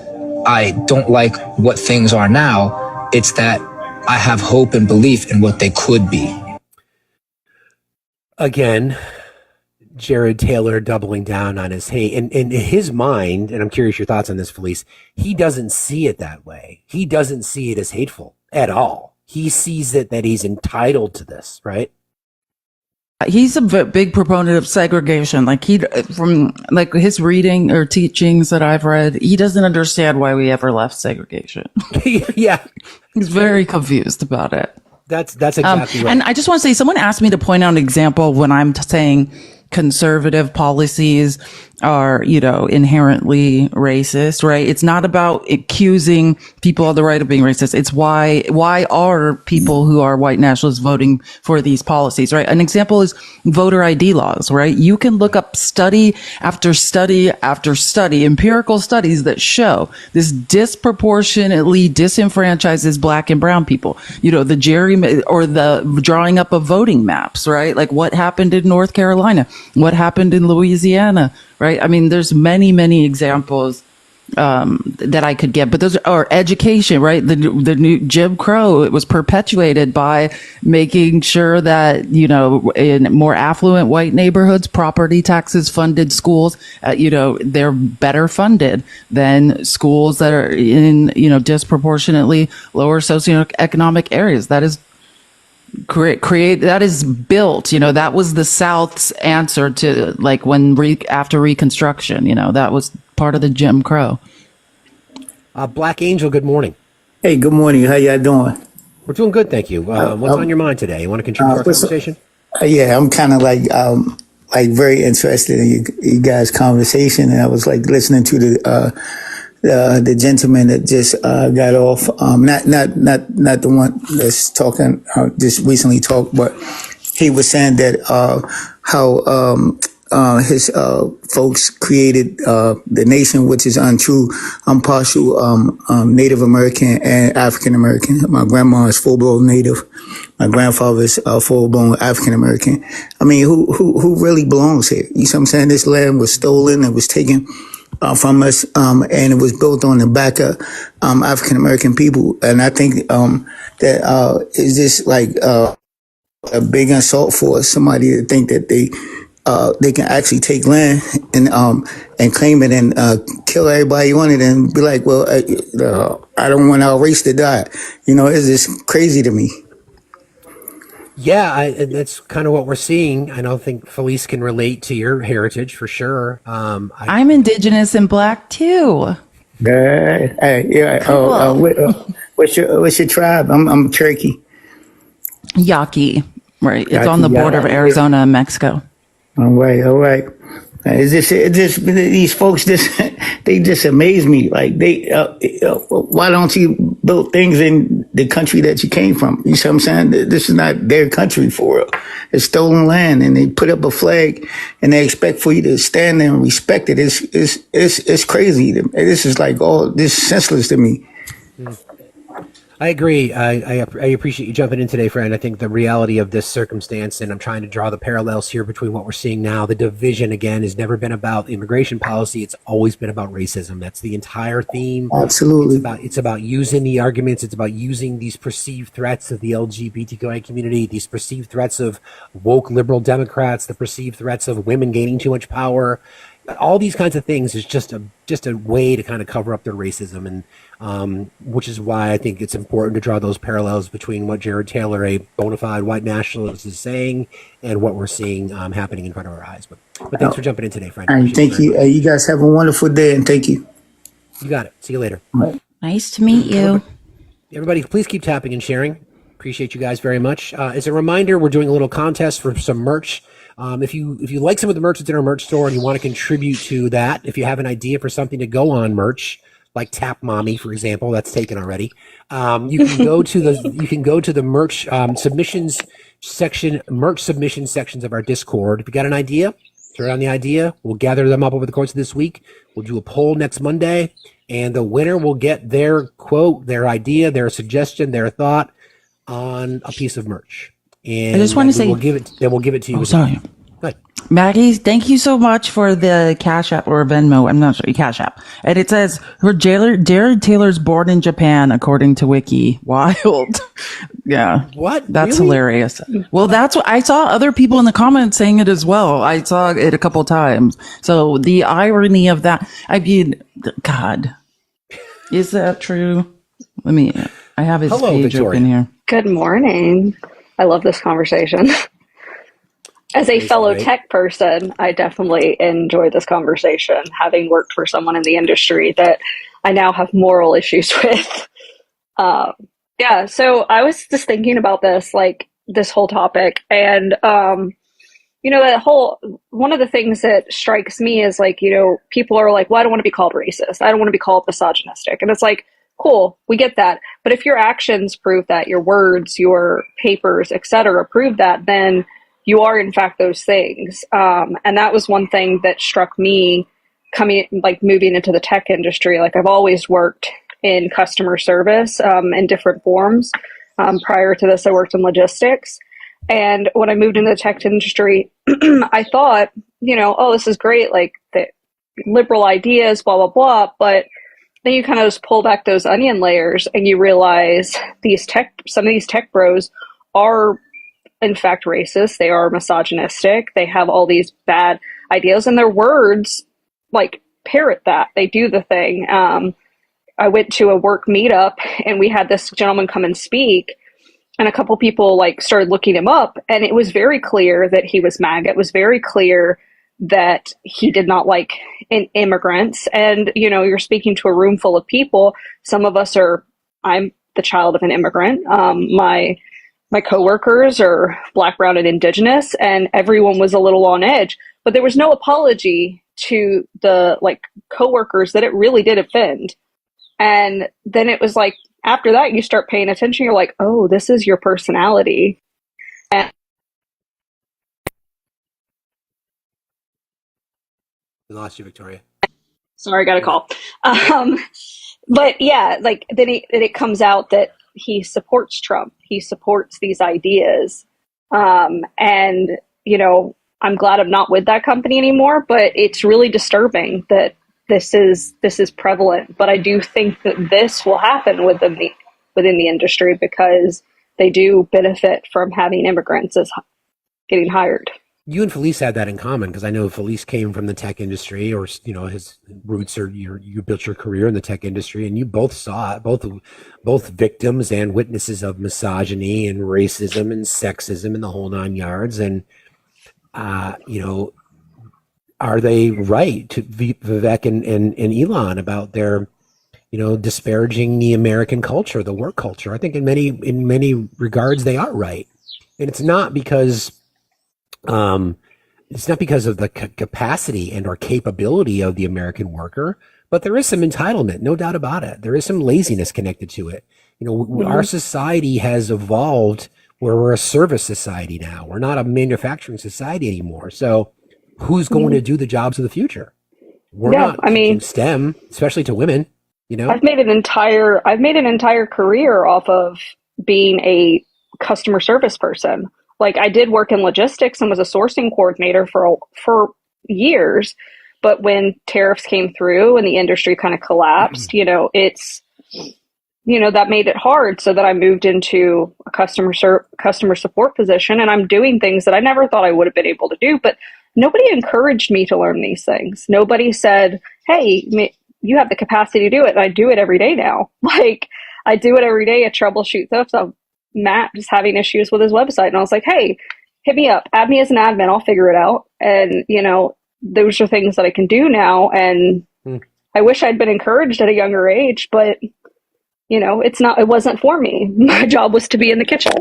I don't like what things are now. It's that I have hope and belief in what they could be. Again, Jared Taylor doubling down on his hate. In his mind, and I'm curious your thoughts on this, Felice, he doesn't see it that way. He doesn't see it as hateful at all. He sees it that he's entitled to this, right? He's a big proponent of segregation. Like from like his reading or teachings that I've read, he doesn't understand why we ever left segregation. Yeah. He's very confused about it. That's exactly right. And I just want to say, someone asked me to point out an example when I'm saying conservative policies are, inherently racist, right? It's not about accusing people of the right of being racist. It's why are people who are white nationalists voting for these policies, right? An example is voter ID laws, right? You can look up study after study after study, empirical studies that show this disproportionately disenfranchises black and brown people. The or the drawing up of voting maps, right? Like what happened in North Carolina, what happened in Louisiana, right? I mean, there's many examples that I could give, but those are education, right? The new Jim Crow, it was perpetuated by making sure that, in more affluent white neighborhoods, property taxes funded schools, they're better funded than schools that are in, disproportionately lower socioeconomic areas. That is that is built, that was the South's answer to like after Reconstruction, that was part of the Jim Crow. Black Angel, good morning. Hey, good morning. How y'all doing? We're doing good, thank you. What's on your mind today? You want to contribute to our conversation? Yeah, I'm kind of like very interested in you guys' conversation, and I was like listening to the gentleman that just got off, not the one that's talking, just recently talked, but he was saying that how his folks created the nation, which is untrue. I'm partial Native American and African American. My grandma is full-blown Native. My grandfather is full-blown African American. I mean, who really belongs here? You see what I'm saying? This land was stolen and was taken from us, and it was built on the back of African American people. And I think that is just like a big insult for somebody to think that they they can actually take land and claim it and kill everybody on it and be like, well, I don't want our race to die. It's just crazy to me. Yeah, and that's kind of what we're seeing. I don't think Felice can relate to your heritage for sure. I'm indigenous and black too. Yeah. Cool. What's your tribe? I'm Cherokee. Yaqui, right? It's Yaqui, on the border of yeah. Arizona and Mexico. All right. It just these folks they just amaze me. Like why don't you build things in the country that you came from? You see what I'm saying? This is not their country for real. It's stolen land, and they put up a flag, and they expect for you to stand there and respect it. It's crazy. This is like this is senseless to me. I agree. I appreciate you jumping in today, friend. I think the reality of this circumstance, and I'm trying to draw the parallels here between what we're seeing now. The division, again, has never been about immigration policy. It's always been about racism. That's the entire theme. Absolutely. It's about using the arguments. It's about using these perceived threats of the LGBTQI community, these perceived threats of woke liberal Democrats, the perceived threats of women gaining too much power. All these kinds of things is just a way to kind of cover up their racism, and which is why I think it's important to draw those parallels between what Jared Taylor, a bona fide white nationalist, is saying and what we're seeing happening in front of our eyes. But thanks for jumping in today, Frank. And thank you. You guys have a wonderful day, and thank you. You got it. See you later. Nice to meet you. Everybody, please keep tapping and sharing. Appreciate you guys very much. As a reminder, we're doing a little contest for some merch. If you like some of the merch that's in our merch store and you want to contribute to that, if you have an idea for something to go on merch, like Tap Mommy, for example, that's taken already. You can go to the merch submissions section, merch submission sections of our Discord. If you got an idea, throw down the idea. We'll gather them up over the course of this week. We'll do a poll next Monday, and the winner will get their quote, their idea, their suggestion, their thought on a piece of merch. And I just want to say, we'll give it to you. Oh, sorry. Good. Maggie, thank you so much for the Cash App or Venmo. I'm not sure. Cash App. And it says, Jared Taylor's born in Japan, according to Wiki. Wild. Yeah. What? That's Really? hilarious. Well, that's what I saw other people in the comments saying it as well. I saw it a couple times. So the irony of that, I mean, God, is that true? I have his page open here. Good morning. I love this conversation. As a fellow tech person, I definitely enjoy this conversation, having worked for someone in the industry that I now have moral issues with. Yeah, so I was just thinking about this whole topic, and one of the things that strikes me is people are like, well, I don't want to be called racist. I don't want to be called misogynistic. And it's like, cool, we get that. But if your actions prove that, your words, your papers, etc., prove that, then you are in fact those things. And that was one thing that struck me moving into the tech industry. I've always worked in customer service in different forms. Prior to this, I worked in logistics. And when I moved into the tech industry, I thought, this is great, the liberal ideas, blah, blah, blah. But then you kind of just pull back those onion layers and you realize some of these tech bros are in fact racist. They are misogynistic. They have all these bad ideas, and their words parrot that. They do the thing. I went to a work meetup and we had this gentleman come and speak, and a couple people started looking him up, and it was very clear that he was MAGA. It was very clear that he did not like immigrants. And, you're speaking to a room full of people. Some of us I'm the child of an immigrant. My coworkers are Black, brown, and indigenous, and everyone was a little on edge. But there was no apology to the coworkers that it really did offend. And then it was after that, you start paying attention. You're like, oh, this is your personality. And We lost you, Victoria. sorry, I got a call. But yeah, then it comes out that he supports Trump. He supports these ideas. And, I'm glad I'm not with that company anymore, but it's really disturbing that this is prevalent. But I do think that this will happen within the industry because they do benefit from having immigrants as getting hired. You and Felice had that in common because I know Felice came from the tech industry, or his roots are you built your career in the tech industry, and you both saw it, both victims and witnesses of misogyny and racism and sexism and the whole nine yards. And are they right to Vivek and Elon about their disparaging the American culture, the work culture? I think in many regards they are right, and it's not because of the capacity and or capability of the American worker, but there is some entitlement, no doubt about it. There is some laziness connected to it. Our society has evolved where we're a service society now. We're not a manufacturing society anymore. So who's going to do the jobs of the future? We're not teaching STEM, especially to women. I've made an entire career off of being a customer service person. Like, I did work in logistics and was a sourcing coordinator for years, but when tariffs came through and the industry kind of collapsed, that made it hard. So that I moved into a customer support position, and I'm doing things that I never thought I would have been able to do. But nobody encouraged me to learn these things. Nobody said, "Hey, you have the capacity to do it." And I do it every day now. Like, I do it every day. I troubleshoot stuff. So Matt just having issues with his website, and I was like, "Hey, hit me up, add me as an admin, I'll figure it out." And those are things that I can do now. And I wish I'd been encouraged at a younger age, but it wasn't for me. My job was to be in the kitchen.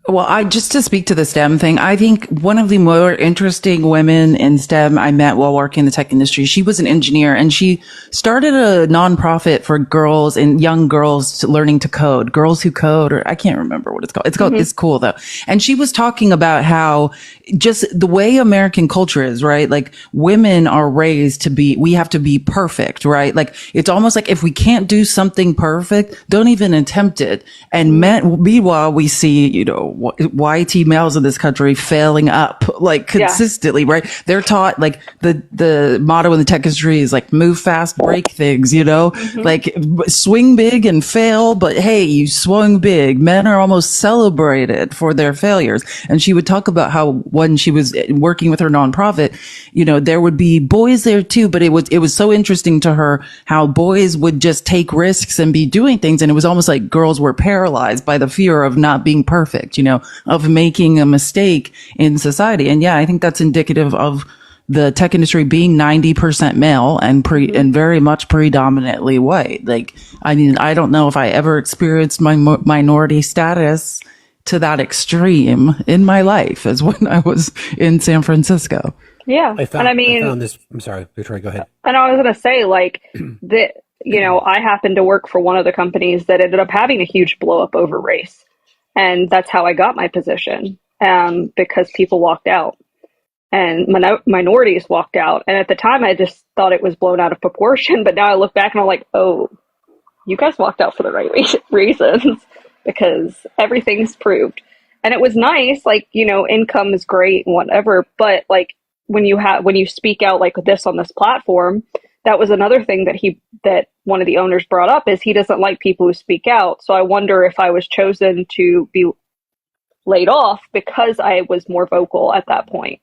Well, just to speak to the STEM thing, I think one of the more interesting women in STEM I met while working in the tech industry, she was an engineer, and she started a nonprofit for girls and young girls learning to code, Girls Who Code, or I can't remember what it's called. It's cool though. And she was talking about how just the way American culture is, right? Like, women are raised we have to be perfect, right? Like, it's almost like if we can't do something perfect, don't even attempt it. And meanwhile, we see, YT males in this country failing up like consistently, right? They're taught like the motto in the tech industry is like move fast, break things, like swing big and fail. But hey, you swung big. Men are almost celebrated for their failures. And she would talk about how when she was working with her nonprofit, there would be boys there too, but it was so interesting to her how boys would just take risks and be doing things. And it was almost like girls were paralyzed by the fear of not being perfect, of making a mistake in society. And yeah, I think that's indicative of the tech industry being 90% male and and very much predominantly white. Like, I mean, I don't know if I ever experienced my minority status to that extreme in my life as when I was in San Francisco. Yeah. I found this. I'm sorry, Victoria, go ahead. And I was going to say, like, that, I happened to work for one of the companies that ended up having a huge blow up over race. And that's how I got my position, because people walked out and minorities walked out. And at the time, I just thought it was blown out of proportion. But now I look back and I'm like, oh, you guys walked out for the right reasons, because everything's proved. And it was nice, like, income is great and whatever. But like, when you speak out like this on this platform, that was another thing that one of the owners brought up, is he doesn't like people who speak out. So I wonder if I was chosen to be laid off because I was more vocal at that point.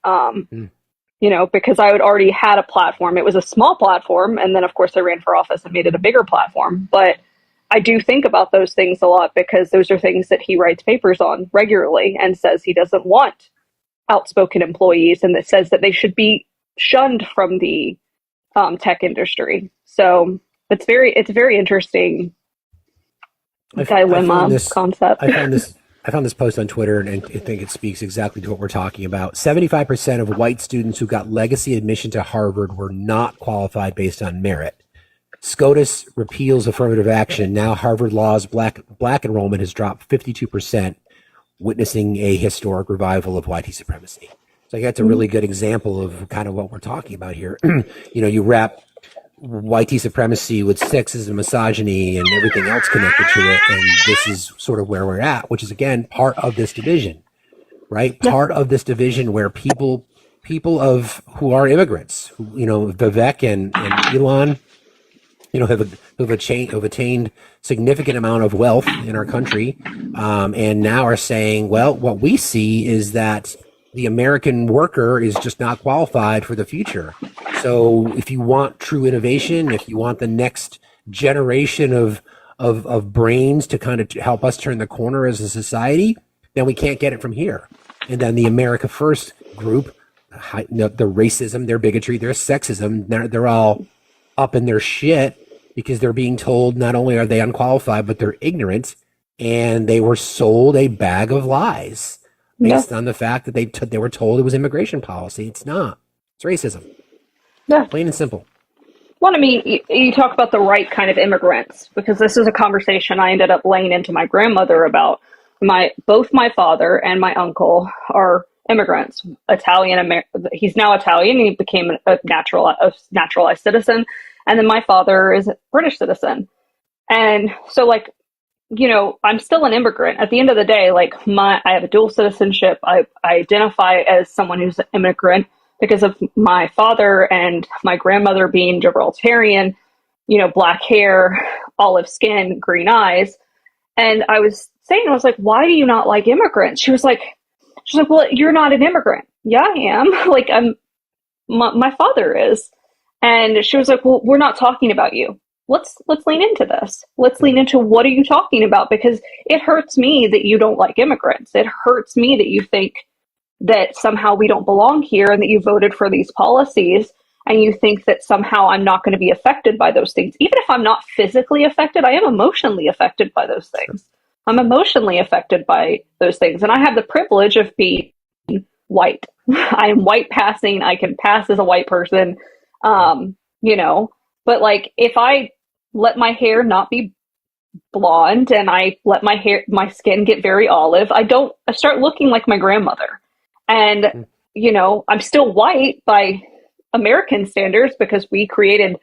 Because I had already had a platform. It was a small platform. And then of course I ran for office and made it a bigger platform. But I do think about those things a lot, because those are things that he writes papers on regularly and says he doesn't want outspoken employees, and that says that they should be shunned from the tech industry. So it's very interesting dilemma concept. I found this post on Twitter, and I think it speaks exactly to what we're talking about. 75% of white students who got legacy admission to Harvard were not qualified based on merit. SCOTUS repeals affirmative action. Now Harvard Law's black enrollment has dropped 52%, witnessing a historic revival of white supremacy. So I think that's a really good example of kind of what we're talking about here. You wrap white supremacy with sexism, misogyny, and everything else connected to it, and this is sort of where we're at, which is again part of this division, right? Part of this division where people who are immigrants, Vivek and Elon, who've attained significant amount of wealth in our country, and now are saying, well, what we see is that the American worker is just not qualified for the future. So if you want true innovation, if you want the next generation of brains to kind of help us turn the corner as a society, then we can't get it from here. And then the America First group, the racism, their bigotry, their sexism, they're all up in their shit because they're being told not only are they unqualified, but they're ignorant, and they were sold a bag of lies based on the fact that they were told it was immigration policy. It's not. It's racism. Yeah. Plain and simple. Well, I mean, you talk about the right kind of immigrants, because this is a conversation I ended up laying into my grandmother about. Both my father and my uncle are immigrants, Italian. He's now Italian. He became a naturalized citizen. And then my father is a British citizen. And so, like, you know, I'm still an immigrant. At the end of the day, like, I have a dual citizenship. I identify as someone who's an immigrant because of my father and my grandmother being Gibraltarian, you know, black hair, olive skin, green eyes. And I was saying, I was like, why do you not like immigrants? She's like, well, you're not an immigrant. Yeah, I am. Like, my father is. And she was like, well, we're not talking about you. Let's lean into this. Let's lean into what are you talking about? Because it hurts me that you don't like immigrants. It hurts me that you think that somehow we don't belong here and that you voted for these policies and you think that somehow I'm not going to be affected by those things. Even if I'm not physically affected, I am emotionally affected by those things. I'm emotionally affected by those things. And I have the privilege of being white. I am white passing. I can pass as a white person, you know, but like if I let my hair not be blonde and I let my skin get very olive, I start looking like my grandmother. And, you know, I'm still white by American standards because we created,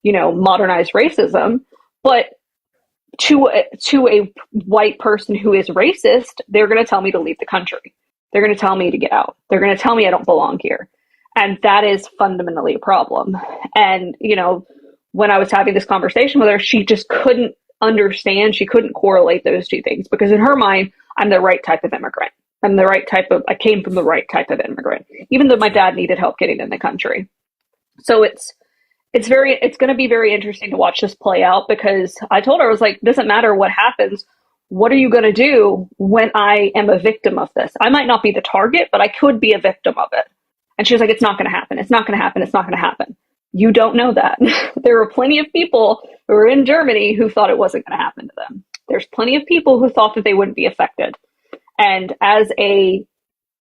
you know, modernized racism. But to a white person who is racist, they're going to tell me to leave the country. They're going to tell me to get out. They're going to tell me I don't belong here. And that is fundamentally a problem. And, you know, when I was having this conversation with her, she just couldn't understand. She couldn't correlate those two things because in her mind, I'm the right type of immigrant. I came from the right type of immigrant, even though my dad needed help getting in the country. So it's going to be very interesting to watch this play out because I told her, I was like, doesn't matter what happens. What are you going to do when I am a victim of this? I might not be the target, but I could be a victim of it. And she was like, it's not going to happen. It's not going to happen. It's not going to happen. You don't know that. There were plenty of people who were in Germany who thought it wasn't going to happen to them. There's plenty of people who thought that they wouldn't be affected. And as a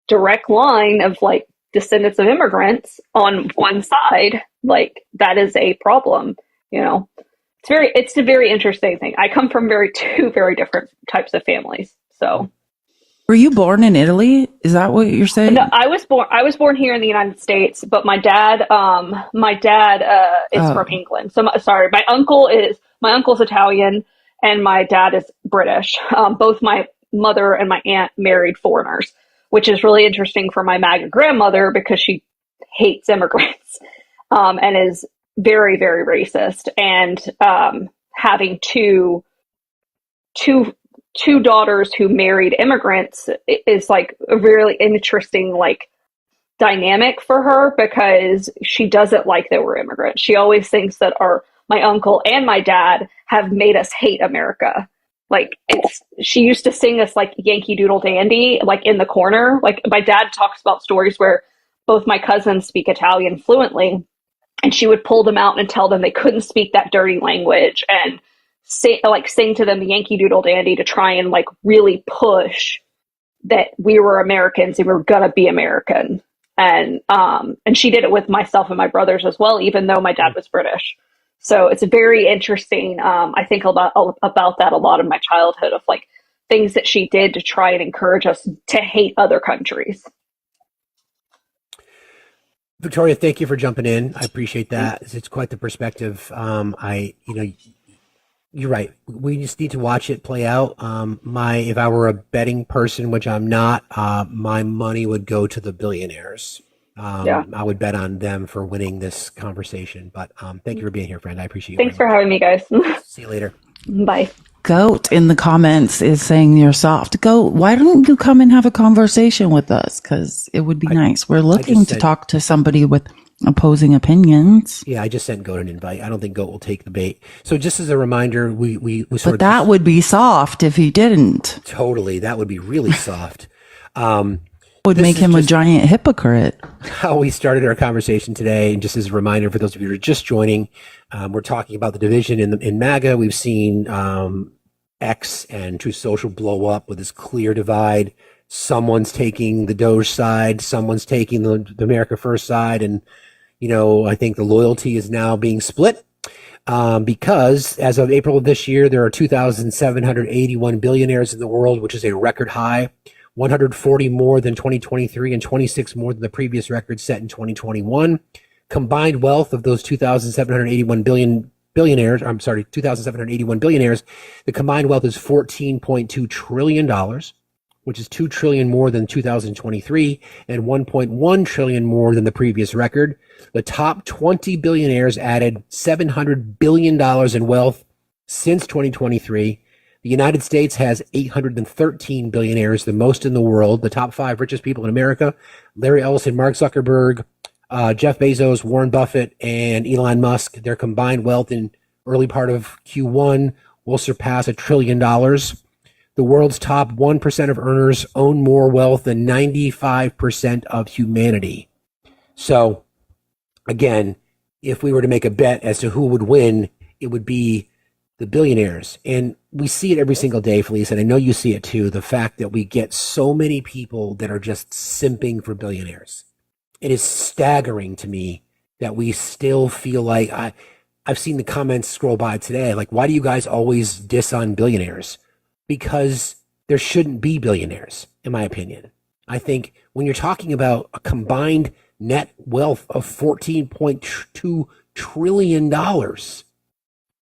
direct line of like descendants of immigrants on one side, like that is a problem, you know. It's a very interesting thing. I come from two very different types of families. So were you born in Italy? Is that what you're saying? No, I was born here in the United States, but my dad is from England. So my uncle's Italian and my dad is British. Both my mother and my aunt married foreigners, which is really interesting for my MAGA grandmother because she hates immigrants and is very, very racist. And having two daughters who married immigrants is like a really interesting like dynamic for her because she doesn't like that we're immigrants. She always thinks that my uncle and my dad have made us hate America. Like she used to sing us like Yankee Doodle Dandy, like in the corner. Like my dad talks about stories where both my cousins speak Italian fluently and she would pull them out and tell them they couldn't speak that dirty language and sing to them Yankee Doodle Dandy to try and like really push that we were Americans and we were gonna be American. And she did it with myself and my brothers as well, even though my dad was British. So it's very interesting. I think about that a lot in my childhood of like things that she did to try and encourage us to hate other countries. Victoria, thank you for jumping in. I appreciate that. It's quite the perspective. You're right. We just need to watch it play out. If I were a betting person, which I'm not, my money would go to the billionaires. Yeah. I would bet on them for winning this conversation. But thank you for being here, friend. I appreciate you. Thanks for having me, guys. See you later. Bye. Goat in the comments is saying you're soft. Goat, why don't you come and have a conversation with us? Because it would be nice. We're looking to talk to somebody with opposing opinions. Yeah, I just sent Goat an invite. I don't think Goat will take the bait. So just as a reminder, we sort But of that would be soft if he didn't. totally, that would be really soft. Would This make is him a just giant hypocrite. how we started our conversation today. And just as a reminder for those of you who are just joining, we're talking about the division in MAGA. We've seen X and Truth Social blow up with this clear divide. Someone's taking the Doge side, someone's taking the America First side, and I think the loyalty is now being split because as of April of this year, there are 2,781 billionaires in the world, which is a record high. 140 more than 2023 and 26 more than the previous record set in 2021. Combined wealth of those 2,781 billionaires, the combined wealth is $14.2 trillion, which is $2 trillion more than 2023 and $1.1 trillion more than the previous record. The top 20 billionaires added $700 billion in wealth since 2023. The United States has 813 billionaires, the most in the world. The top 5 richest people in America: Larry Ellison, Mark Zuckerberg, Jeff Bezos, Warren Buffett, and Elon Musk. Their combined wealth in early part of Q1 will surpass $1 trillion. The world's top 1% of earners own more wealth than 95% of humanity. So, again, if we were to make a bet as to who would win, it would be the billionaires. And we see it every single day, Felice, and I know you see it too, the fact that we get so many people that are just simping for billionaires. It is staggering to me that we still feel like, I've seen the comments scroll by today, like, why do you guys always diss on billionaires? Because there shouldn't be billionaires, in my opinion. I think when you're talking about a combined net wealth of $14.2 trillion,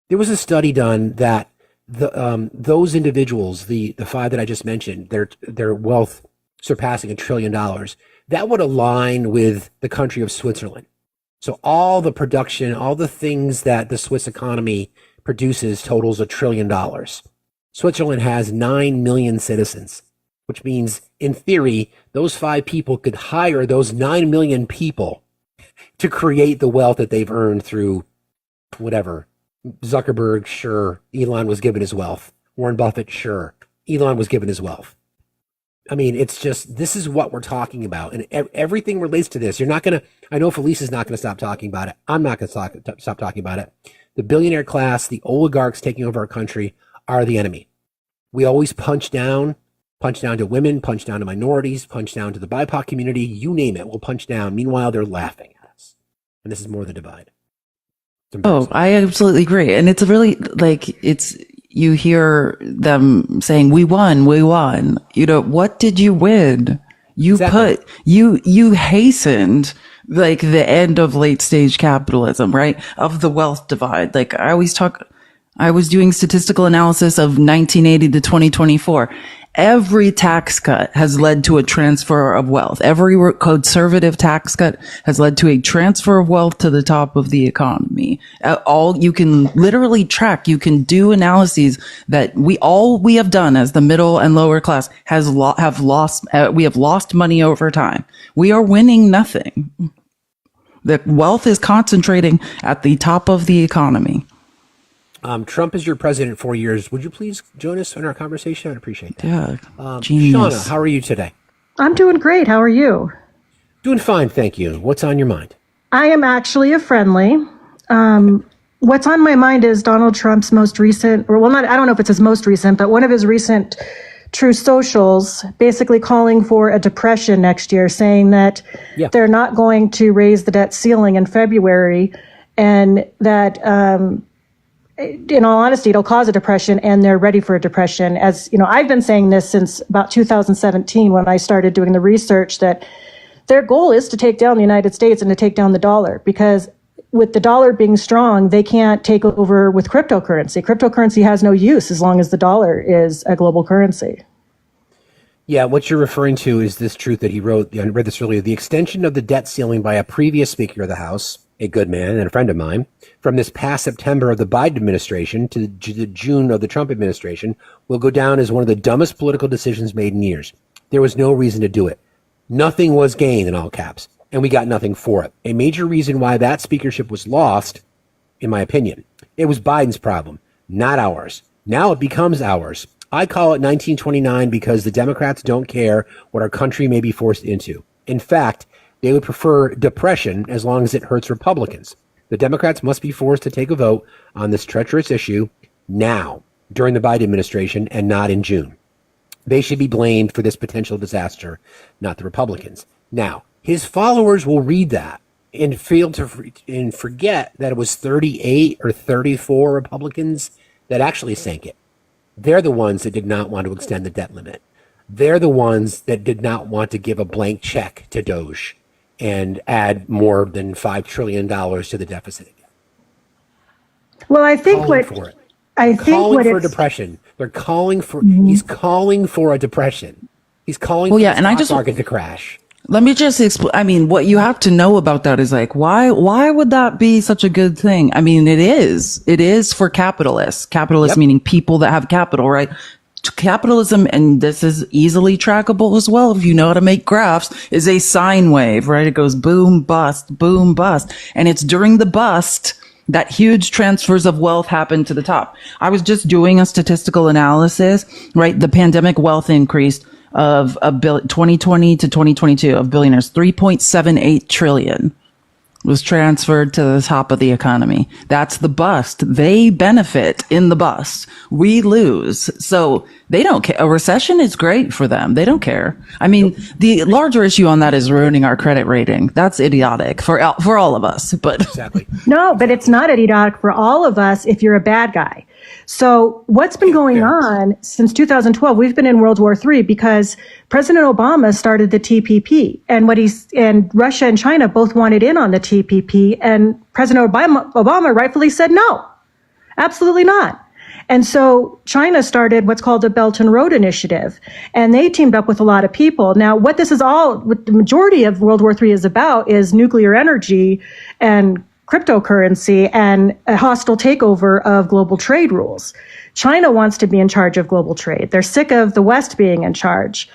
there was a study done that those individuals, the 5 that I just mentioned, their wealth surpassing $1 trillion, that would align with the country of Switzerland. So all the production, all the things that the Swiss economy produces totals $1 trillion. Switzerland has 9 million citizens, which means, in theory, those 5 people could hire those 9 million people to create the wealth that they've earned through whatever. Zuckerberg, sure. Elon was given his wealth. Warren Buffett, sure. Elon was given his wealth. I mean, it's just, this is what we're talking about. And everything relates to this. You're not going to, I know Felice is not going to stop talking about it. I'm not going to stop talking about it. The billionaire class, the oligarchs taking over our country are the enemy. We always punch down to women, punch down to minorities, punch down to the BIPOC community, you name it, we'll punch down. Meanwhile, they're laughing at us. And this is more the divide. Oh, I absolutely agree. And it's really you hear them saying, we won. What did you win? You hastened the end of late stage capitalism, right? Of the wealth divide. I was doing statistical analysis of 1980 to 2024. Every tax cut has led to a transfer of wealth. Every conservative tax cut has led to a transfer of wealth to the top of the economy. You can literally track, you can do analyses that we have done as the middle and lower class we have lost money over time. We are winning nothing. The wealth is concentrating at the top of the economy. Trump is your president 4 years. Would you please join us in our conversation? I'd appreciate that. Yeah, genius. Shauna, how are you today? I'm doing great. How are you? Doing fine, thank you. What's on your mind? I am actually a friendly. What's on my mind is Donald Trump's most recent, I don't know if it's his most recent, but one of his recent True Socials basically calling for a depression next year, saying that they're not going to raise the debt ceiling in February, and that in all honesty, it'll cause a depression, and they're ready for a depression. As you know, I've been saying this since about 2017 when I started doing the research, that their goal is to take down the United States and to take down the dollar, because with the dollar being strong, they can't take over with cryptocurrency. Cryptocurrency has no use as long as the dollar is a global currency. Yeah, what you're referring to is this truth that he wrote. I read this earlier. The extension of the debt ceiling by a previous Speaker of the House, a good man and a friend of mine, from this past September of the Biden administration to the June of the Trump administration will go down as one of the dumbest political decisions made in years. There was no reason to do it. Nothing was gained, in all caps, and we got nothing for it. A major reason why that speakership was lost, in my opinion, it was Biden's problem, not ours. Now it becomes ours. I call it 1929 because the Democrats don't care what our country may be forced into. In fact, they would prefer depression as long as it hurts Republicans. The Democrats must be forced to take a vote on this treacherous issue now, during the Biden administration, and not in June. They should be blamed for this potential disaster, not the Republicans. Now, his followers will read that and forget that it was 38 or 34 Republicans that actually sank it. They're the ones that did not want to extend the debt limit. They're the ones that did not want to give a blank check to Doge and add more than $5 trillion to the deficit. Well, I think calling for a depression. They're calling for. He's calling for a depression. He's calling for the stock market to crash. Let me just explain. I mean, what you have to know about that is like, why would that be such a good thing? I mean, it is for capitalists. Capitalists meaning people that have capital, right? Capitalism, and this is easily trackable as well if you know how to make graphs, is a sine wave, right? It goes boom, bust, boom, bust. And it's during the bust that huge transfers of wealth happen to the top. I was just doing a statistical analysis, right? The pandemic wealth increased of 2020 to 2022 of billionaires, 3.78 trillion was transferred to the top of the economy. That's the bust. They benefit in the bust. We lose. So they don't care. A recession is great for them. They don't care. I mean, the larger issue on that is ruining our credit rating. That's idiotic for all of us. But exactly. No, but it's not idiotic for all of us if you're a bad guy. So what's been going on since 2012? We've been in World War III because President Obama started the TPP, and Russia and China both wanted in on the TPP, and President Obama rightfully said no, absolutely not. And so China started what's called the Belt and Road Initiative, and they teamed up with a lot of people. Now, what the majority of World War III is about is nuclear energy and cryptocurrency and a hostile takeover of global trade rules. China wants to be in charge of global trade. They're sick of the West being in charge.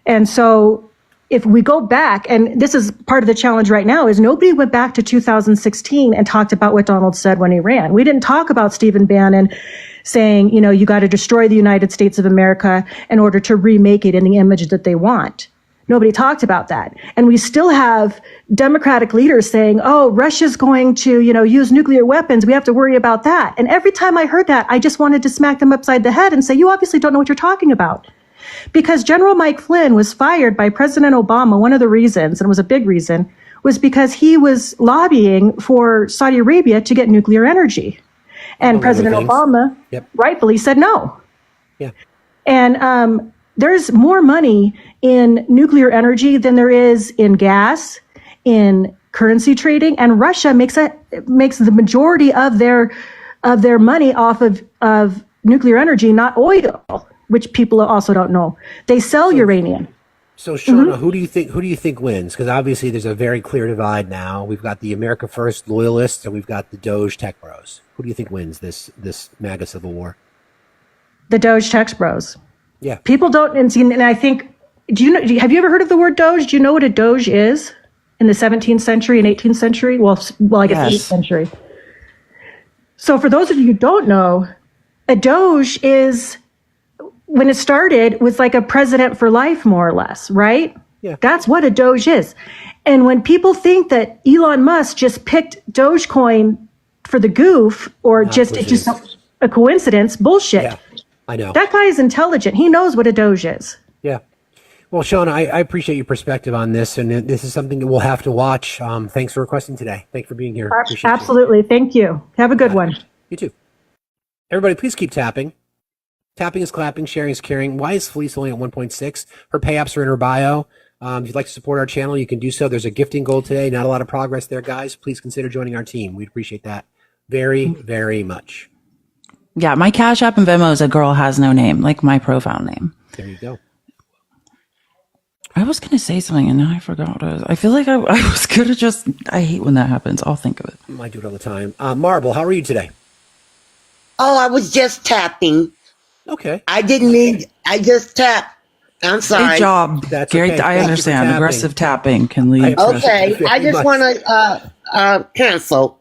And so if we go back, and this is part of the challenge right now, is nobody went back to 2016 and talked about what Donald said when he ran. We didn't talk about Stephen Bannon saying, you got to destroy the United States of America in order to remake it in the image that they want. Nobody talked about that. And we still have Democratic leaders saying, oh, Russia's going to, use nuclear weapons. We have to worry about that. And every time I heard that, I just wanted to smack them upside the head and say, you obviously don't know what you're talking about. Because General Mike Flynn was fired by President Obama. One of the reasons, and it was a big reason, was because he was lobbying for Saudi Arabia to get nuclear energy. And President Obama rightfully said no. Yeah. And there's more money in nuclear energy than there is in gas, in currency trading, and Russia makes the majority of their money off of nuclear energy, not oil, which people also don't know. They sell uranium. So, Shauna, who do you think wins? Because obviously there's a very clear divide now. We've got the America First loyalists, and we've got the Doge tech bros. Who do you think wins this MAGA civil war? The Doge tech bros. Yeah. People don't, and I think, have you ever heard of the word Doge? Do you know what a Doge is in the 17th century and 18th century? Well, I guess 8th century. So for those of you who don't know, a Doge is, when it started, was like a president for life, more or less, right? Yeah. That's what a Doge is. And when people think that Elon Musk just picked Dogecoin for the goof, or it's just a coincidence, bullshit. Yeah. I know. That guy is intelligent. He knows what a Doge is. Yeah. Well, Shauna, I appreciate your perspective on this, and this is something that we'll have to watch. Thanks for requesting today. Thanks for being here. Absolutely. Thank you. Have a good one. You too. Everybody, please keep tapping. Tapping is clapping, sharing is caring. Why is Felice only at 1.6? Her pay apps are in her bio. If you'd like to support our channel, you can do so. There's a gifting goal today. Not a lot of progress there, guys. Please consider joining our team. We'd appreciate that very, very much. Yeah, my Cash App and Venmo is a girl has no name, like my profile name. There you go. I was going to say something and now I forgot what it was. I feel like I was going to just, I hate when that happens. I'll think of it. I do it all the time. Marble, how are you today? Oh, I was just tapping. Okay. I didn't mean, I just tapped. I'm sorry. Great job. That's Gary, okay. I Thank you for understand. tapping. Aggressive tapping can lead to... Okay, I just want to cancel.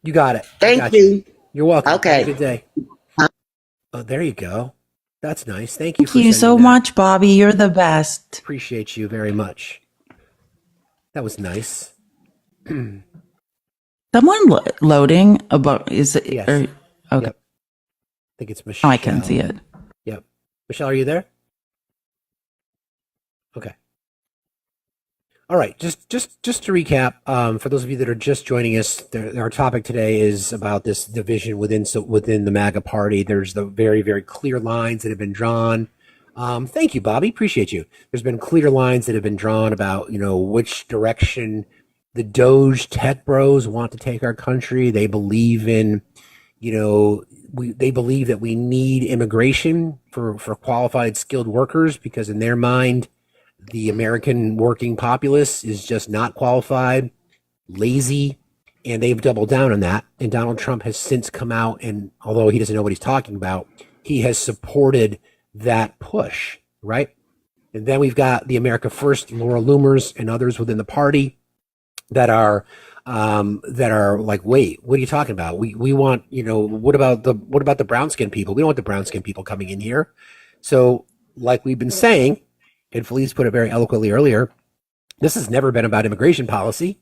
You got it. Thank you. You're welcome. Okay. Have a good day. Oh, there you go. That's nice. Thank you. Thank you so much, Bobby. You're the best. Appreciate you very much. That was nice. Someone loading about, is it? Yes. Okay. Yep. I think it's Michelle. I can see it. Yep. Michelle, are you there? Okay. All right. Just to recap, for those of you that are just joining us, our topic today is about this division within the MAGA party. There's the very, very clear lines that have been drawn. Thank you, Bobby. Appreciate you. There's been clear lines that have been drawn about, which direction the Doge tech bros want to take our country. They believe in, they believe that we need immigration for qualified, skilled workers because in their mind, the American working populace is just not qualified, lazy, and they've doubled down on that. And Donald Trump has since come out, and although he doesn't know what he's talking about, he has supported that push, right? And then we've got the America First, Laura Loomers, and others within the party that are like, wait, what are you talking about? We want, what about the brown skinned people? We don't want the brown skinned people coming in here. So, like we've been saying, and Felice put it very eloquently earlier, this has never been about immigration policy.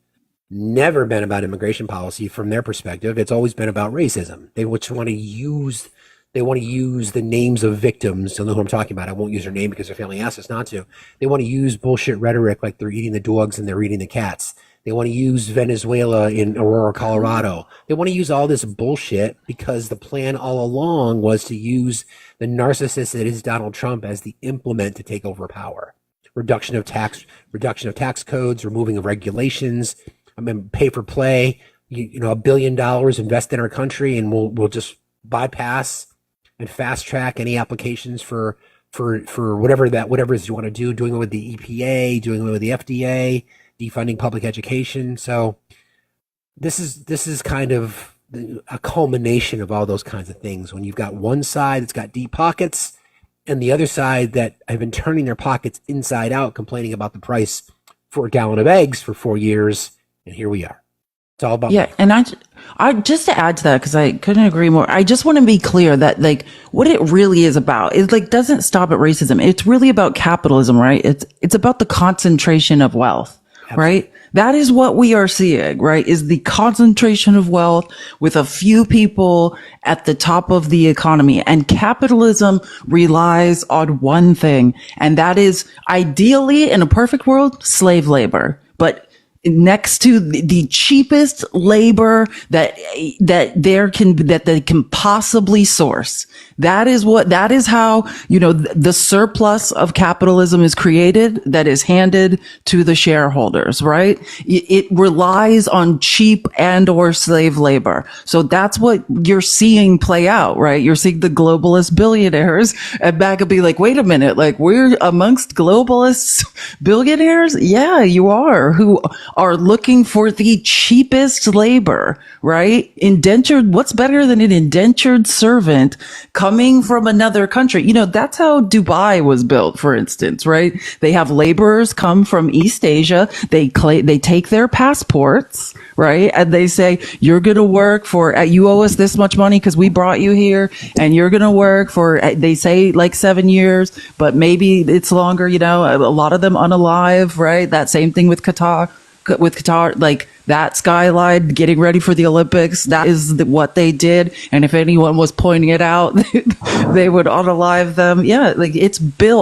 Never been about immigration policy from their perspective. It's always been about racism. They want to use the names of victims. You'll know who I'm talking about. I won't use their name because their family asked us not to. They want to use bullshit rhetoric like they're eating the dogs and they're eating the cats. They want to use Venezuela in Aurora, Colorado. They want to use all this bullshit because the plan all along was to use the narcissist that is Donald Trump as the implement to take over power. Reduction of tax codes, removing of regulations. Pay for play. $1 billion invest in our country, and we'll just bypass and fast track any applications for whatever it is you want to do. Doing it with the EPA, doing it with the FDA. Defunding public education. So this is kind of a culmination of all those kinds of things. When you've got one side that's got deep pockets and the other side that have been turning their pockets inside out, complaining about the price for a gallon of eggs for 4 years. And here we are. It's all about money. And I just to add to that, because I couldn't agree more. I just want to be clear that what it really is about is doesn't stop at racism. It's really about capitalism, right? It's about the concentration of wealth. Right? That is what we are seeing, right? Is the concentration of wealth with a few people at the top of the economy. And capitalism relies on one thing, and that is ideally in a perfect world, slave labor. But next to the cheapest labor that they can possibly source. That is how, the surplus of capitalism is created, that is handed to the shareholders, right? It relies on cheap and or slave labor. So that's what you're seeing play out, right? You're seeing the globalist billionaires, and MAGA be like, wait a minute, we're amongst globalist billionaires? Yeah, you are, who are looking for the cheapest labor, right? Indentured, what's better than an indentured servant coming from another country? That's how Dubai was built, for instance, right? They have laborers come from East Asia. They take their passports, right? And they say, you're going to work you owe us this much money because we brought you here, and you're going to work for, they say 7 years, but maybe it's longer, a lot of them unalive, right? That same thing with Qatar, that skyline getting ready for the Olympics. That is what they did. And if anyone was pointing it out, they would unalive them. Yeah.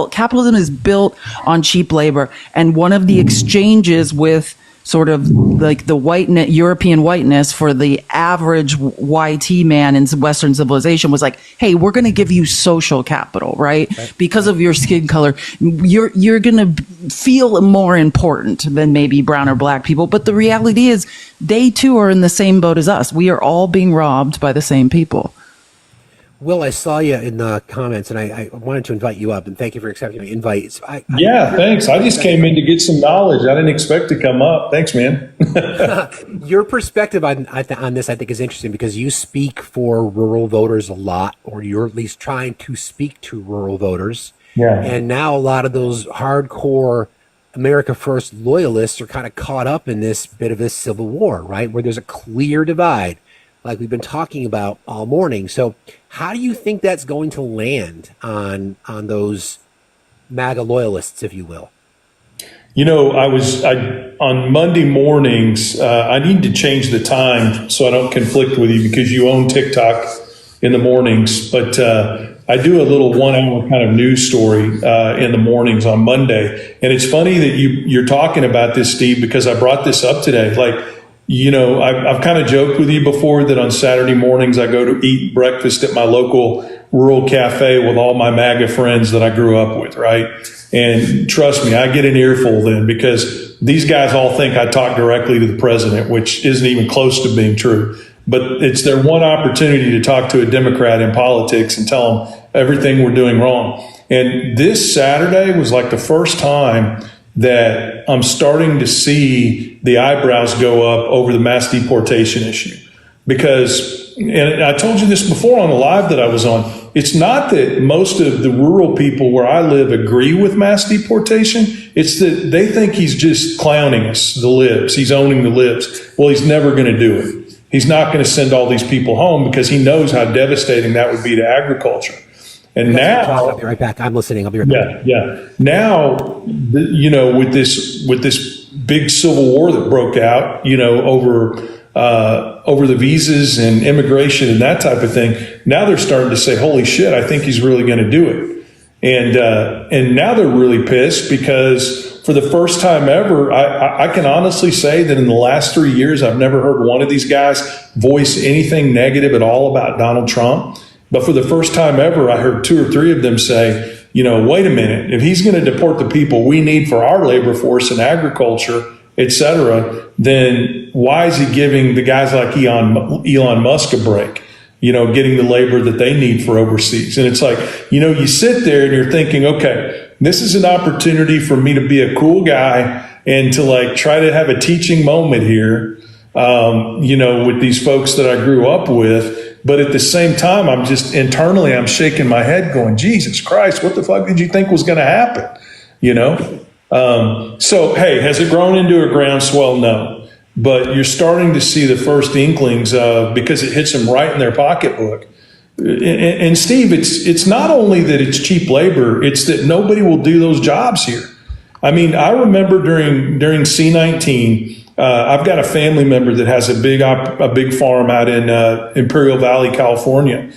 Capitalism is built on cheap labor. And one of the exchanges with sort of the European whiteness for the average YT man in Western civilization was hey, we're going to give you social capital, right? Because of your skin color, you're going to feel more important than maybe brown or black people. But the reality is they too are in the same boat as us. We are all being robbed by the same people. Will, I saw you in the comments, and I wanted to invite you up, and thank you for accepting my invite. Thanks. I just came in to get some knowledge. I didn't expect to come up. Thanks, man. Your perspective on this, I think, is interesting because you speak for rural voters a lot, or you're at least trying to speak to rural voters. Yeah. And now a lot of those hardcore America First loyalists are kind of caught up in this bit of a civil war, right? Where there's a clear divide, like we've been talking about all morning. So how do you think that's going to land on those MAGA loyalists, if you will? On Monday mornings, I need to change the time so I don't conflict with you because you own TikTok in the mornings. But I do a little 1 hour kind of news story in the mornings on Monday. And it's funny that you're talking about this, Steve, because I brought this up today. I've kind of joked with you before that on Saturday mornings I go to eat breakfast at my local rural cafe with all my MAGA friends that I grew up with, right? And trust me, I get an earful then because these guys all think I talk directly to the president, which isn't even close to being true. But it's their one opportunity to talk to a Democrat in politics and tell them everything we're doing wrong. And this Saturday was like the first time that I'm starting to see the eyebrows go up over the mass deportation issue. Because, and I told you this before on the live that I was on, it's not that most of the rural people where I live agree with mass deportation. It's that they think he's just clowning us, the libs. He's owning the libs. Well, he's never going to do it. He's not going to send all these people home because he knows how devastating that would be to agriculture. And now, I'll be right back. I'm listening. I'll be right back. Yeah. Now, with this big civil war that broke out, over the visas and immigration and that type of thing. Now they're starting to say, "Holy shit! I think he's really going to do it." And now they're really pissed because for the first time ever, I can honestly say that in the last 3 years, I've never heard one of these guys voice anything negative at all about Donald Trump. But for the first time ever, I heard 2 or 3 of them say, wait a minute, if he's going to deport the people we need for our labor force and agriculture, et cetera, then why is he giving the guys like Elon Musk a break? Getting the labor that they need for overseas. And it's like, you sit there and you're thinking, okay, this is an opportunity for me to be a cool guy and to try to have a teaching moment here, with these folks that I grew up with. But at the same time, I'm just internally, I'm shaking my head going, Jesus Christ, what the fuck did you think was going to happen? So, hey, has it grown into a groundswell? No. But you're starting to see the first inklings because it hits them right in their pocketbook. And Steve, it's not only that it's cheap labor, it's that nobody will do those jobs here. I mean, I remember during C-19, I've got a family member that has a big farm out in Imperial Valley, California.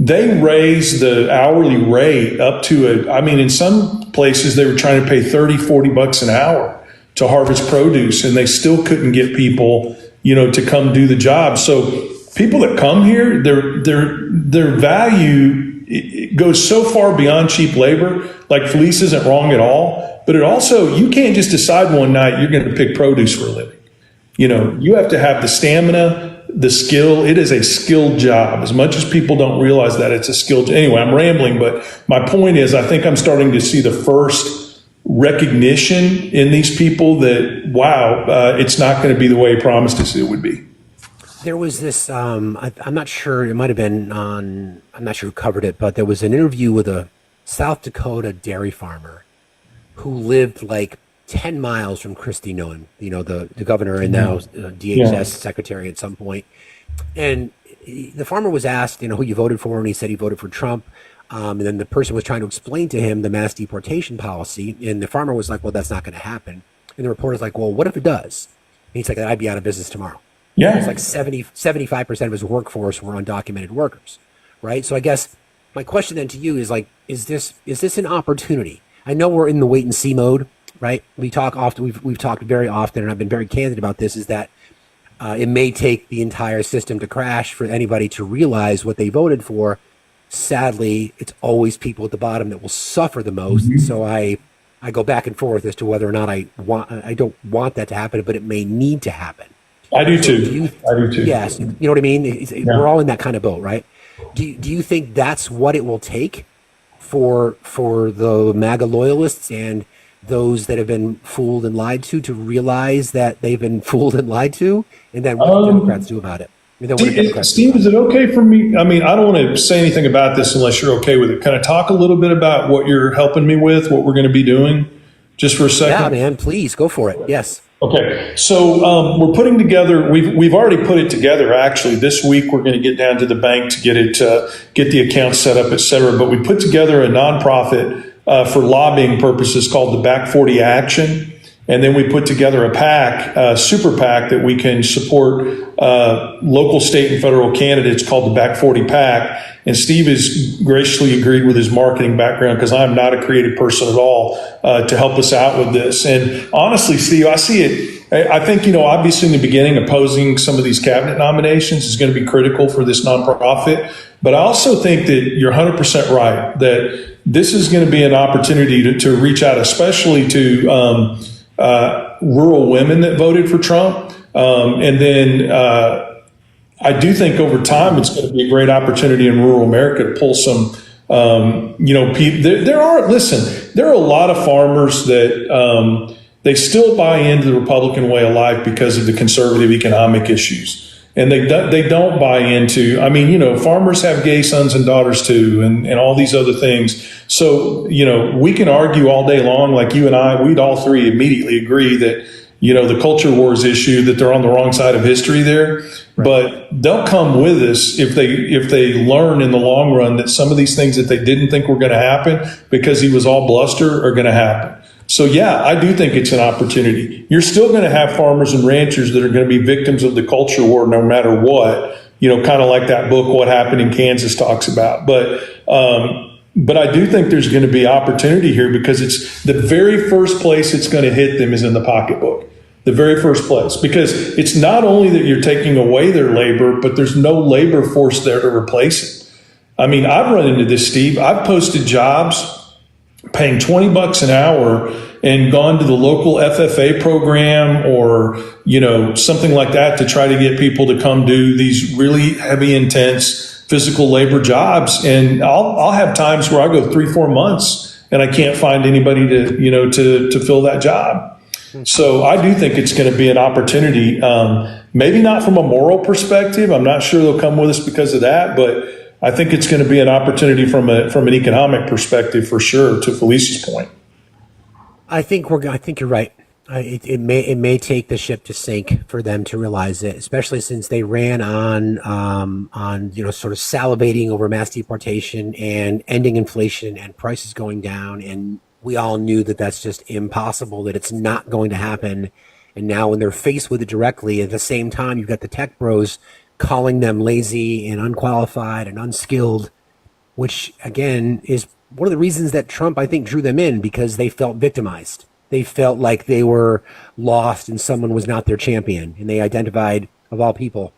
They raised the hourly rate up to in some places they were trying to pay $30-40 an hour to harvest produce, and they still couldn't get people, to come do the job. So people that come here, their value it goes so far beyond cheap labor. Like Felice isn't wrong at all, but you can't just decide one night you're going to pick produce for a living. You have to have the stamina, the skill. It is a skilled job. As much as people don't realize that it's a skilled. Anyway, I'm rambling, but my point is, I think I'm starting to see the first recognition in these people that, wow, it's not going to be the way he promised us it would be. There was this, I'm not sure, it might have been I'm not sure who covered it, but there was an interview with a South Dakota dairy farmer who lived 10 miles from Kristi Noem, the governor and now DHS secretary at some point. And the farmer was asked, who you voted for, and he said he voted for Trump. And then the person was trying to explain to him the mass deportation policy, and the farmer was like, well, that's not going to happen. And the reporter's like, well, what if it does? And he's like, I'd be out of business tomorrow. Yeah. It's 75% of his workforce were undocumented workers, right? So I guess my question then to you is is this an opportunity? I know we're in the wait and see mode, right? We talk often, we've talked very often, and I've been very candid about this, is that it may take the entire system to crash for anybody to realize what they voted for. Sadly, it's always people at the bottom that will suffer the most. Mm-hmm. So I go back and forth as to whether or not I don't want that to happen, but it may need to happen. I do too. I do too. Yes. You know what I mean? We're all in that kind of boat, right? Do you think that's what it will take for the MAGA loyalists and those that have been fooled and lied to realize that they've been fooled and lied to, and then what do Democrats do about it? Steve, is it okay for me? I mean, I don't want to say anything about this unless you're okay with it. Can I talk a little bit about what you're helping me with, what we're going to be doing, just for a second? Yeah, man, please go for it. Yes. Okay, so we're putting together. We've already put it together. Actually, this week we're going to get down to the bank to get it, get the account set up, et cetera. But we put together a nonprofit for lobbying purposes called the Back 40 Action, and then we put together a PAC, super PAC, that we can support local, state, and federal candidates called the Back 40 PAC. And Steve has graciously agreed with his marketing background, because I'm not a creative person at all, to help us out with this. And honestly, Steve, I see it. I think, obviously in the beginning, opposing some of these cabinet nominations is going to be critical for this nonprofit. But I also think that you're 100% right, that this is going to be an opportunity to reach out, especially to rural women that voted for Trump. And then I do think over time it's going to be a great opportunity in rural America to pull some, people. There are a lot of farmers that they still buy into the Republican way of life because of the conservative economic issues. And they don't buy into, farmers have gay sons and daughters too, and all these other things. So, we can argue all day long, like you and I, we'd all three immediately agree that, the culture wars issue, that they're on the wrong side of history there. Right. But they'll come with us if they learn in the long run that some of these things that they didn't think were going to happen because he was all bluster are going to happen. So, yeah, I do think it's an opportunity. You're still going to have farmers and ranchers that are going to be victims of the culture war no matter what, kind of like that book, What Happened in Kansas, talks about. But I do think there's going to be opportunity here, because it's the very first place it's going to hit them is in the pocketbook. The very first place, because it's not only that you're taking away their labor, but there's no labor force there to replace it. I mean, I've run into this, Steve. I've posted jobs paying $20 an hour and gone to the local FFA program or, something like that to try to get people to come do these really heavy, intense physical labor jobs. And I'll have times where I go 3-4 months and I can't find anybody to fill that job. So I do think it's going to be an opportunity, maybe not from a moral perspective. I'm not sure they'll come with us because of that, but I think it's going to be an opportunity from an economic perspective for sure, to Felice's point. I think you're right. It may take the ship to sink for them to realize it, especially since they ran on sort of salivating over mass deportation and ending inflation and prices going down, and we all knew that that's just impossible, that it's not going to happen. And now when they're faced with it directly, at the same time, you've got the tech bros calling them lazy and unqualified and unskilled, which again is one of the reasons that Trump, I think, drew them in, because they felt victimized. They felt like they were lost and someone was not their champion. And they identified, of all people,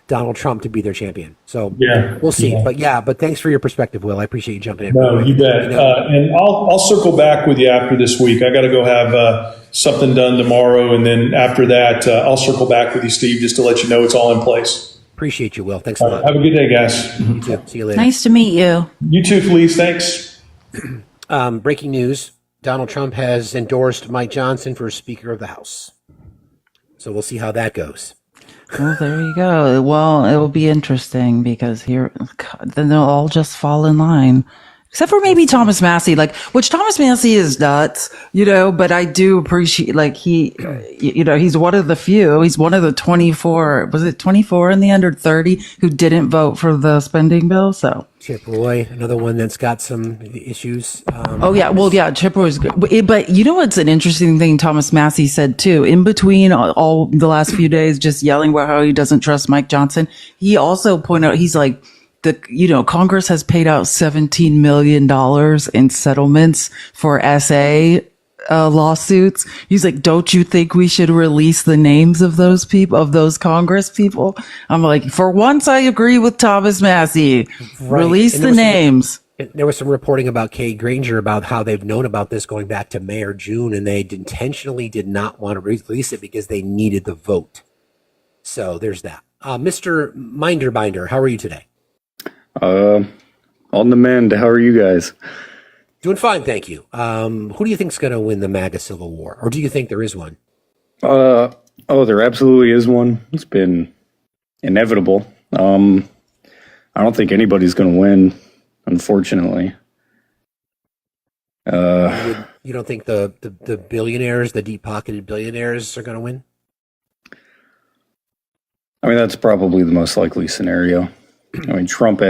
Donald Trump to be their champion. So yeah, we'll see. Yeah. But thanks for your perspective, Will. I appreciate you jumping in. No, you bet. And I'll circle back with you after this week. I got to go have something done tomorrow. And then after that, I'll circle back with you, Steve, just to let you know it's all in place. Appreciate you, Will. Thanks a lot. Have a good day, guys. You too. See you later. Nice to meet you. You too, Felice. Thanks. Breaking news. Donald Trump has endorsed Mike Johnson for Speaker of the House. So we'll see how that goes. Well, there you go. Well, it will be interesting because then they'll all just fall in line. Except for maybe Thomas Massey, which Thomas Massey is nuts, but I do appreciate, he's one of the few, he's one of the 24, was it 24 in the under 30 who didn't vote for the spending bill? So. Chip Roy, another one that's got some issues. Chip Roy's good. But you know what's an interesting thing Thomas Massey said too? In between all the last few days, just yelling about how he doesn't trust Mike Johnson, he also pointed out, he's like, Congress has paid out $17 million in settlements for SA lawsuits. He's like, don't you think we should release the names of those people, of those Congress people? I'm like, for once I agree with Thomas Massey. Right. Release the names. There was some reporting about Kay Granger about how they've known about this going back to May or June, and they intentionally did not want to release it because they needed the vote. So there's that. Mr. Minderbinder, how are you today? On the mend. How are you guys? Doing fine, thank you. Who do you think's going to win the MAGA civil war, or do you think there is one? There absolutely is one. It's been inevitable. I don't think anybody's going to win, unfortunately. You don't think the billionaires, the deep-pocketed billionaires, are going to win? I mean, that's probably the most likely scenario. I mean, Trump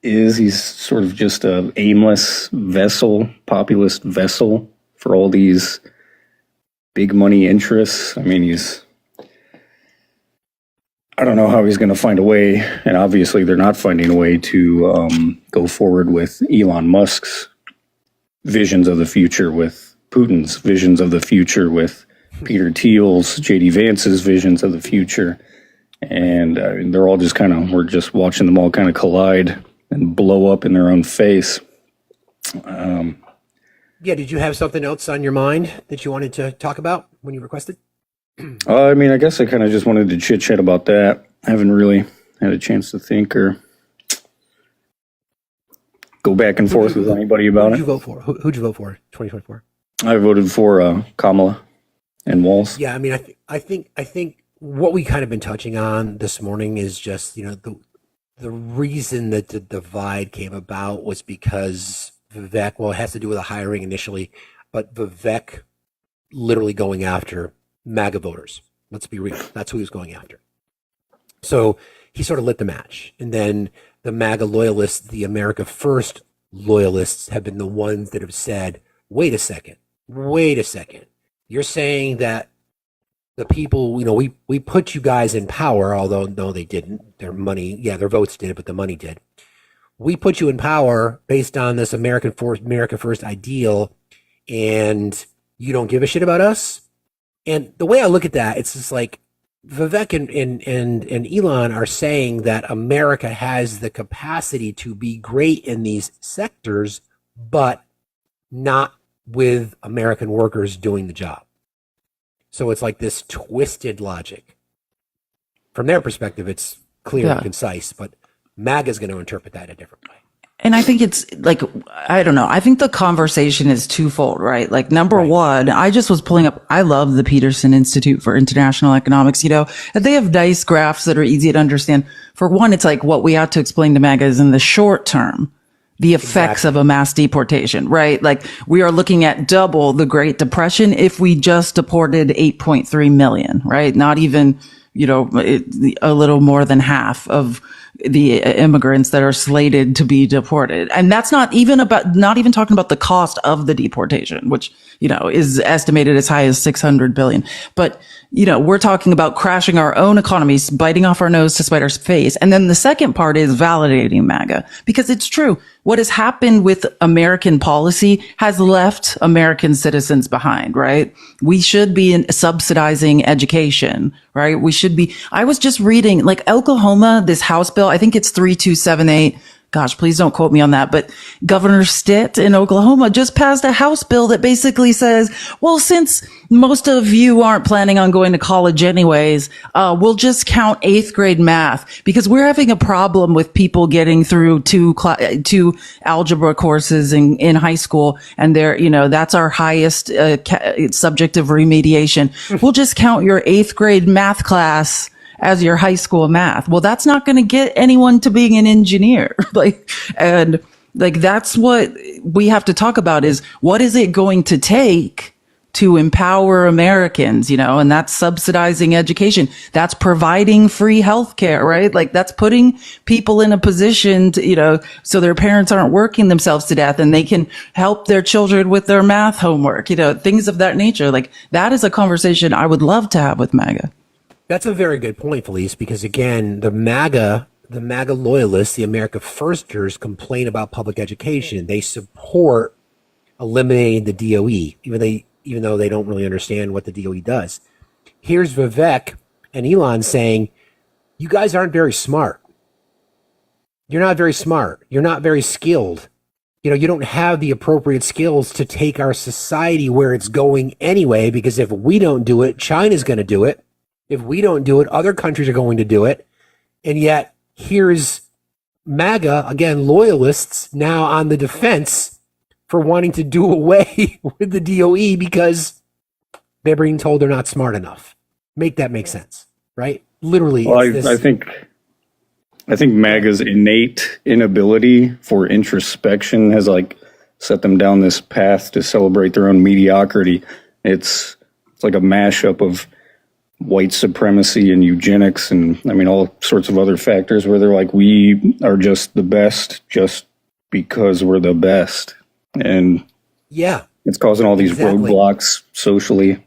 he's sort of just a aimless vessel, populist vessel for all these big money interests. I mean, I don't know how he's going to find a way, and obviously they're not finding a way to go forward with Elon Musk's visions of the future, with Putin's visions of the future, with Peter Thiel's, J.D. Vance's visions of the future. And they're all just we're just watching them all kind of collide and blow up in their own face. Yeah, did you have something else on your mind that you wanted to talk about when you requested? I mean, I guess I kind of just wanted to chit chat about that. I haven't really had a chance to think or go back and forth with anybody about it. Who'd you vote for? Who'd you vote for? 2024. I voted for Kamala and Walz. Yeah, I mean, I think what we kind of been touching on this morning is just, the reason that the divide came about was because Vivek, well, it has to do with the hiring initially, but Vivek literally going after MAGA voters. Let's be real. That's who he was going after. So he sort of lit the match. And then the MAGA loyalists, the America First loyalists, have been the ones that have said, wait a second. You're saying that the people, we put you guys in power, although no, they didn't. Their money, their votes did, but the money did. We put you in power based on this America First ideal, and you don't give a shit about us. And the way I look at that, it's just like Vivek and Elon are saying that America has the capacity to be great in these sectors, but not with American workers doing the job. So it's like this twisted logic. From their perspective, it's clear and concise, but MAGA is going to interpret that a different way. And I think it's like, I don't know. I think the conversation is twofold, right? Like, number one, I just was pulling up, I love the Peterson Institute for International Economics, and they have nice graphs that are easy to understand. For one, it's like what we have to explain to MAGA is in the short term, the effects of a mass deportation, right? Like, we are looking at double the Great Depression if we just deported 8.3 million, right? Not even, a little more than half of the immigrants that are slated to be deported. And that's not even talking about the cost of the deportation, which, is estimated as high as 600 billion. But, we're talking about crashing our own economies, biting off our nose to spite our face. And then the second part is validating MAGA, because it's true. What has happened with American policy has left American citizens behind, right? We should be subsidizing education, right? I was just reading, like, Oklahoma, this House bill, I think it's 3278. Gosh, please don't quote me on that. But Governor Stitt in Oklahoma just passed a House bill that basically says, well, since most of you aren't planning on going to college anyways, we'll just count 8th grade math, because we're having a problem with people getting through two algebra courses in high school. And that's our highest subject of remediation. We'll just count your 8th grade math class as your high school math. Well, that's not going to get anyone to being an engineer. That's what we have to talk about, is what is it going to take to empower Americans, and that's subsidizing education. That's providing free healthcare, right? Like, that's putting people in a position to, so their parents aren't working themselves to death and they can help their children with their math homework, things of that nature. Like, that is a conversation I would love to have with MAGA. That's a very good point, Felice, because again, the MAGA loyalists, the America Firsters, complain about public education. They support eliminating the DOE, even though they don't really understand what the DOE does. Here's Vivek and Elon saying, you guys aren't very smart. You're not very smart. You're not very skilled. You don't have the appropriate skills to take our society where it's going anyway, because if we don't do it, China's going to do it. If we don't do it, other countries are going to do it. And yet, here's MAGA, again, loyalists now on the defense for wanting to do away with the DOE because they're being told they're not smart enough. Make that make sense, right? Literally. Well, I think MAGA's innate inability for introspection has like set them down this path to celebrate their own mediocrity. It's like a mashup of white supremacy and eugenics and I mean all sorts of other factors where they're like, we are just the best just because we're the best. And yeah, it's causing all these roadblocks socially.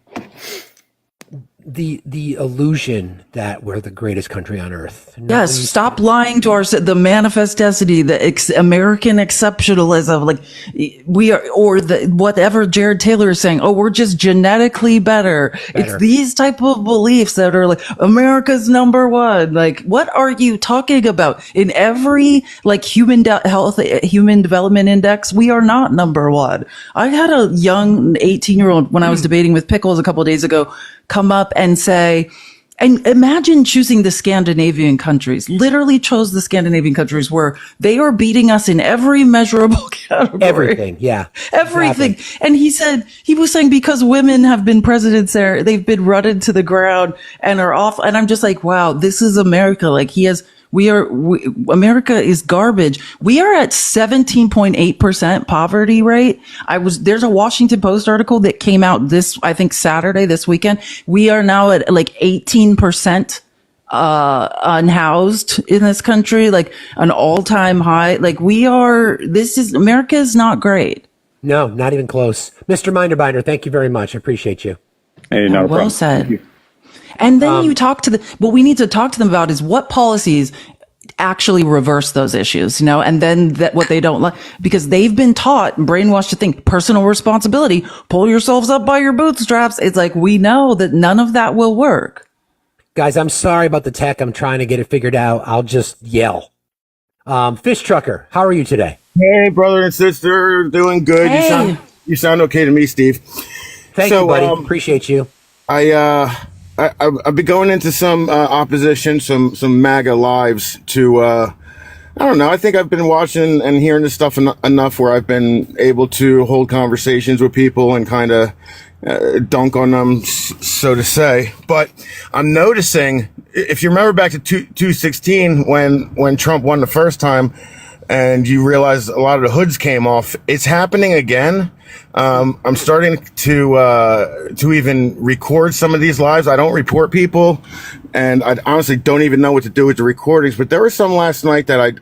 The illusion that we're the greatest country on earth. Yes, stop lying to the manifest destiny, the American exceptionalism, like we are, or whatever Jared Taylor is saying. Oh, we're just genetically better. It's these type of beliefs that are like America's number one. Like, what are you talking about? In every like human development index, we are not number one. I had a young 18-year-old when I was debating with Pickles a couple of days ago come up and say, and imagine choosing the Scandinavian countries, literally chose the Scandinavian countries where they are beating us in every measurable category. Everything. Yeah. Everything. Exactly. And he was saying because women have been presidents there, they've been rutted to the ground and are off. And I'm just like, wow, this is America. Like America is garbage. We are at 17.8% poverty rate. There's a Washington Post article that came out Saturday, this weekend. We are now at like 18%, unhoused in this country, like an all-time high. Like America is not great. No, not even close. Mr. Minderbinder, thank you very much. I appreciate you. Hey, not a problem. Well said. And then you talk to what we need to talk to them about is what policies actually reverse those issues, and then what they don't like, because they've been taught, brainwashed to think personal responsibility, pull yourselves up by your bootstraps. It's like, we know that none of that will work. Guys, I'm sorry about the tech. I'm trying to get it figured out. I'll just yell. Fish Trucker, how are you today? Hey, brother and sister, doing good. Hey. You sound okay to me, Steve. Thank you, buddy. Appreciate you. I've been going into some opposition, some MAGA lives to, I don't know. I think I've been watching and hearing this stuff enough where I've been able to hold conversations with people and kind of dunk on them, so to say. But I'm noticing, if you remember back to 2016 when Trump won the first time, and you realize a lot of the hoods came off, it's happening again. I'm starting to even record some of these lives. I don't report people, and I honestly don't even know what to do with the recordings. But there were some last night that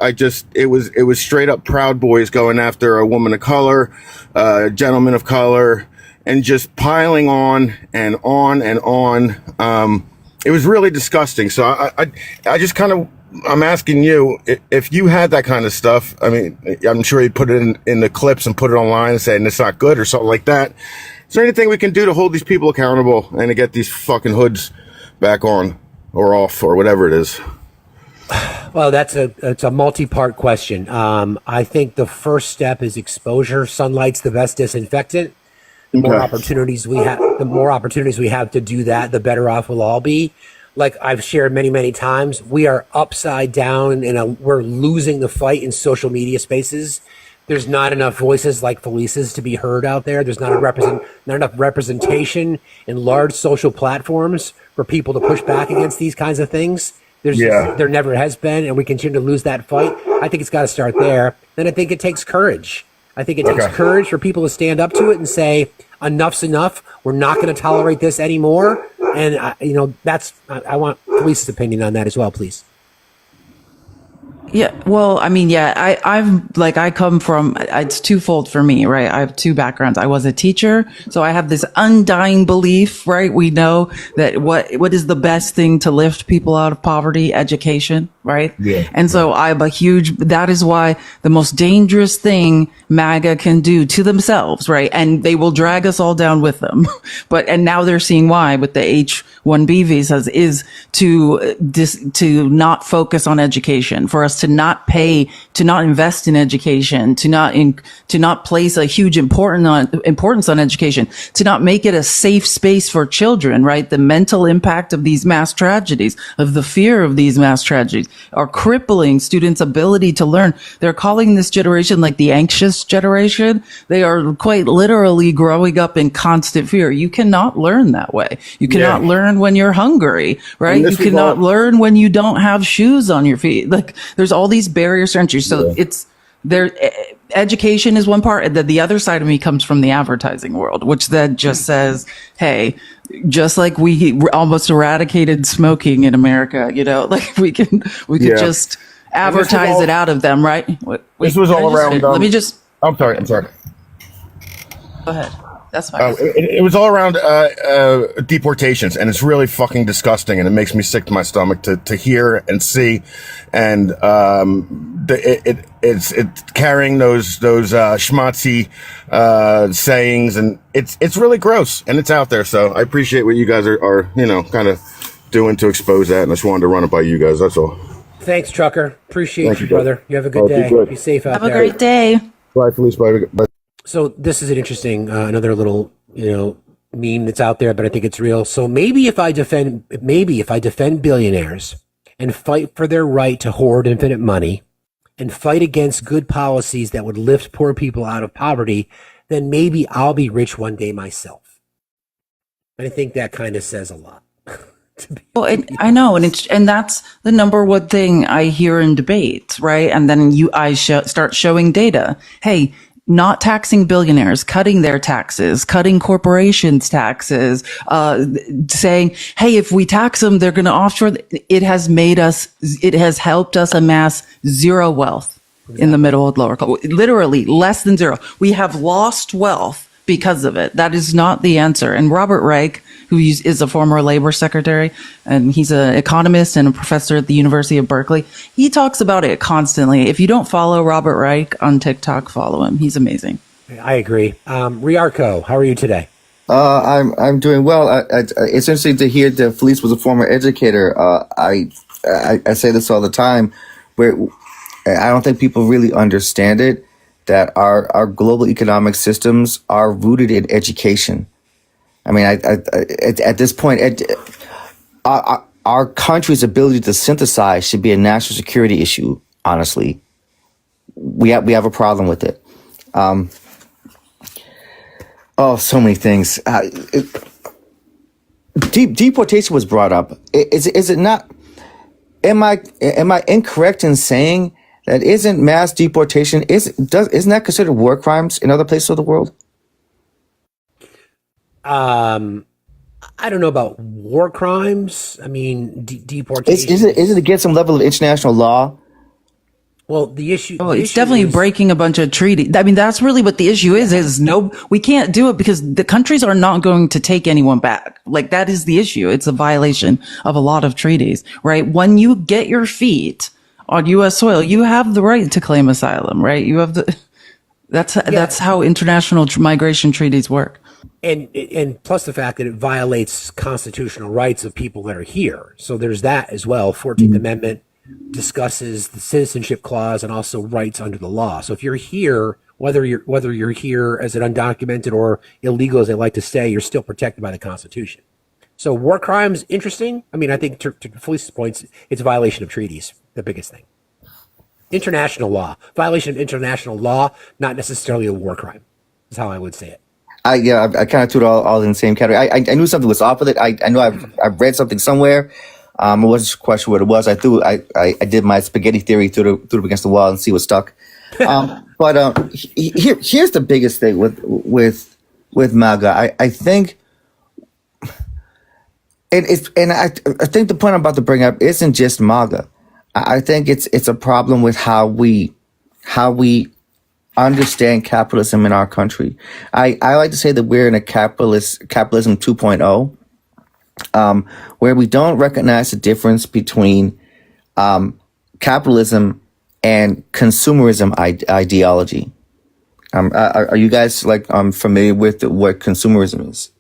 it was straight up Proud Boys going after a woman of color, a gentleman of color, and just piling on and on and on. It was really disgusting. So I just kind of, I'm asking you, if you had that kind of stuff, I mean, I'm sure you'd put it in the clips and put it online and saying it's not good or something like that. Is there anything we can do to hold these people accountable and to get these fucking hoods back on or off or whatever it is? Well, it's a multi-part question. I think the first step is exposure. Sunlight's the best disinfectant. The more opportunities we have to do that, the better off we'll all be. Like I've shared many, many times, we are upside down and we're losing the fight in social media spaces. There's not enough voices like Felice's to be heard out there. There's not enough representation in large social platforms for people to push back against these kinds of things. There never has been, and we continue to lose that fight. I think it's got to start there. Then I think it takes courage. I think it takes courage for people to stand up to it and say, enough's enough. We're not going to tolerate this anymore. And, I want Felice's opinion on that as well, please. Yeah, well, I mean, yeah, I come from, it's twofold for me, right? I have two backgrounds. I was a teacher, so I have this undying belief, right? We know that what is the best thing to lift people out of poverty? Education, right? Yeah. And so that is why the most dangerous thing MAGA can do to themselves, right? And they will drag us all down with them. And now they're seeing why with the H-1B visas is to not focus on education, for us to not invest in education, to not place a huge importance on education, to not make it a safe space for children, right? The mental impact of these mass tragedies, of the fear of these mass tragedies. are crippling students' ability to learn. They're calling this generation like the anxious generation. They are quite literally growing up in constant fear. You cannot learn that way. You cannot learn when you're hungry, right? You cannot learn when you don't have shoes on your feet. Like, there's all these barriers to entry. So it's there. Education is one part, and then the other side of me comes from the advertising world, which then just says, hey, just like we almost eradicated smoking in America, like we could just advertise it out of them, right? This was all around. Let me just. I'm sorry. Go ahead. That's fine. It was all around deportations, and it's really fucking disgusting, and it makes me sick to my stomach to hear and see, and it's carrying those schmatzy sayings, and it's really gross, and it's out there. So I appreciate what you guys are kind of doing to expose that, and I just wanted to run it by you guys. That's all. Thanks, Trucker. Appreciate you, brother. You have a good Oh, day. good. Be safe out there. Have a great day. Bye, Felice. Bye. So this is an interesting, another little, meme that's out there, but I think it's real. So maybe if I defend billionaires and fight for their right to hoard infinite money and fight against good policies that would lift poor people out of poverty, then maybe I'll be rich one day myself. And I think that kind of says a lot. Well, I know, and that's the number one thing I hear in debates, right? And then I start showing data. Hey, not taxing billionaires, cutting their taxes, cutting corporations' taxes, saying, hey, if we tax them, they're going to offshore. It has helped us amass zero wealth in the middle and lower class. Literally less than zero. We have lost wealth because of it. That is not the answer. And Robert Reich, who is a former labor secretary, and he's an economist and a professor at the University of Berkeley, he talks about it constantly. If you don't follow Robert Reich on TikTok, follow him. He's amazing. I agree. Riarco, how are you today? I'm doing well. It's interesting to hear that Felice was a former educator. I say this all the time, where I don't think people really understand it, that our global economic systems are rooted in education. I mean, at this point, our country's ability to synthesize should be a national security issue. Honestly, we have a problem with it. So many things. Deportation was brought up. Is it not? Am I incorrect in saying that isn't mass deportation isn't that considered war crimes in other places of the world? I don't know about war crimes. I mean, deportation. Is it against some level of international law? Well, the issue. It's definitely breaking a bunch of treaties. I mean, that's really what the issue is we can't do it because the countries are not going to take anyone back. Like, that is the issue. It's a violation of a lot of treaties, right? When you get your feet on U.S. soil, you have the right to claim asylum, right? You have that's how international migration treaties work. And plus the fact that it violates constitutional rights of people that are here. So there's that as well. 14th Amendment discusses the citizenship clause and also rights under the law. So if you're here, whether you're here as an undocumented or illegal, as they like to say, you're still protected by the Constitution. So war crimes, interesting. I mean, I think to Felice's points, it's a violation of treaties, the biggest thing. International law, violation of international law, not necessarily a war crime, is how I would say it. I kind of threw it all in the same category. I knew something was off with it. I know I've read something somewhere. I wasn't quite sure what it was. I did my spaghetti theory, threw it against the wall and see what stuck. But here's the biggest thing with MAGA. I think, I think the point I'm about to bring up isn't just MAGA. I think it's a problem with how we understand capitalism in our country. I like to say that we're in a capitalism 2.0, where we don't recognize the difference between capitalism and consumerism ideology. Are you guys familiar with what consumerism is?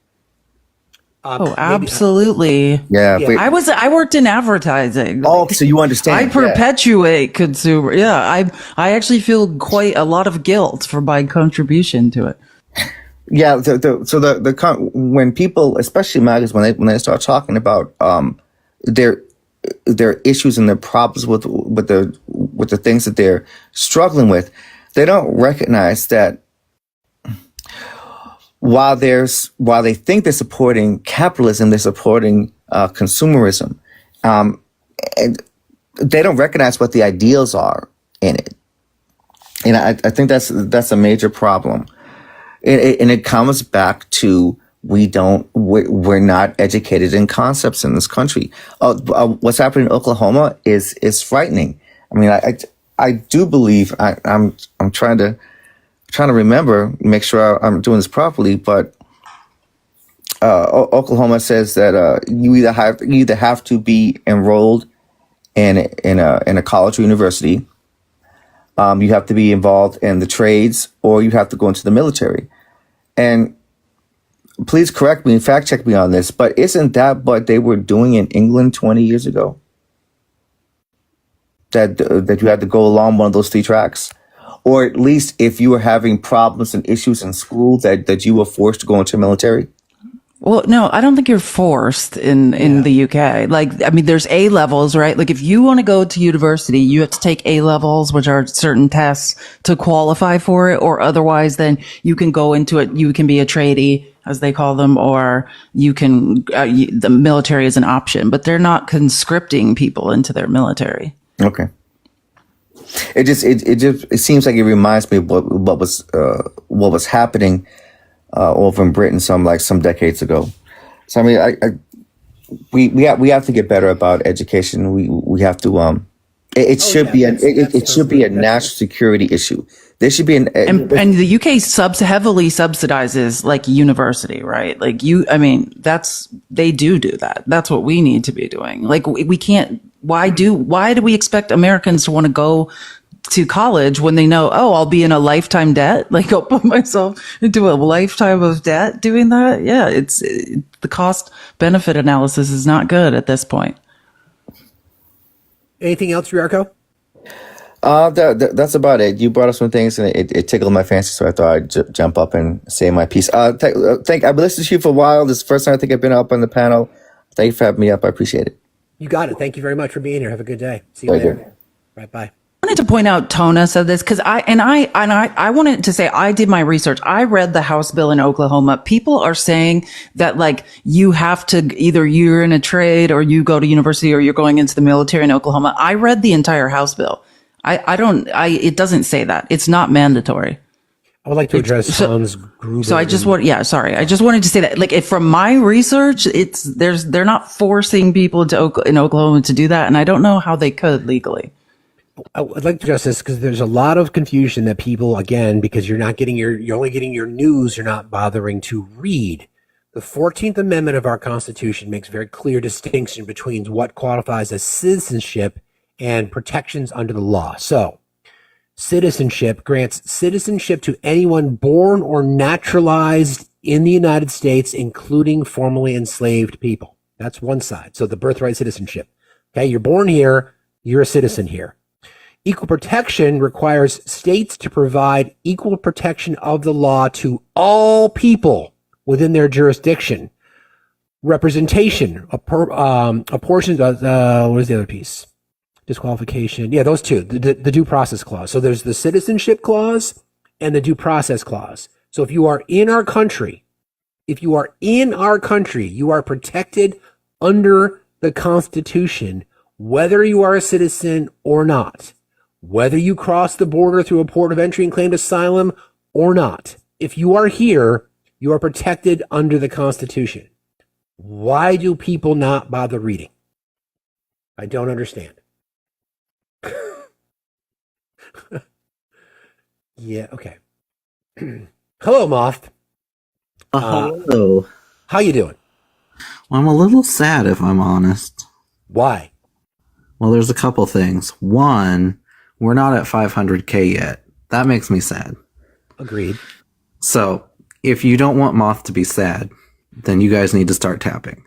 Absolutely. Yeah. I worked in advertising. Oh, so you understand. I perpetuate consumer. Yeah. I actually feel quite a lot of guilt for my contribution to it. Yeah. When people, especially MAGAs, when they start talking about, their issues and their problems with the things that they're struggling with, they don't recognize that while they think they're supporting capitalism, they're supporting consumerism, and they don't recognize what the ideals are in it. And I think that's a major problem. And it comes back to we're not educated in concepts in this country. What's happening in Oklahoma is frightening. I mean, I do believe I'm trying to remember, make sure I'm doing this properly, but Oklahoma says that you either have to be enrolled in a college or university, you have to be involved in the trades, or you have to go into the military. And please correct me and fact check me on this, but isn't that what they were doing in England 20 years ago? That you had to go along one of those 3 tracks? Or at least if you were having problems and issues in school, that you were forced to go into military? Well, no, I don't think you're forced in the UK. Like, I mean, there's A levels, right? Like, if you want to go to university, you have to take A levels, which are certain tests to qualify for it, or otherwise then you can go into it. You can be a tradie, as they call them, or you can, the military is an option, but they're not conscripting people into their military. Okay. It seems like it reminds me of what was happening over in Britain some decades ago. So I mean, we have to get better about education. We have to it should be a national security issue. There should be and the UK heavily subsidizes like university, right? Like they do that. That's what we need to be doing. Like we can't. Why do we expect Americans to want to go to college when they know, I'll be in a lifetime debt? Like, I'll put myself into a lifetime of debt doing that. Yeah, the cost benefit analysis is not good at this point. Anything else, Riarco? That's about it. You brought up some things and it tickled my fancy, so I thought I'd jump up and say my piece. I've been listening to you for a while. This is the first time I think I've been up on the panel. Thank you for having me up. I appreciate it. You got it. Thank you very much for being here. Have a good day. See you later. Right, bye. I wanted to point out Tona said this because I wanted to say I did my research. I read the House bill in Oklahoma. People are saying that like you have to either you're in a trade or you go to university or you're going into the military in Oklahoma. I read the entire House bill. It doesn't say that. It's not mandatory. I would like to address Hans Gruber. So I just wanted to say that, like, from my research, they're not forcing people in Oklahoma to do that, and I don't know how they could legally. I'd like to address this because there's a lot of confusion that people, again, because you're only getting your news, you're not bothering to read. The 14th Amendment of our Constitution makes very clear distinction between what qualifies as citizenship and protections under the law. So, citizenship grants citizenship to anyone born or naturalized in the United States, including formerly enslaved people. That's one side. So the birthright citizenship. Okay, you're born here, you're a citizen here. Equal protection requires states to provide equal protection of the law to all people within their jurisdiction. Representation, a portion of, what is the other piece? Disqualification. Yeah, those two, the due process clause. So there's the citizenship clause and the due process clause. So if you are in our country, you are protected under the Constitution, whether you are a citizen or not, whether you cross the border through a port of entry and claimed asylum or not. If you are here, you are protected under the Constitution. Why do people not bother reading? I don't understand. Yeah, okay. Hello, Moth. Hello. How you doing? Well, I'm a little sad, if I'm honest. Why? Well, there's a couple things. One, we're not at 500K yet. That makes me sad. Agreed. So, if you don't want Moth to be sad, then you guys need to start tapping.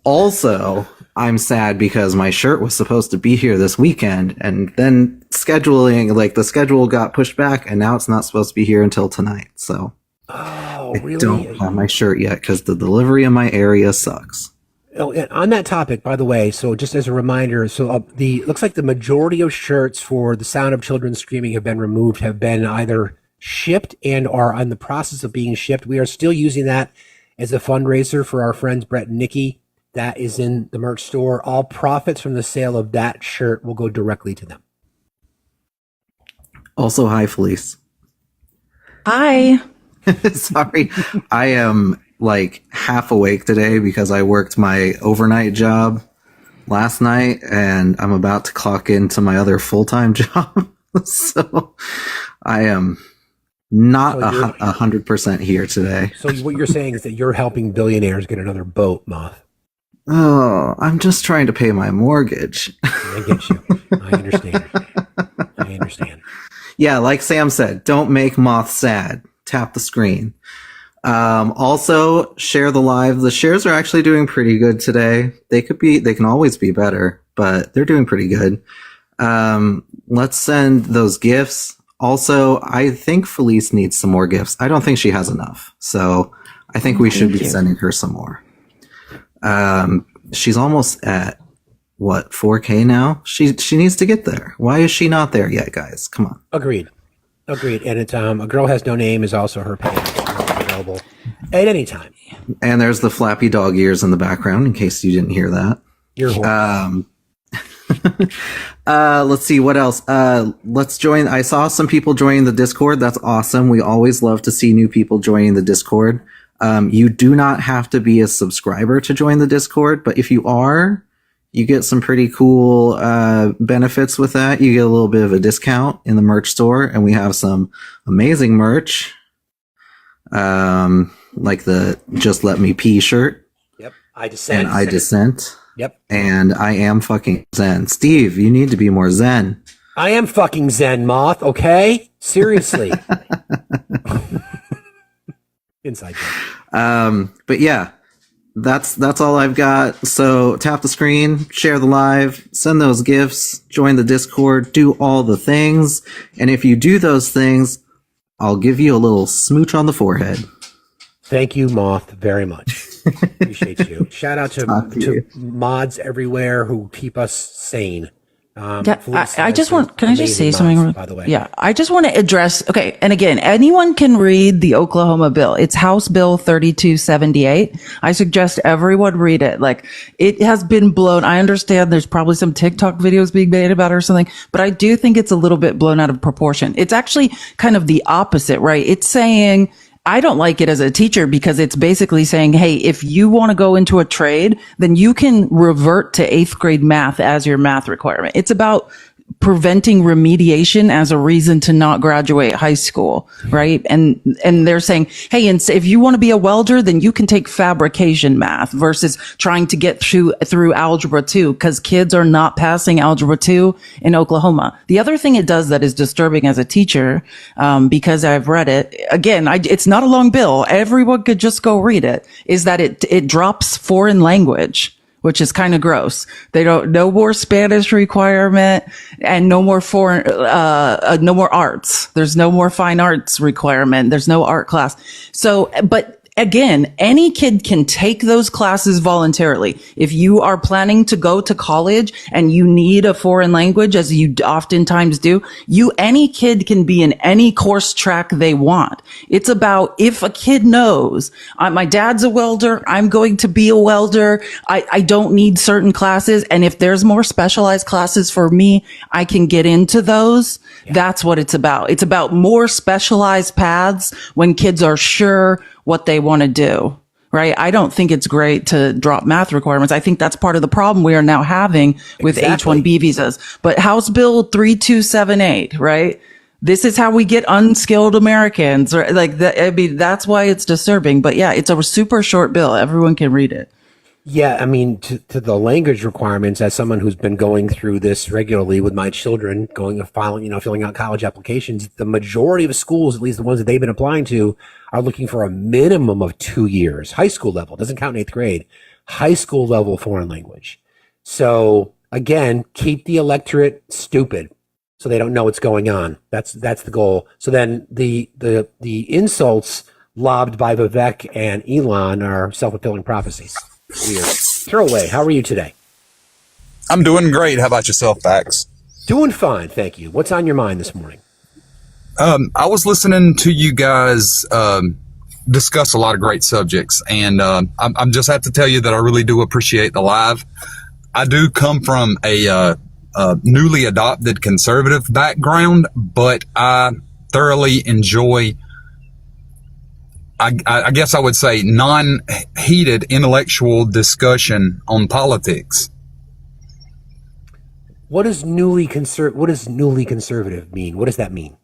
Also, I'm sad because my shirt was supposed to be here this weekend, and then the schedule got pushed back, and now it's not supposed to be here until tonight. So, I don't have my shirt yet because the delivery in my area sucks. Oh, and on that topic, by the way, so just as a reminder, looks like the majority of shirts for the Sound of Children Screaming have been removed, have been either shipped and are in the process of being shipped. We are still using that as a fundraiser for our friends Brett and Nikki. That is in the merch store. All profits from the sale of that shirt will go directly to them. Also, hi, Felice. Hi. Sorry, I am like half awake today because I worked my overnight job last night and I'm about to clock into my other full-time job. So I am not 100% here today. So what you're saying is that you're helping billionaires get another boat, Moth. Oh, I'm just trying to pay my mortgage. I get you. I understand. I understand. Yeah, like Sam said, don't make Moth sad. Tap the screen. Also, share the live. The shares are actually doing pretty good today. They can always be better, but they're doing pretty good. Let's send those gifts. Also, I think Felice needs some more gifts. I don't think she has enough. So I think we should be sending her some more. She's almost at what, 4K now? She needs to get there. Why is she not there yet, guys? Come on. Agreed. And it's A Girl Has No Name is also her page available at any time. And there's the flappy dog ears in the background in case you didn't hear that. You're let's see what else. Let's join. I saw some people joining the Discord. That's awesome. We always love to see new people joining the Discord. You do not have to be a subscriber to join the Discord, but if you are, you get some pretty cool benefits with that. You get a little bit of a discount in the merch store, and we have some amazing merch, like the "Just Let Me Pee" shirt. Yep, I dissent. And I dissent. Yep, and I am fucking zen. Steve, you need to be more zen. I am fucking zen, Moth. Okay, seriously. Inside joke. But yeah. That's all I've got. So tap the screen, share the live, send those gifts, join the Discord, do all the things. And if you do those things, I'll give you a little smooch on the forehead. Thank you, Moth, very much. Appreciate you. Shout out to mods everywhere who keep us sane. I just want, can I just say something? Mods, by the way. Yeah, I just want to address, okay, and again, anyone can read the Oklahoma bill. It's House Bill 3278. I suggest everyone read it. Like, it has been blown. I understand there's probably some TikTok videos being made about it or something, but I do think it's a little bit blown out of proportion. It's actually kind of the opposite, right? It's saying, I don't like it as a teacher because it's basically saying, hey, if you want to go into a trade, then you can revert to 8th grade math as your math requirement. It's about preventing remediation as a reason to not graduate high school, right? And they're saying, hey, and if you want to be a welder, then you can take fabrication math versus trying to get through algebra 2, because kids are not passing algebra 2 in Oklahoma. The other thing it does that is disturbing as a teacher, because I've read it, again, it's not a long bill. Everyone could just go read it, is that it drops foreign language, which is kind of gross. They no more Spanish requirement and no more no more arts. There's no more fine arts requirement. There's no art class. So, but again, any kid can take those classes voluntarily. If you are planning to go to college and you need a foreign language, as you oftentimes do, any kid can be in any course track they want. It's about, if a kid knows, my dad's a welder, I'm going to be a welder, I don't need certain classes, and if there's more specialized classes for me, I can get into those. Yeah. That's what it's about. It's about more specialized paths when kids are sure what they want to do, right? I don't think it's great to drop math requirements. I think that's part of the problem we are now having with H-1B visas. But House Bill 3278, right? This is how we get unskilled Americans, right? Like that. I mean, that's why it's disturbing. But yeah, it's a super short bill. Everyone can read it. Yeah, I mean, to the language requirements, as someone who's been going through this regularly with my children, filling out college applications, the majority of schools, at least the ones that they've been applying to, are looking for a minimum of 2 years, high school level, doesn't count in 8th grade, high school level foreign language. So again, keep the electorate stupid so they don't know what's going on. That's the goal. So then the insults lobbed by Vivek and Elon are self-fulfilling prophecies. Weird. Throw away. How are you today? I'm doing great. How about yourself, Bax? Doing fine, thank you. What's on your mind this morning? I was listening to you guys discuss a lot of great subjects, and I'm just have to tell you that I really do appreciate the live. I do come from a newly adopted conservative background, but I thoroughly enjoy, I guess I would say, non-heated intellectual discussion on politics. What does newly conservative mean? What does that mean?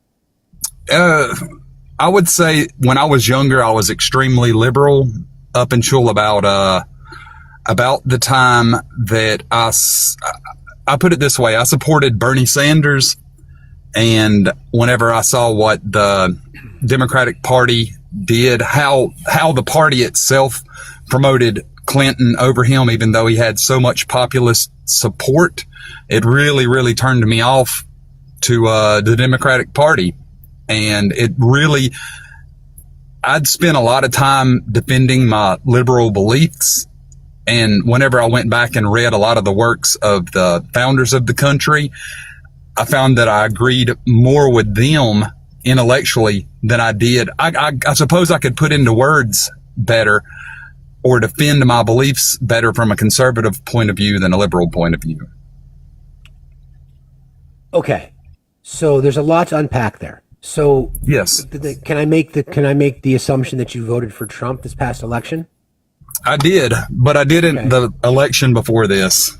I would say when I was younger, I was extremely liberal up until about the time that I put it this way, I supported Bernie Sanders. And whenever I saw what the Democratic Party did, how the party itself promoted Clinton over him, even though he had so much populist support, it really, really turned me off to the Democratic Party. And it really, I'd spent a lot of time defending my liberal beliefs. And whenever I went back and read a lot of the works of the founders of the country, I found that I agreed more with them intellectually than I did. I suppose I could put into words better or defend my beliefs better from a conservative point of view than a liberal point of view. Okay. So there's a lot to unpack there. So yes, can I make the assumption that you voted for Trump this past election? I did, but I didn't the election before this.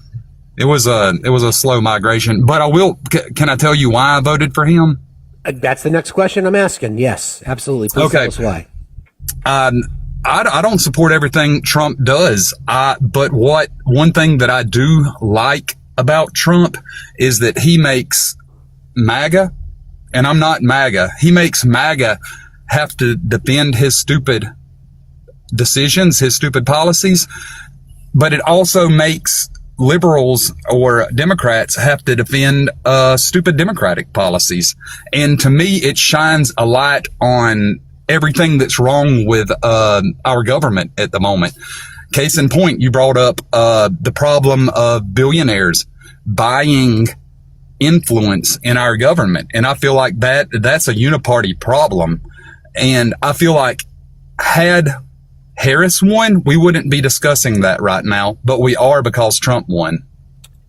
It was a slow migration, but I will. Can I tell you why I voted for him? That's the next question I'm asking. Yes, absolutely. Please tell us why. I don't support everything Trump does. But one thing that I do like about Trump is that he makes MAGA, and I'm not MAGA. He makes MAGA have to defend his stupid decisions, his stupid policies, but it also makes liberals or Democrats have to defend stupid Democratic policies. And to me, it shines a light on everything that's wrong with our government at the moment. Case in point, you brought up the problem of billionaires buying influence in our government. And I feel like that's a uniparty problem. And I feel like had Harris won, we wouldn't be discussing that right now, but we are because Trump won.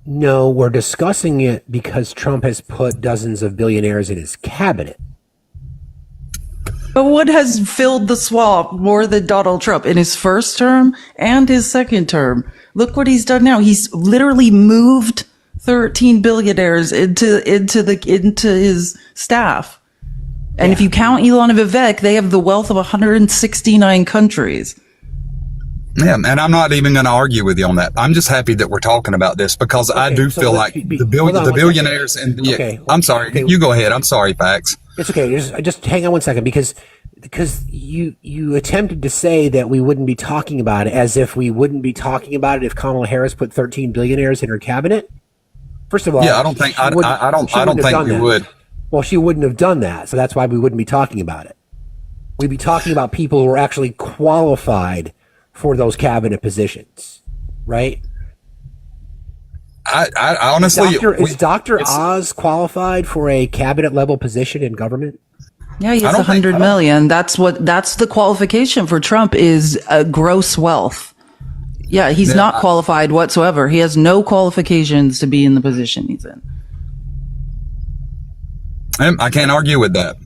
No, we're discussing it because Trump has put dozens of billionaires in his cabinet. But what has filled the swamp more than Donald Trump in his first term and his second term? Look what he's done now. He's literally moved 13 billionaires into his staff. And if you count Elon and Vivek, they have the wealth of 169 countries. Yeah, and I'm not even going to argue with you on that. I'm just happy that we're talking about this because I do feel like the billionaires and I'm sorry, you go ahead. I'm sorry, Fax. It's okay. Just hang on one second because you attempted to say that we wouldn't be talking about it as if we wouldn't be talking about it if Kamala Harris put 13 billionaires in her cabinet. First of all, I don't think we would. Well, she wouldn't have done that, so that's why we wouldn't be talking about it. We'd be talking about people who are actually qualified for those cabinet positions, right? I honestly... Is Dr. Oz qualified for a cabinet level position in government? Yeah, he has 100 million. That's the qualification for Trump is gross wealth. Yeah, he's not qualified whatsoever. He has no qualifications to be in the position he's in. I can't argue with that.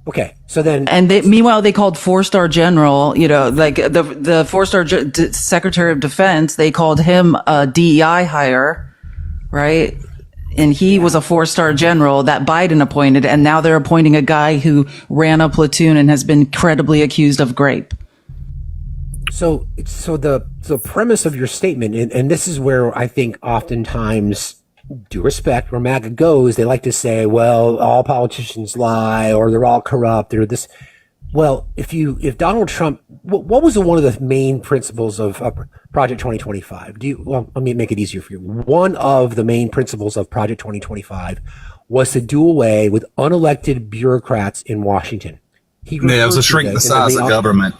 Okay, so then... And meanwhile, they called four-star general, like the four-star Secretary of Defense, they called him a DEI hire, right? And he was a four-star general that Biden appointed, and now they're appointing a guy who ran a platoon and has been credibly accused of rape. So the premise of your statement, and this is where I think oftentimes... due respect, where MAGA goes, they like to say, well, all politicians lie or they're all corrupt or this. Well, if Donald Trump, what was one of the main principles of Project 2025? Let me make it easier for you. One of the main principles of Project 2025 was to do away with unelected bureaucrats in Washington. It was to shrink the size of government.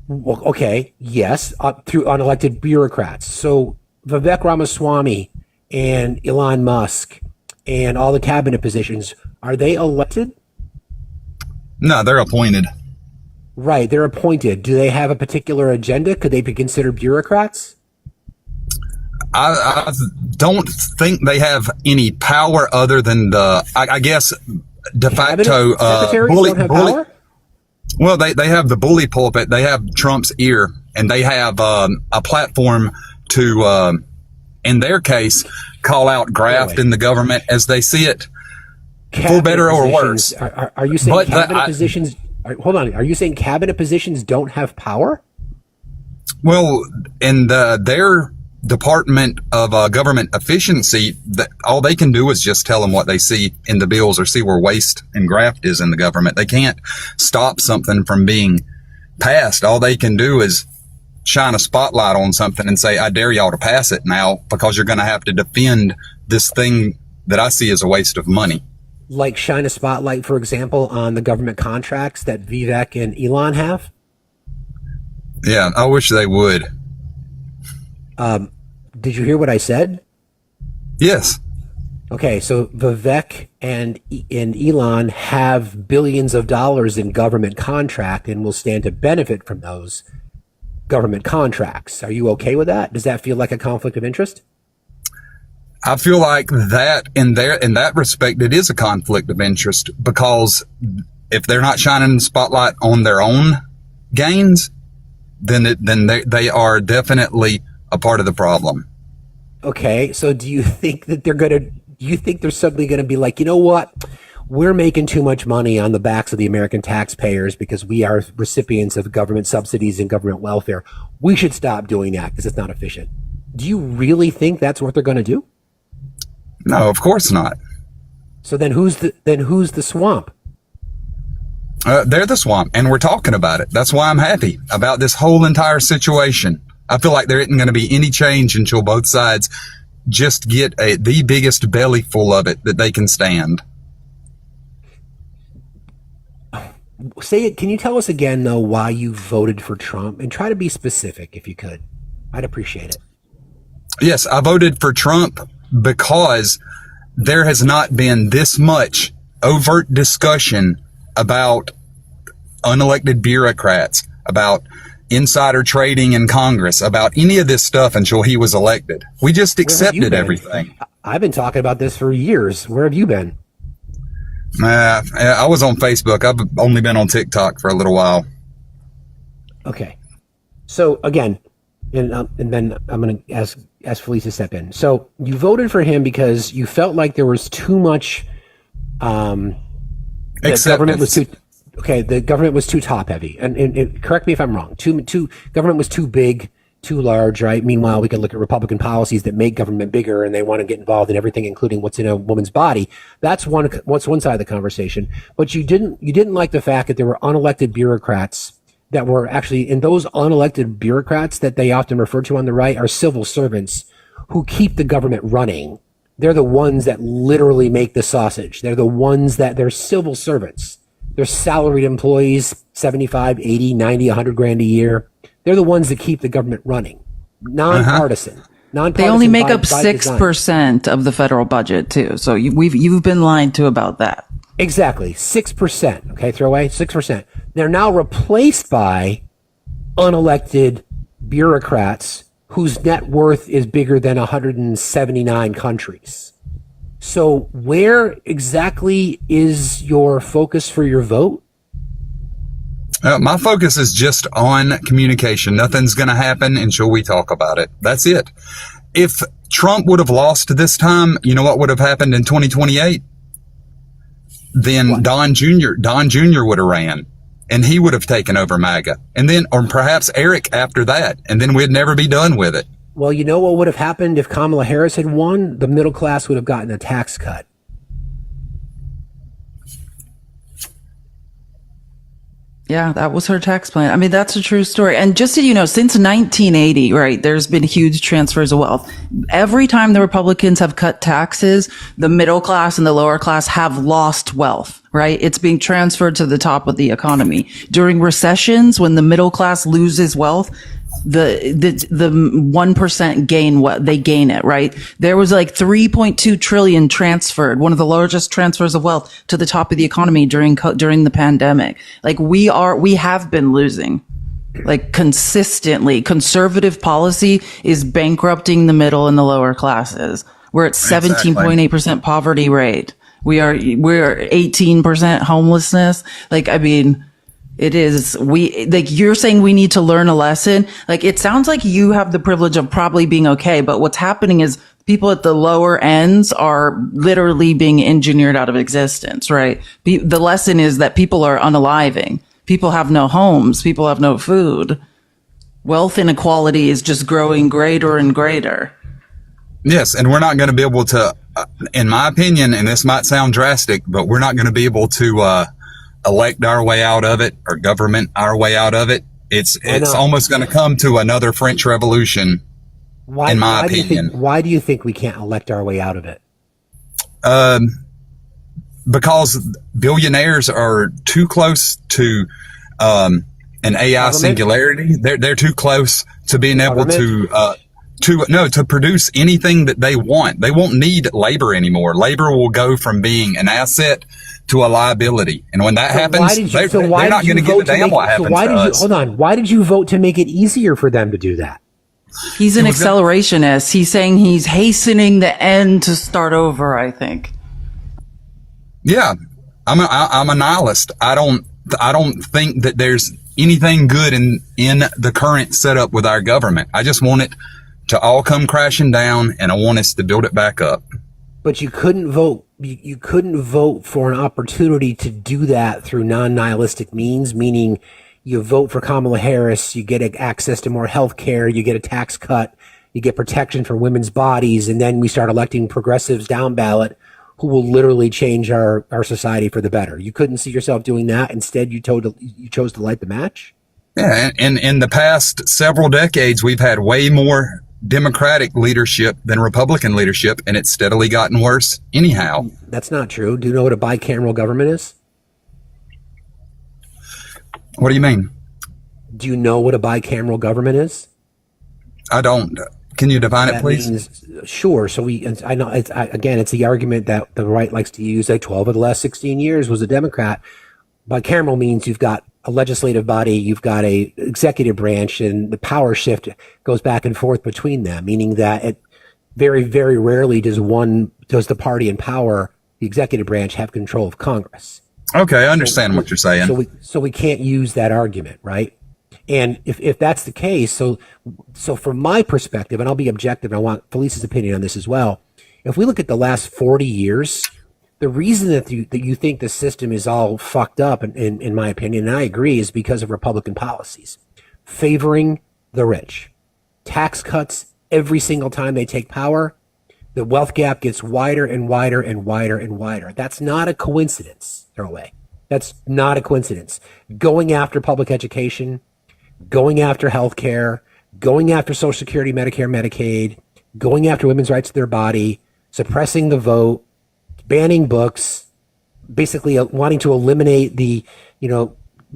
Well, okay, yes, through unelected bureaucrats. So Vivek Ramaswamy and Elon Musk and all the cabinet positions, are they elected? No, they're appointed. Right, they're appointed. Do they have a particular agenda? Could they be considered bureaucrats? I don't think they have any power other than I guess, de facto Secretaries don't have power? Well, they have the bully pulpit. They have Trump's ear, and they have a platform to, in their case, call out graft in the government as they see it, for better or worse. Are you saying cabinet positions? Hold on. Are you saying cabinet positions don't have power? Well, in their Department of Government Efficiency, all they can do is just tell them what they see in the bills or see where waste and graft is in the government. They can't stop something from being passed. All they can do is shine a spotlight on something and say, I dare y'all to pass it now, because you're going to have to defend this thing that I see as a waste of money. Like shine a spotlight, for example, on the government contracts that Vivek and Elon have? Yeah, I wish they would. Did you hear what I said? Yes. Okay, so Vivek and Elon have billions of dollars in government contract and will stand to benefit from those government contracts. Are you okay with that? Does that feel like a conflict of interest? I feel like that in that respect, it is a conflict of interest, because if they're not shining the spotlight on their own gains, then they are definitely a part of the problem. Okay, so do you think that do you think they're suddenly going to be like, you know what? We're making too much money on the backs of the American taxpayers because we are recipients of government subsidies and government welfare. We should stop doing that because it's not efficient. Do you really think that's what they're going to do? No, of course not. So then who's the swamp? They're the swamp, and we're talking about it. That's why I'm happy about this whole entire situation. I feel like there isn't going to be any change until both sides just get the biggest belly full of it that they can stand. Say it. Can you tell us again, though, why you voted for Trump? And try to be specific if you could. I'd appreciate it. Yes, I voted for Trump because there has not been this much overt discussion about unelected bureaucrats, about insider trading in Congress, about any of this stuff until he was elected. We just accepted everything. I've been talking about this for years. Where have you been? I was on Facebook. I've only been on TikTok for a little while. Okay. So again, and then I'm going to ask Felice to step in. So you voted for him because you felt like there was too much. The government was too. Okay, the government was too top heavy, and correct me if I'm wrong. Government was too big, too large, right? Meanwhile, we can look at Republican policies that make government bigger, and they want to get involved in everything, including what's in a woman's body. That's what's one side of the conversation. But you didn't like the fact that there were unelected bureaucrats that were actually, and those unelected bureaucrats that they often refer to on the right are civil servants who keep the government running. They're the ones that literally make the sausage. They're the ones they're civil servants. They're salaried employees, 75, 80, 90, 100 grand a year. They're the ones that keep the government running. Nonpartisan. They only make up 6% of the federal budget too. So you've been lied to about that. Exactly. 6%. Okay, throw away 6%. They're now replaced by unelected bureaucrats whose net worth is bigger than 179 countries. So where exactly is your focus for your vote? My focus is just on communication. Nothing's going to happen until we talk about it. That's it. If Trump would have lost this time, you know what would have happened in 2028? Then what? Don Jr. would have ran, and he would have taken over MAGA. And then, or perhaps Eric after that, and then we'd never be done with it. Well, you know what would have happened if Kamala Harris had won? The middle class would have gotten a tax cut. Yeah, that was her tax plan. I mean, that's a true story. And just so you know, since 1980, right, there's been huge transfers of wealth. Every time the Republicans have cut taxes, the middle class and the lower class have lost wealth, right? It's being transferred to the top of the economy. During recessions, when the middle class loses wealth, the 1% gain what they gain it, right? There was like 3.2 trillion transferred, one of the largest transfers of wealth to the top of the economy during the pandemic. Like we have been losing, like consistently. Conservative policy is bankrupting the middle and the lower classes. We're at 17.8% poverty rate. We're 18% homelessness. Like, I mean, it is, you're saying we need to learn a lesson. Like, it sounds like you have the privilege of probably being okay, but what's happening is people at the lower ends are literally being engineered out of existence, right? The lesson is that people are unaliving. People have no homes. People have no food. Wealth inequality is just growing greater and greater. Yes, and we're not going to be able to, in my opinion, and this might sound drastic, but we're not going to be able to, elect our way out of it or government our way out of it. It's almost going to come to another French Revolution, in my opinion. Why do you think we can't elect our way out of it? Because billionaires are too close to an AI singularity. They're too close to being able to produce anything that they want. They won't need labor anymore. Labor will go from being an asset to a liability. And when that happens, they're not going to give a damn what happens to us. Hold on. Why did you vote to make it easier for them to do that? He's an accelerationist. He's saying he's hastening the end to start over, I think. Yeah. I'm a nihilist. I don't think that there's anything good in the current setup with our government. I just want it to all come crashing down, and I want us to build it back up. But you couldn't vote. You couldn't vote for an opportunity to do that through non-nihilistic means, meaning you vote for Kamala Harris, you get access to more health care, you get a tax cut, you get protection for women's bodies, and then we start electing progressives down ballot who will literally change our society for the better. You couldn't see yourself doing that. Instead, you chose to light the match? Yeah, and in the past several decades, we've had way more Democratic leadership than Republican leadership, and it's steadily gotten worse anyhow. That's not true. Do you know what a bicameral government is? What do you mean? Do you know what a bicameral government is? I don't. Can you define it, please? Sure. So I know it's the argument that the right likes to use. Like 12 of the last 16 years was a Democrat. Bicameral means you've got a legislative body, you've got a executive branch, and the power shift goes back and forth between them, meaning that it very, very rarely does the party in power, the executive branch, have control of Congress. Okay, I understand what you're saying. So we can't use that argument, right? And if that's the case, so from my perspective, and I'll be objective, and I want Felice's opinion on this as well. If we look at the last 40 years, the reason that you think the system is all fucked up, in my opinion, and I agree, is because of Republican policies favoring the rich. Tax cuts every single time they take power. The wealth gap gets wider and wider and wider and wider. That's not a coincidence, Throwaway. That's not a coincidence. Going after public education, going after health care, going after Social Security, Medicare, Medicaid, going after women's rights to their body, suppressing the vote, banning books, basically wanting to eliminate the,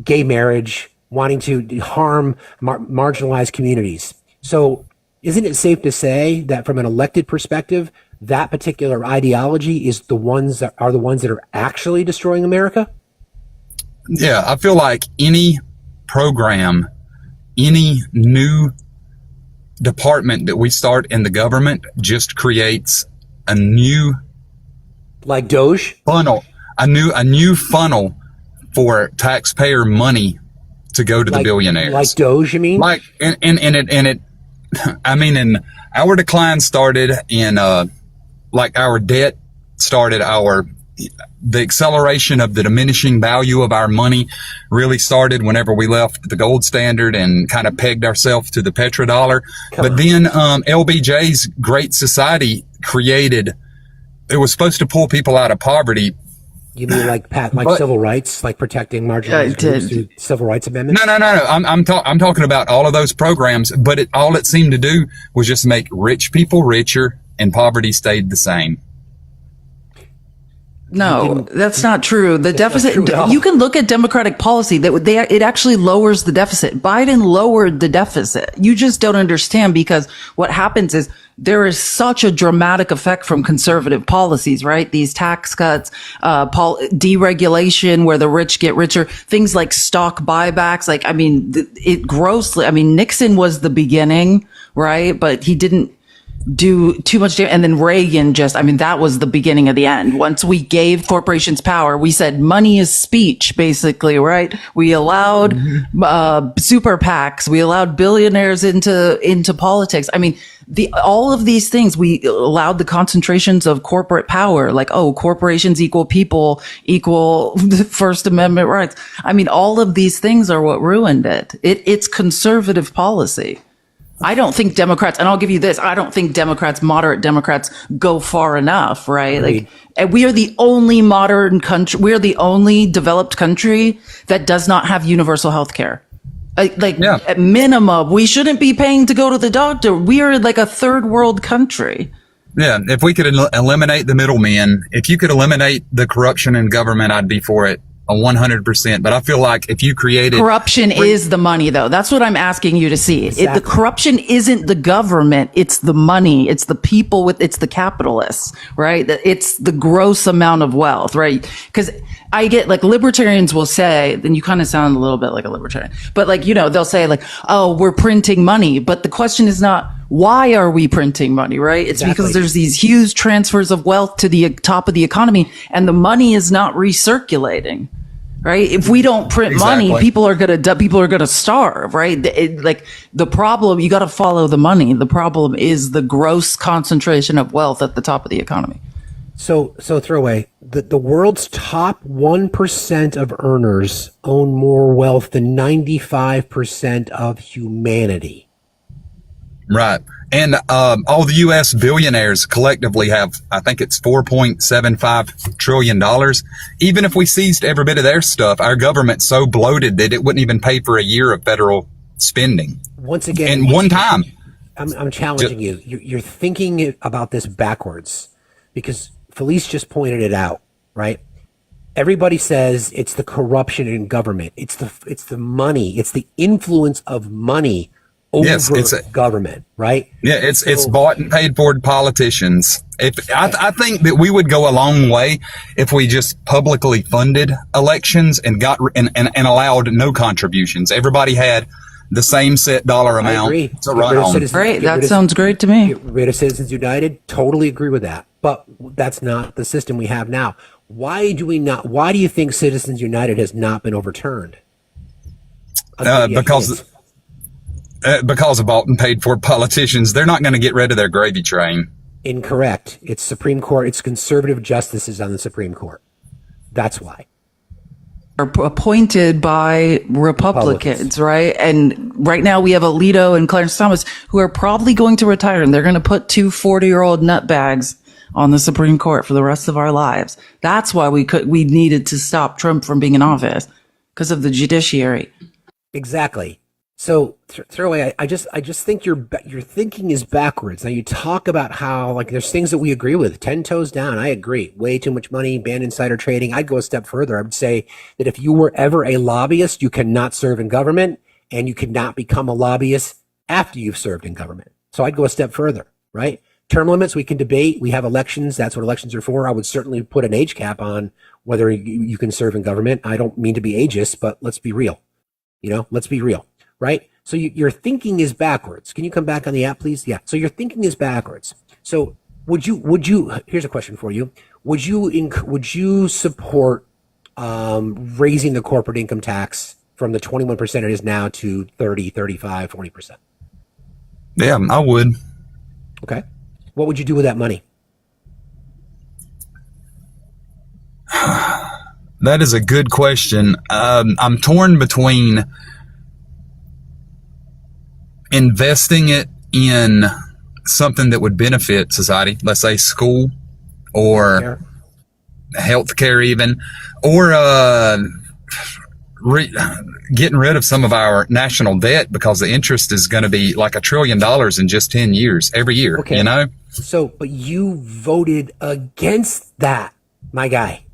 gay marriage, wanting to harm marginalized communities. So isn't it safe to say that from an elected perspective, that particular ideology is the ones that are actually destroying America? Yeah, I feel like any program, any new department that we start in the government just creates a new, like Doge, funnel, a new funnel for taxpayer money to go to the billionaires. Like Doge, you mean? Like, and our decline started in, our debt started, the acceleration of the diminishing value of our money really started whenever we left the gold standard and kind of pegged ourselves to the petrodollar. Then LBJ's Great Society it was supposed to pull people out of poverty, You mean like civil rights, like protecting marginalized groups through civil rights amendments? No. I'm talking about all of those programs, but all it seemed to do was just make rich people richer and poverty stayed the same. No, that's not true. The deficit, you can look at Democratic policy it actually lowers the deficit. Biden lowered the deficit. You just don't understand, because what happens is there is such a dramatic effect from conservative policies, right? These tax cuts, deregulation where the rich get richer, things like stock buybacks. Like, I mean, Nixon was the beginning, right? But he didn't do too much damage. And then Reagan that was the beginning of the end. Once we gave corporations power, we said money is speech, basically, right? We allowed super PACs, we allowed billionaires into politics. I mean, all of these things, we allowed the concentrations of corporate power, like, corporations equal people, equal First Amendment rights. I mean, all of these things are what ruined it. It's conservative policy. I don't think Democrats, and I'll give you this, I don't think moderate Democrats go far enough, right? Like, we are the only modern country, we're the only developed country that does not have universal health care. At minimum, we shouldn't be paying to go to the doctor. We are like a third world country. Yeah, if we could eliminate the middlemen, if you could eliminate the corruption in government, I'd be for it. 100%. But I feel like if you created corruption is the money, though. That's what I'm asking you to see. Exactly. The corruption isn't the government. It's the money. It's the people it's the capitalists, right? It's the gross amount of wealth, right? Because I get libertarians will say, and you kind of sound a little bit like a libertarian, but they'll say we're printing money. But the question is not, why are we printing money, right? It's because there's these huge transfers of wealth to the top of the economy and the money is not recirculating. Right? If we don't print money, people are gonna starve, right? The problem, you got to follow the money. The problem is the gross concentration of wealth at the top of the economy. So throwaway, the world's top 1% of earners own more wealth than 95% of humanity. Right. And all the U.S. billionaires collectively have, I think it's $4.75 trillion. Even if we seized every bit of their stuff, our government's so bloated that it wouldn't even pay for a year of federal spending. Once again, and one time. I'm challenging you. You're thinking about this backwards, because Felice just pointed it out, right? Everybody says it's the corruption in government. It's the money. It's the influence of money over government, right? Yeah, it's bought and paid for politicians. I think that we would go a long way if we just publicly funded elections and got and allowed no contributions. Everybody had the same set dollar amount to run on. Great, that sounds great to me. Get rid of Citizens United. Totally agree with that. But that's not the system we have now. Why do you think Citizens United has not been overturned? Because of bought and paid for politicians, they're not going to get rid of their gravy train. Incorrect. It's Supreme Court. It's conservative justices on the Supreme Court. That's why. Are appointed by Republicans, right? And right now we have Alito and Clarence Thomas who are probably going to retire, and they're going to put two 40-year-old nutbags on the Supreme Court for the rest of our lives. That's why we needed to stop Trump from being in office, because of the judiciary. Exactly. So throwaway, I just think your thinking is backwards. Now you talk about how there's things that we agree with. 10 toes down, I agree. Way too much money, ban insider trading. I'd go a step further. I would say that if you were ever a lobbyist, you cannot serve in government, and you cannot become a lobbyist after you've served in government. So I'd go a step further, right? Term limits, we can debate. We have elections. That's what elections are for. I would certainly put an age cap on whether you can serve in government. I don't mean to be ageist, but let's be real. Let's be real. Right? So your thinking is backwards. Can you come back on the app, please? Yeah. So your thinking is backwards. So would you, here's a question for you. Would you support, raising the corporate income tax from the 21% it is now to 30, 35, 40%? Yeah, I would. Okay. What would you do with that money? That is a good question. I'm torn between investing it in something that would benefit society, let's say school, or health care even, or getting rid of some of our national debt, because the interest is going to be like $1 trillion in just 10 years, every year, Okay. you know? So, but you voted against that, my guy.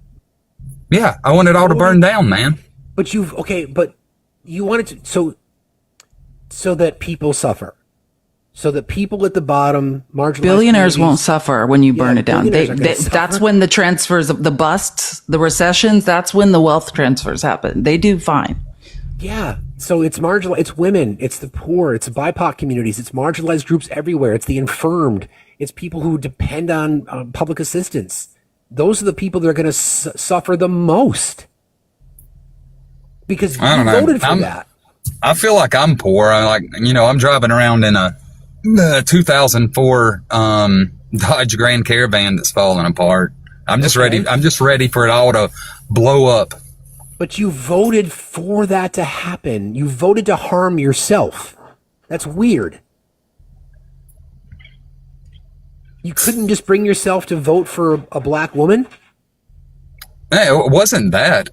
Yeah, I want it all to burn down, man. But but you wanted to, so that people suffer. So that people at the bottom, marginalized Billionaires won't communities- suffer when you burn it down. billionaires are gonna That's suffer. when the transfers, the busts, the recessions, that's when the wealth transfers happen. They do fine. Yeah. So it's marginal. It's women. It's the poor. It's the BIPOC communities. It's marginalized groups everywhere. It's the infirmed. It's people who depend on public assistance. Those are the people that are going to suffer the most. Because I don't you know. voted for that. I feel like I'm poor. I'm driving around in a 2004 Dodge Grand Caravan that's falling apart. I'm just ready. I'm just ready for it all to blow up. But you voted for that to happen. You voted to harm yourself. That's weird. You couldn't just bring yourself to vote for a black woman? Hey, it wasn't that.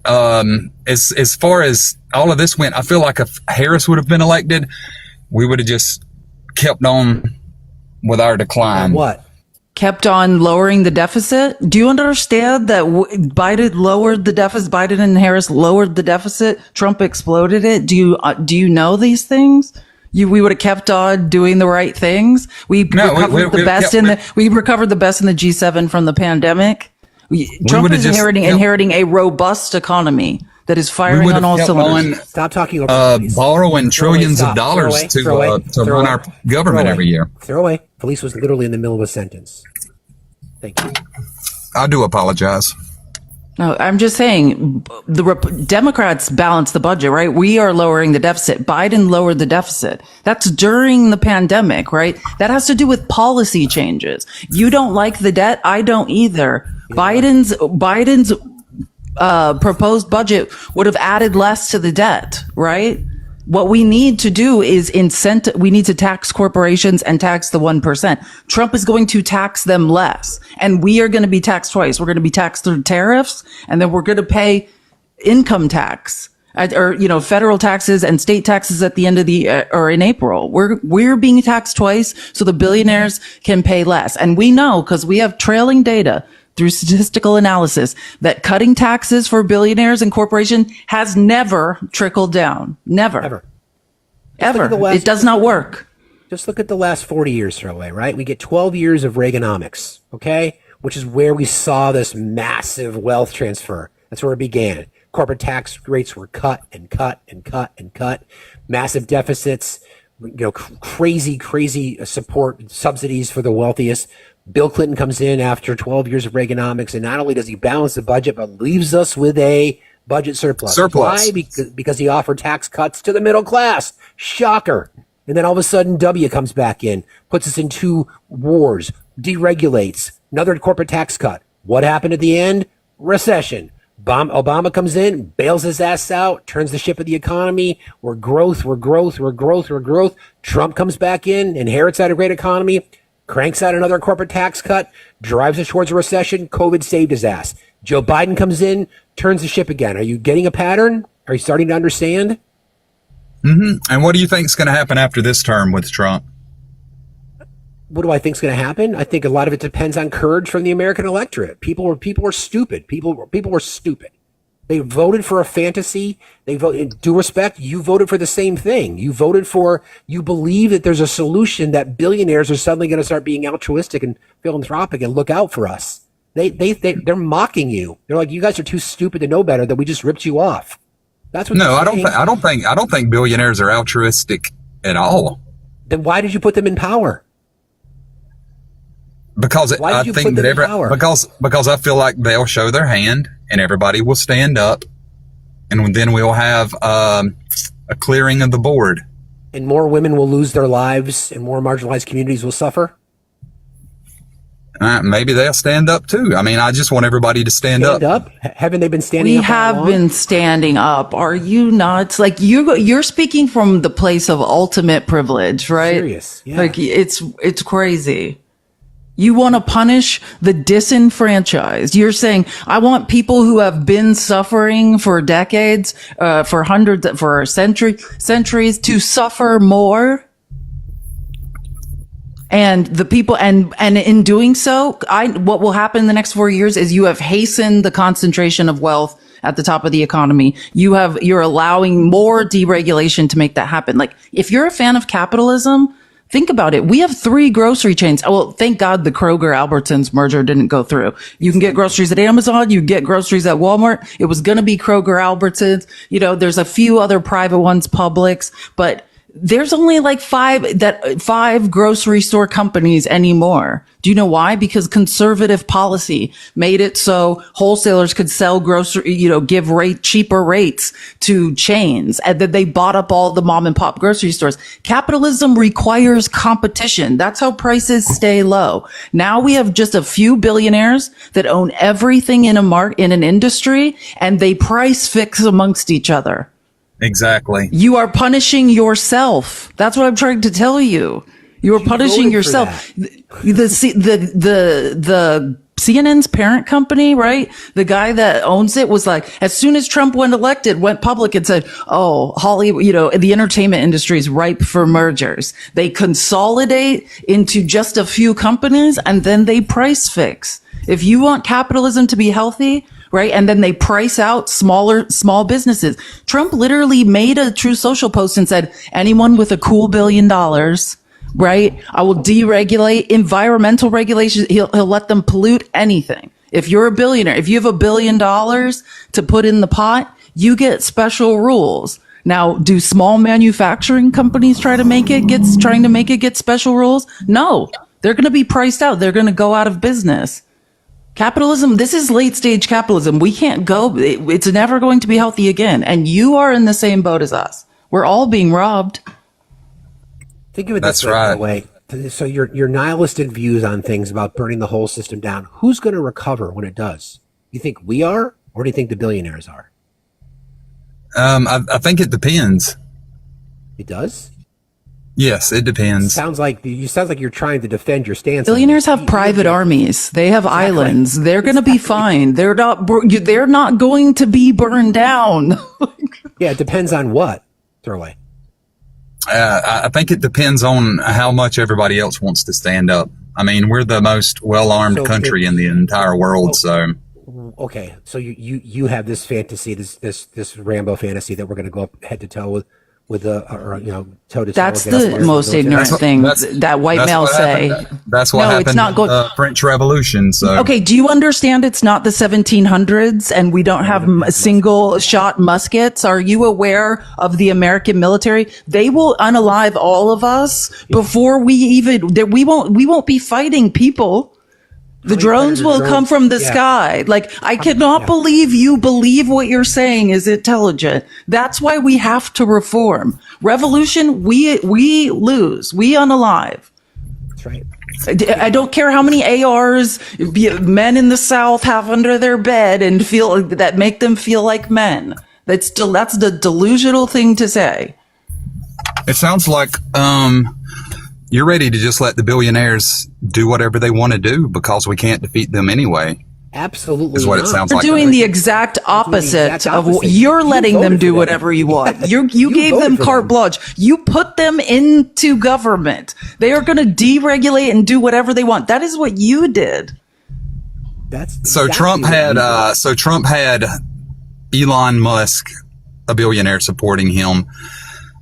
As far as all of this went, I feel like if Harris would have been elected, we would have just kept on with our decline. What? Kept on lowering the deficit. Do you understand that Biden lowered the deficit? Biden and Harris lowered the deficit. Trump exploded it. Do you know these things? We would have kept on doing the right things. We recovered the best in the G7 from the pandemic. Trump is inheriting a robust economy that is firing on all cylinders. Stop talking over borrowing trillions of dollars to run our government every year. Throw away. Felice was literally in the middle of a sentence. Thank you. I do apologize. No, I'm just saying the Democrats balance the budget, right? We are lowering the deficit. Biden lowered the deficit. That's during the pandemic, right? That has to do with policy changes. You don't like the debt. I don't either. Biden's proposed budget would have added less to the debt, right? What we need to do is we need to tax corporations and tax the 1%. Trump is going to tax them less, and we are going to be taxed twice. We're going to be taxed through tariffs, and then we're going to pay income tax or federal taxes and state taxes at the end of or in April. We're being taxed twice so the billionaires can pay less. And we know, because we have trailing data through statistical analysis, that cutting taxes for billionaires and corporations has never trickled down. Never. Ever. It does not work. Just look at the last 40 years, Throwaway, right? We get 12 years of Reaganomics, okay? Which is where we saw this massive wealth transfer. That's where it began. Corporate tax rates were cut and cut and cut and cut. Massive deficits, crazy support, subsidies for the wealthiest. Bill Clinton comes in after 12 years of Reaganomics, and not only does he balance the budget, but leaves us with a budget surplus. Why? Because he offered tax cuts to the middle class. Shocker. And then all of a sudden, W comes back in, puts us in 2 wars, deregulates, another corporate tax cut. What happened at the end? Recession. Obama comes in, bails his ass out, turns the ship of the economy. We're growth. Trump comes back in, inherits out a great economy, cranks out another corporate tax cut, drives us towards a recession. COVID saved his ass. Joe Biden comes in, turns the ship again. Are you getting a pattern? Are you starting to understand? Mm-hmm. And what do you think is going to happen after this term with Trump? What do I think is going to happen? I think a lot of it depends on courage from the American electorate. People are stupid. People were stupid. They voted for a fantasy. They voted, due respect, you voted for the same thing. You believe that there's a solution, that billionaires are suddenly going to start being altruistic and philanthropic and look out for us. They're mocking you. They're like, you guys are too stupid to know better, that we just ripped you off. That's what. No, I don't think billionaires are altruistic at all. Then why did you put them in power? Because I think that because I feel like they'll show their hand and everybody will stand up, and then we'll have a clearing of the board. And more women will lose their lives, and more marginalized communities will suffer. Maybe they'll stand up too. I mean, I just want everybody to stand up. Haven't they been standing up? We have been standing up. Are you not? Like you're speaking from the place of ultimate privilege, right? Serious. Yeah. Like it's crazy. You want to punish the disenfranchised. You're saying, I want people who have been suffering for decades, for hundreds, for centuries to suffer more. And the people, and in doing so, what will happen in the next 4 years is you have hastened the concentration of wealth at the top of the economy. You're allowing more deregulation to make that happen. Like, if you're a fan of capitalism, think about it. We have 3 grocery chains. Well, thank God the Kroger-Albertsons merger didn't go through. You can get groceries at Amazon. You get groceries at Walmart. It was going to be Kroger-Albertsons. You know, there's a few other private ones, Publix, but there's only like 5 grocery store companies anymore. Do you know why? Because conservative policy made it so wholesalers could sell give cheaper rates to chains, and then they bought up all the mom and pop grocery stores. Capitalism requires competition. That's how prices stay low. Now we have just a few billionaires that own everything in an industry, and they price fix amongst each other. Exactly. You are punishing yourself. That's what I'm trying to tell you. You are punishing yourself. The CNN's parent company, right? The guy that owns it was like, as soon as Trump went public and said, oh, Hollywood, the entertainment industry is ripe for mergers. They consolidate into just a few companies and then they price fix. If you want capitalism to be healthy, right? And then they price out small businesses. Trump literally made a True Social post and said, anyone with a cool $1 billion, right? I will deregulate environmental regulations. He'll let them pollute anything. If you're a billionaire, if you have $1 billion to put in the pot, you get special rules. Now, do small manufacturing companies trying to make it get special rules? No, they're going to be priced out. They're going to go out of business. Capitalism, this is late stage capitalism. We can't go, it's never going to be healthy again. And you are in the same boat as us. We're all being robbed. Think of it this way. So your nihilistic views on things about burning the whole system down, who's going to recover when it does? You think we are, or do you think the billionaires are? I think it depends. It does? Yes, it depends. Sounds like you're trying to defend your stance. Billionaires have private armies. They have islands. They're going to be fine. They're not going to be burned down. Yeah, it depends on what. Throw away. I think it depends on how much everybody else wants to stand up. I mean, we're the most well-armed country in the entire world, so. Okay, so you have this fantasy, this Rambo fantasy that we're going to go up head to toe with toe to toe. That's the most ignorant thing that white males say. That's what happened in the French Revolution. So okay, do you understand it's not the 1700s and we don't have single shot muskets? Are you aware of the American military? They will unalive all of us before we won't be fighting people. The drones will come from the sky. Like, I cannot believe you believe what you're saying is intelligent. That's why we have to reform. Revolution, we lose. We unalive. That's right. I don't care how many ARs men in the South have under their bed and that make them feel like men. That's the delusional thing to say. It sounds like, you're ready to just let the billionaires do whatever they want to do because we can't defeat them anyway. Absolutely. Is what it sounds like. They're doing the exact opposite of what you're letting them do whatever you want. You gave them carte blanche. You put them into government. They are going to deregulate and do whatever they want. That is what you did. So Trump had Elon Musk, a billionaire, supporting him.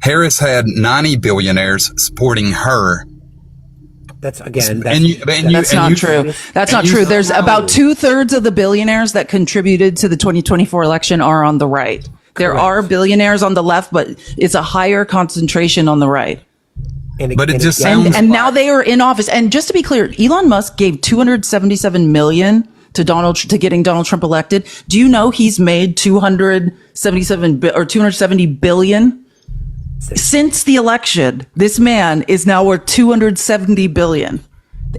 Harris had 90 billionaires supporting her. That's again. That's not true. That's not true. There's about 2/3 of the billionaires that contributed to the 2024 election are on the right. There are billionaires on the left, but it's a higher concentration on the right. But it just sounds. And now they are in office. And just to be clear, Elon Musk gave $277 million to getting Donald Trump elected. Do you know he's made $270 billion? Since the election, this man is now worth $270 billion.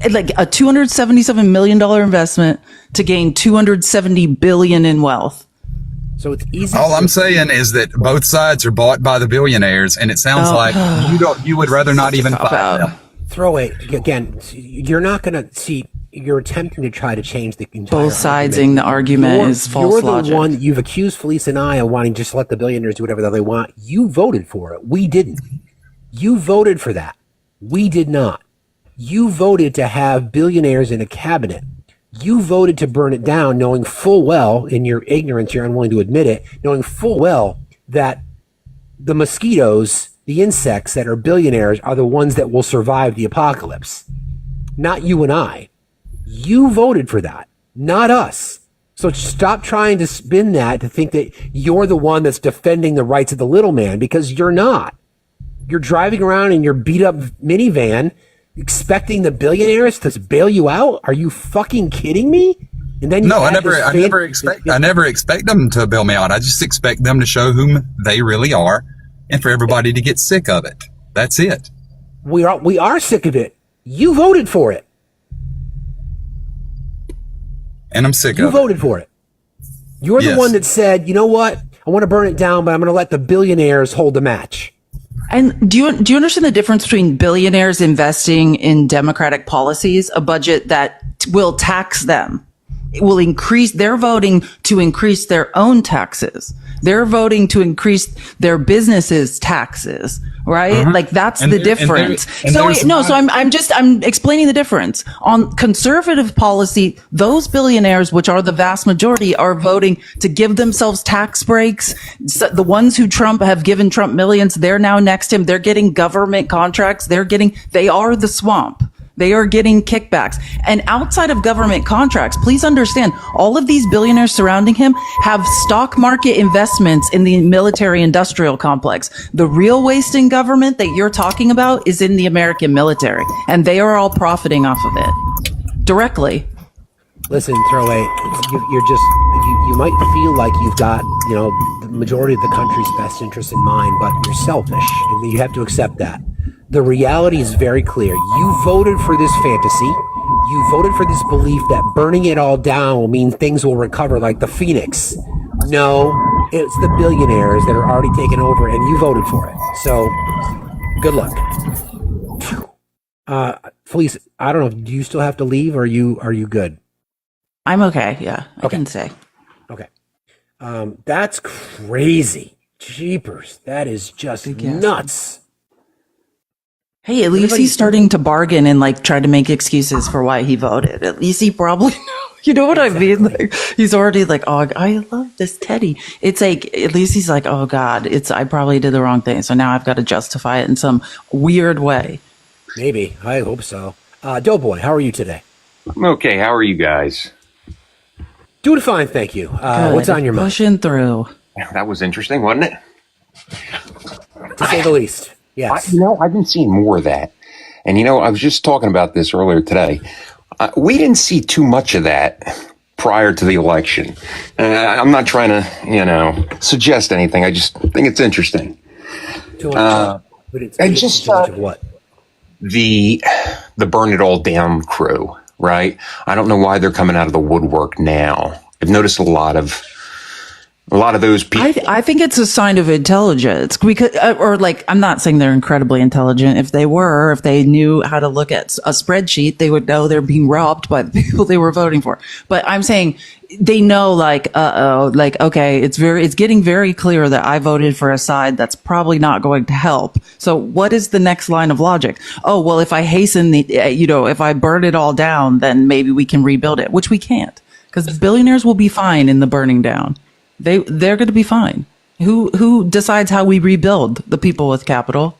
Like a $277 million investment to gain $270 billion in wealth. So it's easy. All I'm saying is that both sides are bought by the billionaires, and it sounds like you would rather not even fight them. throw it again. You're not going to see. You're attempting to try to change the entire Both sides in the argument is false You're the logic. one you've accused Felice and I of wanting to just let the billionaires do whatever they want. You voted for it. We didn't. You voted for that. We did not. You voted to have billionaires in a cabinet. You voted to burn it down, knowing full well, in your ignorance, you're unwilling to admit it, knowing full well that the mosquitoes, the insects that are billionaires, are the ones that will survive the apocalypse. Not you and I. You voted for that, not us. So stop trying to spin that to think that you're the one that's defending the rights of the little man, because you're not. You're driving around in your beat up minivan expecting the billionaires to bail you out. Are you fucking kidding me? And then I never expect them to bail me out. I just expect them to show whom they really are, and for everybody to get sick of it. That's it. We are sick of it. You voted for it. And I'm sick of it. You voted for it. You're the one that said, you know what? I want to burn it down, but I'm going to let the billionaires hold the match. And do you understand the difference between billionaires investing in democratic policies, a budget that will tax them? It will increase, they're voting to increase their own taxes. They're voting to increase their businesses' taxes, right? Like that's the difference. I'm explaining the difference. On conservative policy, those billionaires, which are the vast majority, are voting to give themselves tax breaks. So the ones who have given Trump millions, they're now next to him. They're getting government contracts. They are the swamp. They are getting kickbacks. And outside of government contracts, please understand, all of these billionaires surrounding him have stock market investments in the military industrial complex. The real waste in government that you're talking about is in the American military, and they are all profiting off of it directly. Listen, Throwaway, you might feel like you've got, the majority of the country's best interests in mind, but you're selfish, and you have to accept that. The reality is very clear. You voted for this fantasy. You voted for this belief that burning it all down will mean things will recover like the Phoenix. No, it's the billionaires that are already taking over, and you voted for it. So, good luck. Felice, I don't know. Do you still have to leave, or are you good? I'm okay. Yeah, I can stay. Okay. That's crazy. Jeepers. That is just nuts. Hey, at least he's starting to bargain and try to make excuses for why he voted. At least he probably, you know what I mean? He's already oh, I love this teddy. It's at least he's oh God, I probably did the wrong thing. So now I've got to justify it in some weird way. Maybe. I hope so. Doughboy, how are you today? I'm okay. How are you guys? Doing fine, thank you. What's on your mind? Pushing through. That was interesting, wasn't it? To say the least. Yes. I've been seeing more of that. And, I was just talking about this earlier today. We didn't see too much of that prior to the election. I'm not trying to, suggest anything. I just think it's interesting. And just what? The burn it all down crew, right? I don't know why they're coming out of the woodwork now. I've noticed a lot of those people. I think it's a sign of intelligence. I'm not saying they're incredibly intelligent. If they knew how to look at a spreadsheet, they would know they're being robbed by the people they were voting for. But I'm saying they know, okay, it's getting very clear that I voted for a side that's probably not going to help. So what is the next line of logic? Oh, well, if I hasten if I burn it all down, then maybe we can rebuild it, which we can't, because billionaires will be fine in the burning down. They're going to be fine. Who decides how we rebuild? The people with capital.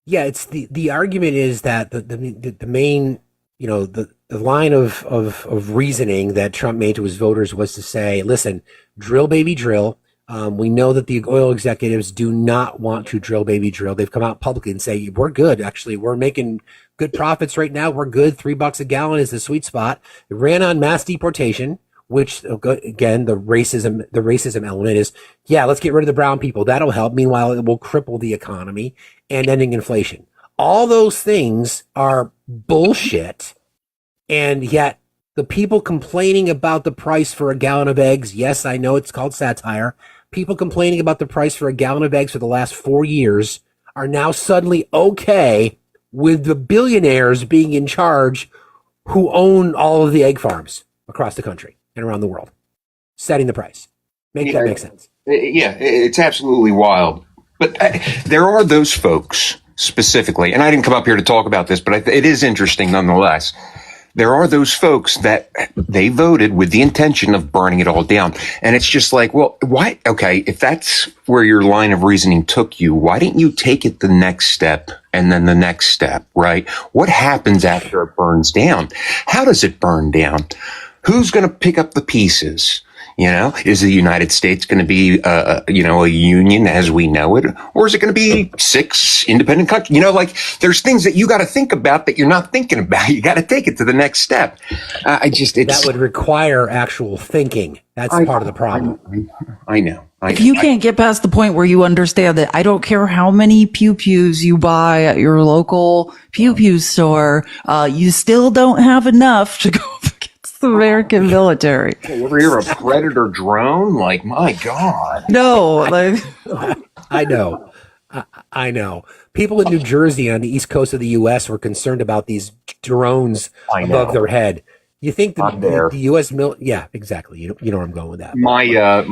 Yeah, it's the argument is that the main, the line of reasoning that Trump made to his voters was to say, listen, drill baby drill. We know that the oil executives do not want to drill baby drill. They've come out publicly and say, we're good. Actually, we're making good profits right now. We're good. $3 a gallon is the sweet spot. It ran on mass deportation, which again, the racism element is, let's get rid of the brown people. That'll help. Meanwhile, it will cripple the economy and ending inflation. All those things are bullshit. And yet the people complaining about the price for a gallon of eggs. Yes, I know it's called satire. People complaining about the price for a gallon of eggs for the last 4 years are now suddenly okay with the billionaires being in charge who own all of the egg farms across the country and around the world, setting the price. Make that make sense. Yeah, it's absolutely wild. But there are those folks specifically, and I didn't come up here to talk about this, but it is interesting nonetheless. There are those folks that they voted with the intention of burning it all down. And it's just like, well, why? Okay, if that's where your line of reasoning took you, why didn't you take it the next step and then the next step, right? What happens after it burns down? How does it burn down? Who's going to pick up the pieces? You know, is the United States going to be, a union as we know it? Or is it going to be 6 independent countries? You know, like there's things that you got to think about that you're not thinking about. You got to take it to the next step. That would require actual thinking. That's part of the problem. I know. If you can't get past the point where you understand that I don't care how many pew-pews you buy at your local pew-pew store, you still don't have enough to go against the American military. Over here, a Predator drone? Like, my God. No, like... I know. I know. People in New Jersey on the east coast of the U.S. were concerned about these drones above their head. You think the U.S. Yeah, exactly. You know where I'm going with that. My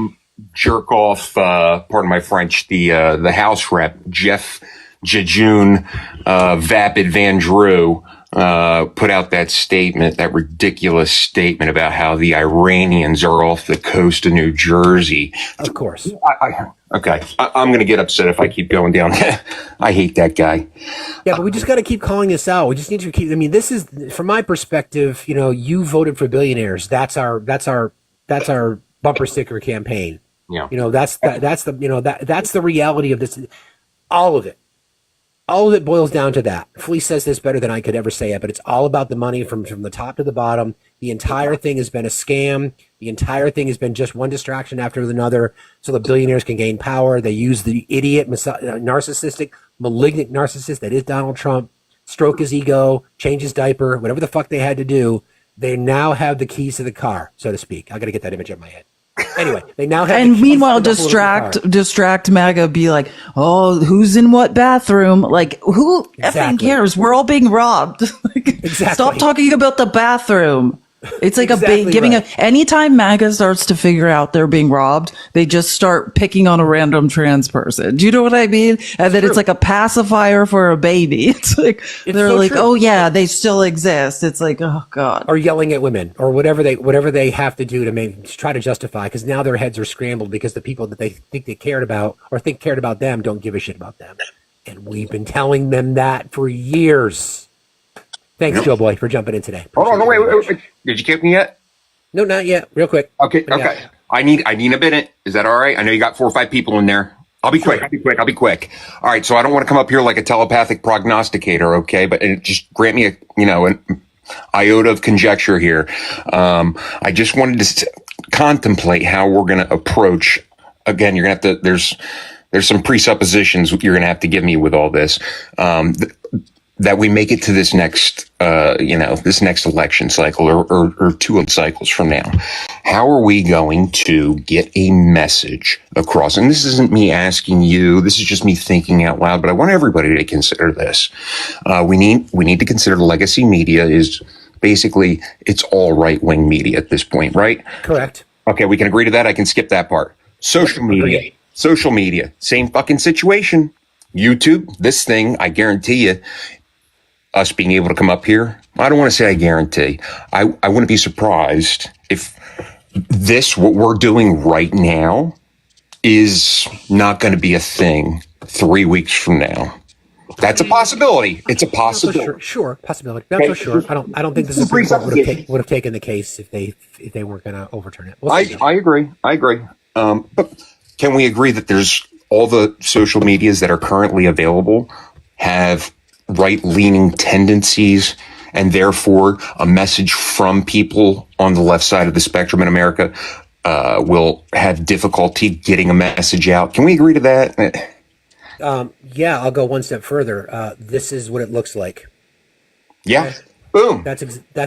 jerk off, pardon my French, the House rep, Jeff Jejune, Vapid Van Drew, put out that statement, that ridiculous statement about how the Iranians are off the coast of New Jersey. Of course. I'm going to get upset if I keep going down. I hate that guy. Yeah, but we just got to keep calling this out. We just need to keep. I mean, this is from my perspective. You know, you voted for billionaires. That's our bumper sticker campaign. Yeah. You know, that's the reality of this. All of it. All of it boils down to that. Felice says this better than I could ever say it, but it's all about the money from the top to the bottom. The entire thing has been a scam. The entire thing has been just one distraction after another so the billionaires can gain power. They use the idiot, narcissistic, malignant narcissist that is Donald Trump, stroke his ego, change his diaper, whatever the fuck they had to do. They now have the keys to the car, so to speak. I got to get that image in my head. Anyway, they now have. And meanwhile, distract MAGA. Be like, oh, who's in what bathroom? Like, who effing cares? We're all being robbed. Stop talking about the bathroom. It's like anytime MAGA starts to figure out they're being robbed, they just start picking on a random trans person. Do you know what I mean? And then it's like a pacifier for a baby. It's like, oh yeah, they still exist. It's like, oh God. Or yelling at women or whatever they have to do to try to justify, because now their heads are scrambled because the people that they think they cared about or think cared about them don't give a shit about them. And we've been telling them that for years. Thanks, Joe Boy, for jumping in today. Hold on, wait. Did you kick me yet? No, not yet. Real quick. Okay. I need a minute. Is that all right? I know you got 4 or 5 people in there. I'll be quick. All right. So I don't want to come up here like a telepathic prognosticator. Okay. But just grant me an iota of conjecture here. I just wanted to contemplate how we're going to approach. Again, you're going to have to, there's some presuppositions you're going to have to give me with all this. That we make it to this next, this next election cycle or 2 cycles from now. How are we going to get a message across? And this isn't me asking you. This is just me thinking out loud, but I want everybody to consider this. We need to consider legacy media is basically, it's all right-wing media at this point, right? Correct. Okay. We can agree to that. I can skip that part. Social media, same fucking situation. YouTube, this thing, I guarantee you, us being able to come up here, I don't want to say I guarantee. I wouldn't be surprised if what we're doing right now is not going to be a thing 3 weeks from now. That's a possibility. It's a possibility. Sure, possibility. Not so sure. I don't think the Supreme Court would have taken the case if they weren't going to overturn it. I agree. But can we agree that there's all the social medias that are currently available have right-leaning tendencies, and therefore a message from people on the left side of the spectrum in America will have difficulty getting a message out? Can we agree to that? Yeah, I'll go one step further. This is what it looks like. Yeah. Okay. Boom. That's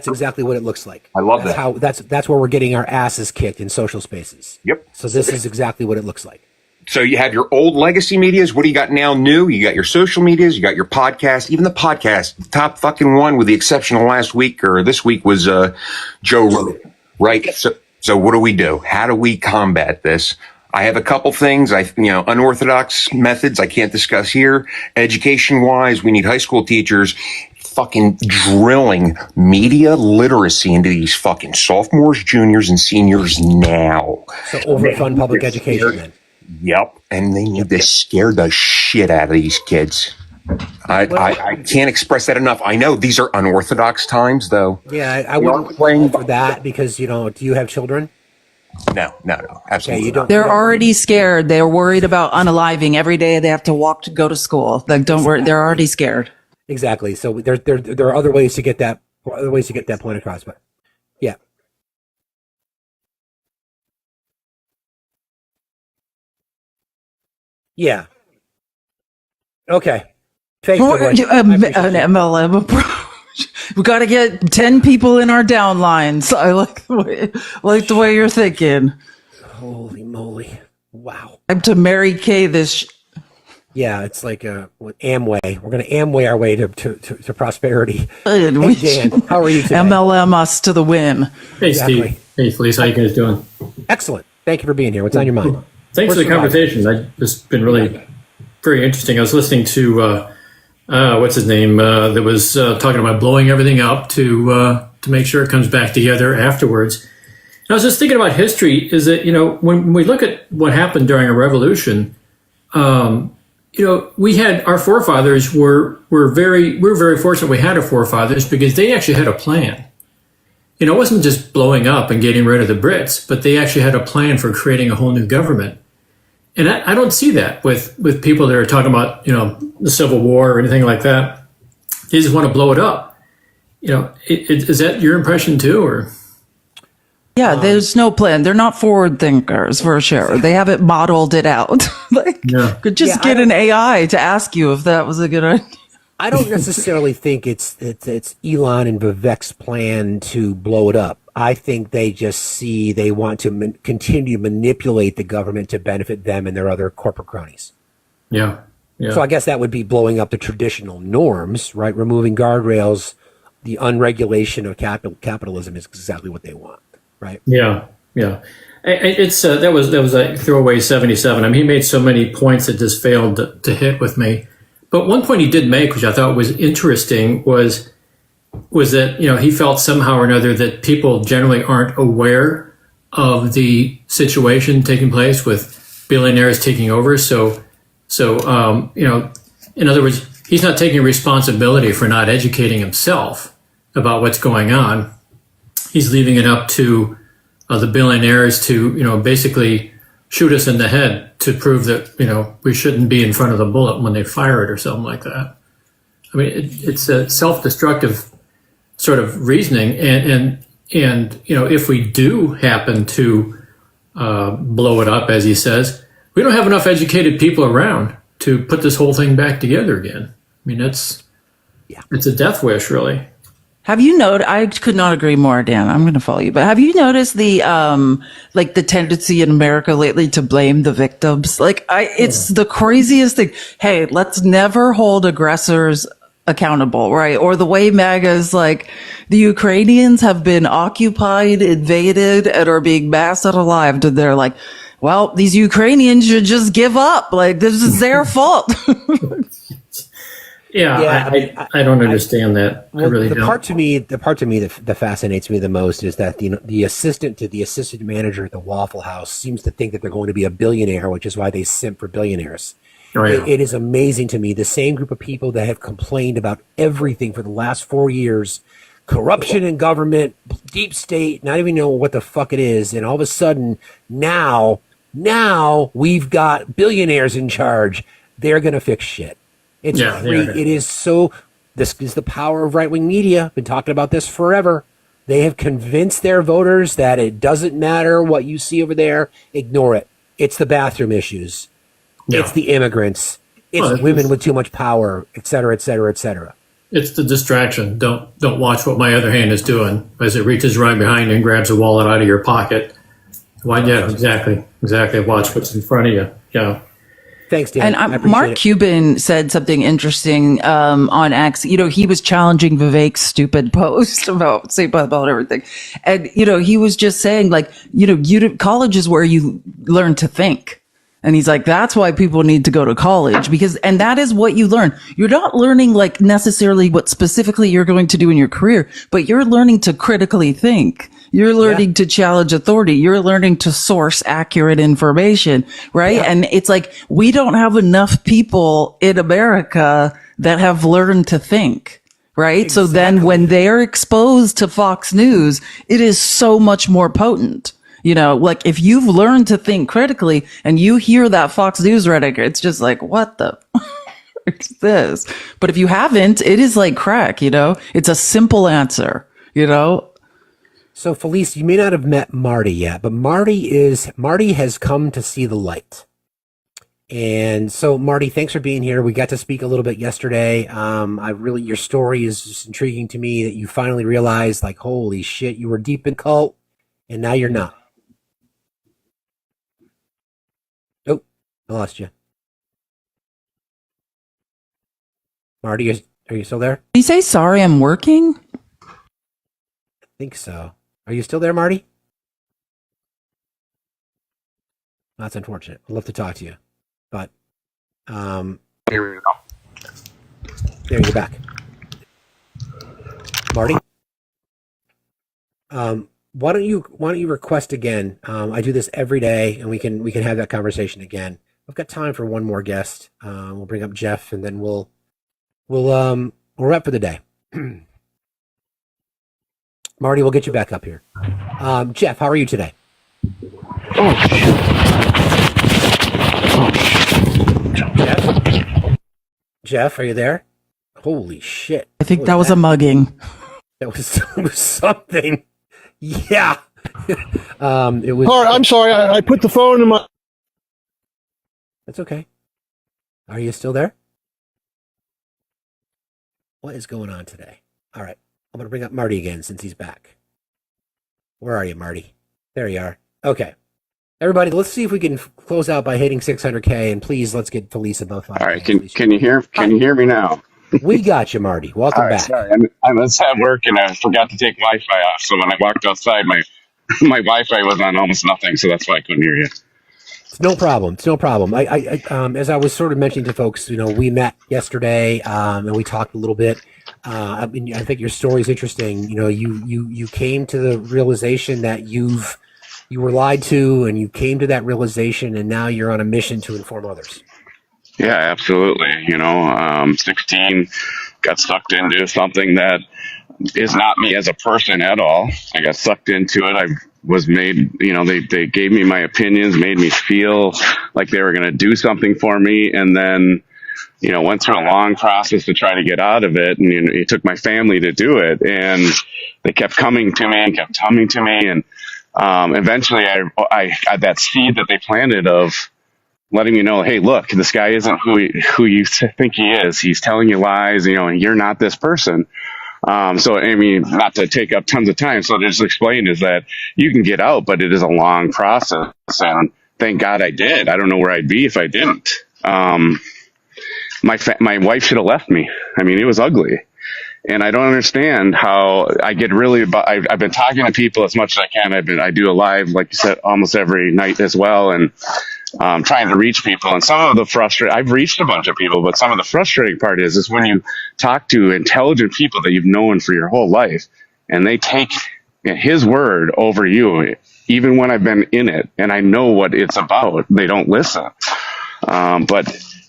exactly what it looks like. I love that. That's where we're getting our asses kicked in social spaces. Yep. So this is exactly what it looks like. So you have your old legacy medias. What do you got now new? You got your social medias. You got your podcast. Even the podcast, the top fucking one with the exception of last week or this week was Joe Rogan, right? So what do? How do we combat this? I have a couple things. Unorthodox methods I can't discuss here. Education wise, we need high school teachers fucking drilling media literacy into these fucking sophomores, juniors, and seniors now. So overfund public education then. Yep. And they need to scare the shit out of these kids. I can't express that enough. I know these are unorthodox times, though. Yeah, I wouldn't plan for that because, do you have children? No, absolutely. You don't. They're already scared. They're worried about unaliving every day. They have to walk to go to school. Like, don't worry. They're already scared. Exactly. So there are other ways to get that point across. But yeah. Yeah. Okay. Thanks, An MLM approach. We got to get 10 people in our downlines. I like the way you're thinking. Holy moly! Wow. I'm to Mary Kay this. Yeah, it's like with Amway. We're going to Amway our way to prosperity. Hey, Dan, how are you today? MLM us to the win. Hey, Exactly. Steve. Hey, Felice. How you guys doing? Excellent. Thank you for being here. What's on your mind? Thanks for the conversation. It's been really very interesting. I was listening to what's his name that was talking about blowing everything up to make sure it comes back together afterwards. And I was just thinking about history. Is that when we look at what happened during a revolution, we had our forefathers we were very fortunate we had our forefathers because they actually had a plan. It wasn't just blowing up and getting rid of the Brits, but they actually had a plan for creating a whole new government. And I don't see that with people that are talking about, the Civil War or anything like that. They just want to blow it up. Is that your impression too, or? Yeah, there's no plan. They're not forward thinkers for sure. They haven't modeled it out. Could just get an AI to ask you if that was a good idea. I don't necessarily think it's Elon and Vivek's plan to blow it up. I think they just see they want to continue to manipulate the government to benefit them and their other corporate cronies. Yeah. So I guess that would be blowing up the traditional norms, right? Removing guardrails, the unregulation of capitalism is exactly what they want, right? Yeah. It's that was like throwaway 77. I mean, he made so many points that just failed to hit with me. But one point he did make, which I thought was interesting, was that he felt somehow or another that people generally aren't aware of the situation taking place with billionaires taking over. So in other words, he's not taking responsibility for not educating himself about what's going on. He's leaving it up to the billionaires to basically shoot us in the head to prove that we shouldn't be in front of the bullet when they fire it or something like that. I mean, it's a self-destructive sort of reasoning, and if we do happen to blow it up, as he says, we don't have enough educated people around to put this whole thing back together again. I mean, it's a death wish, really. Have you noticed? I could not agree more, Dan. I'm going to follow you, but have you noticed the the tendency in America lately to blame the victims? It's the craziest thing. Hey, let's never hold aggressors accountable, right? Or the way MAGA is like, the Ukrainians have been occupied, invaded, and are being massed alive. And they're like, well, these Ukrainians should just give up. Like, this is their fault. I don't understand that. I really don't. The part to me that fascinates me the most is that the assistant to the assistant manager at the Waffle House seems to think that they're going to be a billionaire, which is why they simp for billionaires. It is amazing to me. The same group of people that have complained about everything for the last 4 years, corruption in government, deep state, not even know what the fuck it is, and all of a sudden now we've got billionaires in charge. They're going to fix shit. It is so. This is the power of right-wing media. Been talking about this forever. They have convinced their voters that it doesn't matter what you see over there. Ignore it. It's the bathroom issues. Yeah. It's the immigrants. It's women with too much power, et cetera, et cetera, et cetera. It's the distraction. Don't watch what my other hand is doing as it reaches right behind you and grabs a wallet out of your pocket. Why? Yeah, exactly. Watch what's in front of you. Yeah. Thanks, Dan. I And appreciate Mark it. Cuban said something interesting on X. You know, he was challenging Vivek's stupid post about about everything, and he was just saying like, college is where you learn to think. And he's like, that's why people need to go to college and that is what you learn. You're not learning like necessarily what specifically you're going to do in your career, but you're learning to critically think. You're learning to challenge authority. You're learning to source accurate information, right? And it's like, we don't have enough people in America that have learned to think, right? So then when they're exposed to Fox News, it is so much more potent. Like if you've learned to think critically and you hear that Fox News rhetoric, it's just like, what the is this? But if you haven't, it is like crack, it's a simple answer, So Felice, you may not have met Marty yet, but Marty has come to see the light. And so Marty, thanks for being here. We got to speak a little bit yesterday. Your story is just intriguing to me that you finally realized like, holy shit, you were deep in cult and now you're not. Oh, I lost you. Marty, are you still there? Did you say, sorry, I'm working? I think so. Are you still there, Marty? That's unfortunate. I'd love to talk to you. But here we go. There, you're back. Marty? Why don't you request again? I do this every day and we can have that conversation again. I've got time for one more guest. We'll bring up Jeff and then we'll wrap for the day. Marty, we'll get you back up here. Jeff, how are you today? Jeff, are you there? Holy shit. I think that was a mugging. That was something. Yeah. It was. All right, I'm sorry. I put the phone in my. That's okay. Are you still there? What is going on today? All right. I'm going to bring up Marty again since he's back. Where are you, Marty? There you are. Okay. Everybody, let's see if we can close out by hitting 600K, and please, let's get Felice above 5. All right, can you hear me now? We got you, Marty. Welcome back. Sorry, I was at work and I forgot to take Wi-Fi off. So when I walked outside, my Wi-Fi was on almost nothing, so that's why I couldn't hear you. It's no problem. It's no problem. I as I was sort of mentioning to folks, we met yesterday and we talked a little bit. I think your story is interesting. You came to the realization that you were lied to, and you came to that realization, and now you're on a mission to inform others. Yeah, absolutely. 16, got sucked into something that is not me as a person at all. I got sucked into it. I was made, they gave me my opinions, made me feel like they were going to do something for me. And then, went through a long process to try to get out of it. And it took my family to do it. And they kept coming to me and kept coming to me. And eventually I got that seed that they planted of letting me know, hey, look, this guy isn't who you think he is. He's telling you lies, and you're not this person. So, not to take up tons of time. So to just explain is that you can get out, but it is a long process. And thank God I did. I don't know where I'd be if I didn't. My wife should have left me. It was ugly. And I don't understand how I get I've been talking to people as much as I can. I do a live, like you said, almost every night as well. And trying to reach people. And some of the I've reached a bunch of people, but some of the frustrating part is when you talk to intelligent people that you've known for your whole life, and they take his word over you, even when I've been in it and I know what it's about, they don't listen.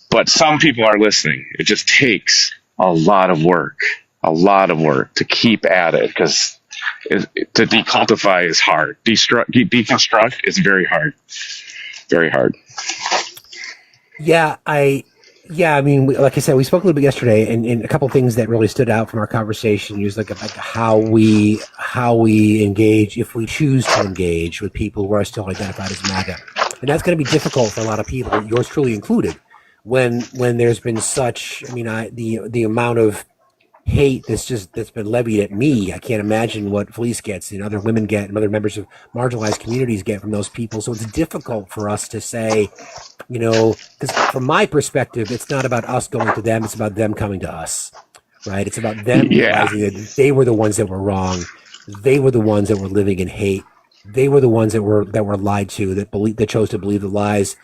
But some people are listening. It just takes a lot of work to keep at it, because to decultify is hard. Deconstruct is very hard. Very hard. Yeah, like I said, we spoke a little bit yesterday, and a couple of things that really stood out from our conversation is like how we engage, if we choose to engage with people who are still identified as MAGA, and that's going to be difficult for a lot of people, yours truly included, when there's been such, the amount of hate that's been levied at me. I can't imagine what Felice gets and other women get and other members of marginalized communities get from those people. So it's difficult for us to say, because from my perspective, it's not about us going to them. It's about them coming to us, right? It's about them realizing that they were the ones that were wrong. They were the ones that were living in hate. They were the ones that were lied to, that chose to believe the lies.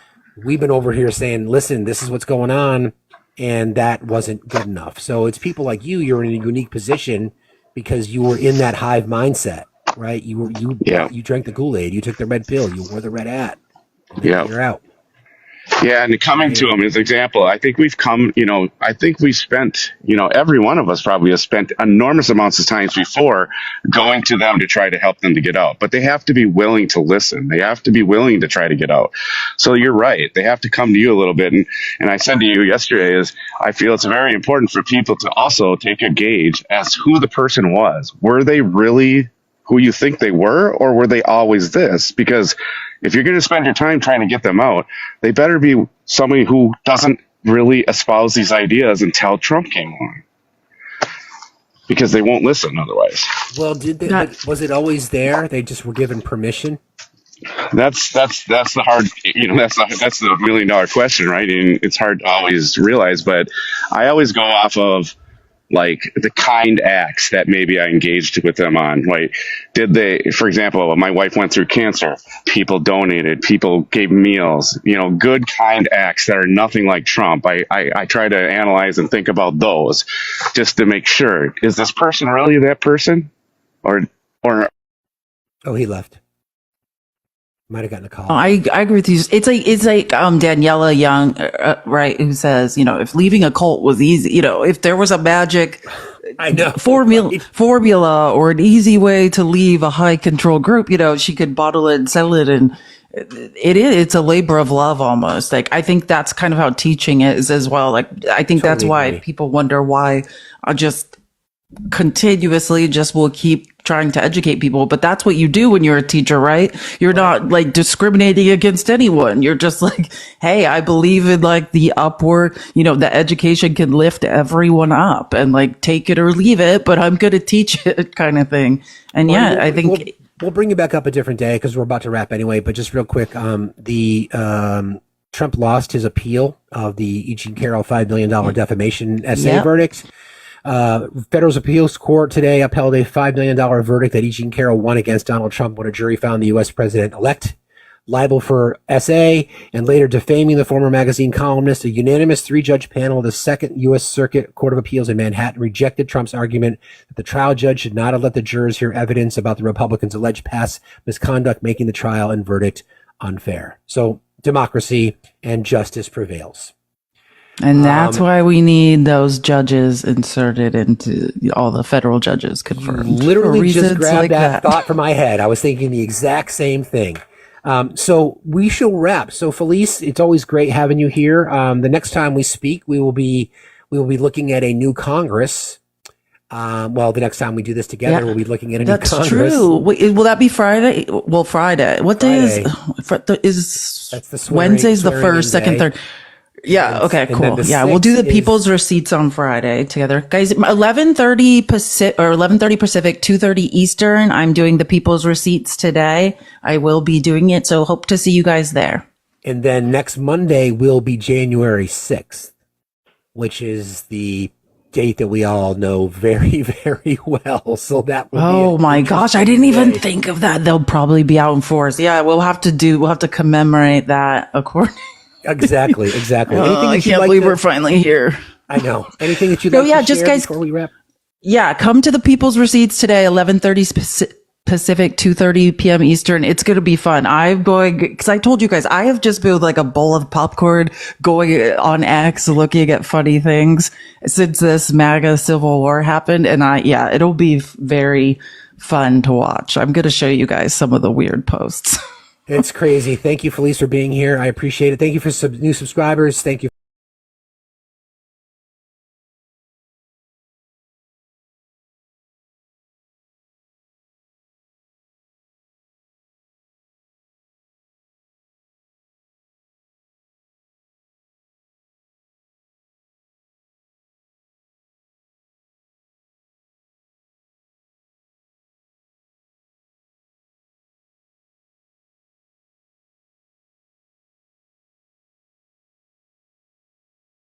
We've been over here saying, listen, this is what's going on. And that wasn't good enough. So it's people like you. You're in a unique position because you were in that hive mindset, right? You drank the Kool-Aid. You took the red pill. You wore the red hat. And now you're out. Yeah, and coming to them as an example, I think we've come, I think we spent, every one of us probably has spent enormous amounts of times before going to them to try to help them to get out. But they have to be willing to listen. They have to be willing to try to get out. So you're right. They have to come to you a little bit. And I said to you yesterday is I feel it's very important for people to also take a gauge as who the person was. Were they really who you think they were, or were they always this? Because if you're going to spend your time trying to get them out, they better be somebody who doesn't really espouse these ideas until Trump came along, because they won't listen otherwise. Well, was it always there? They just were given permission? That's the hard, that's the $1 million question, right? And it's hard to always realize, but I always go off of like the kind acts that maybe I engaged with them on. Like, did they, for example, my wife went through cancer, people donated, people gave meals, good kind acts that are nothing like Trump. I try to analyze and think about those just to make sure, is this person really that person? Or Oh, he left. Might have gotten a call. I agree with you. It's like Daniela Young, right, who says, if leaving a cult was easy, if there was a magic formula or an easy way to leave a high control group, she could bottle it and sell it. And it's a labor of love almost. Like, I think that's kind of how teaching is as well. Like, I think that's why people wonder why I just continuously just will keep trying to educate people. But that's what you do when you're a teacher, right? You're not like discriminating against anyone. You're just like, hey, I believe in like the upward, the education can lift everyone up and like take it or leave it, but I'm going to teach it kind of thing. And I think we'll bring you back up a different day because we're about to wrap anyway. But just real quick, Trump lost his appeal of the E. Jean Carroll $5 million defamation essay verdict. Federal Appeals Court today upheld a $5 million verdict that E. Jean Carroll won against Donald Trump when a jury found the U.S. president-elect liable for SA and later defaming the former magazine columnist. A unanimous 3-judge panel of the Second U.S. Circuit Court of Appeals in Manhattan rejected Trump's argument that the trial judge should not have let the jurors hear evidence about the Republicans' alleged past misconduct, making the trial and verdict unfair. So democracy and justice prevails. And that's why we need those judges inserted into all the federal judges confirmed. Literally just grabbed that thought from my head. I was thinking the exact same thing. So we shall wrap. So Felice, it's always great having you here. The next time we speak, we will be looking at a new Congress. The next time we do this together, we'll be looking at a new Congress. That's true. Will that be Friday? Well, Friday. What day is that's the Wednesday's the first, second, third. Yeah. Okay. Cool. Yeah, we'll do the people's receipts on Friday together, guys. 11:30 Pacific or 11:30 Pacific, 2:30 Eastern. I'm doing the people's receipts today. I will be doing it, so hope to see you guys there. And then next Monday will be January 6th, which is the date that we all know very, very well. So that will oh my gosh, I didn't even think of that. They'll probably be out in force. Yeah, we'll have to commemorate that according. Exactly. I can't believe we're finally here. I know. Anything that you'd like to just share guys, before we wrap? Yeah, come to the People's Receipts today, 11:30 Pacific, 2:30 p.m. Eastern. It's going to be fun. I'm going, because I told you guys, I have just been with like a bowl of popcorn going on X looking at funny things since this MAGA Civil War happened. And it'll be very fun to watch. I'm going to show you guys some of the weird posts. It's crazy. Thank you, Felice, for being here. I appreciate it. Thank you for some new subscribers. Thank you.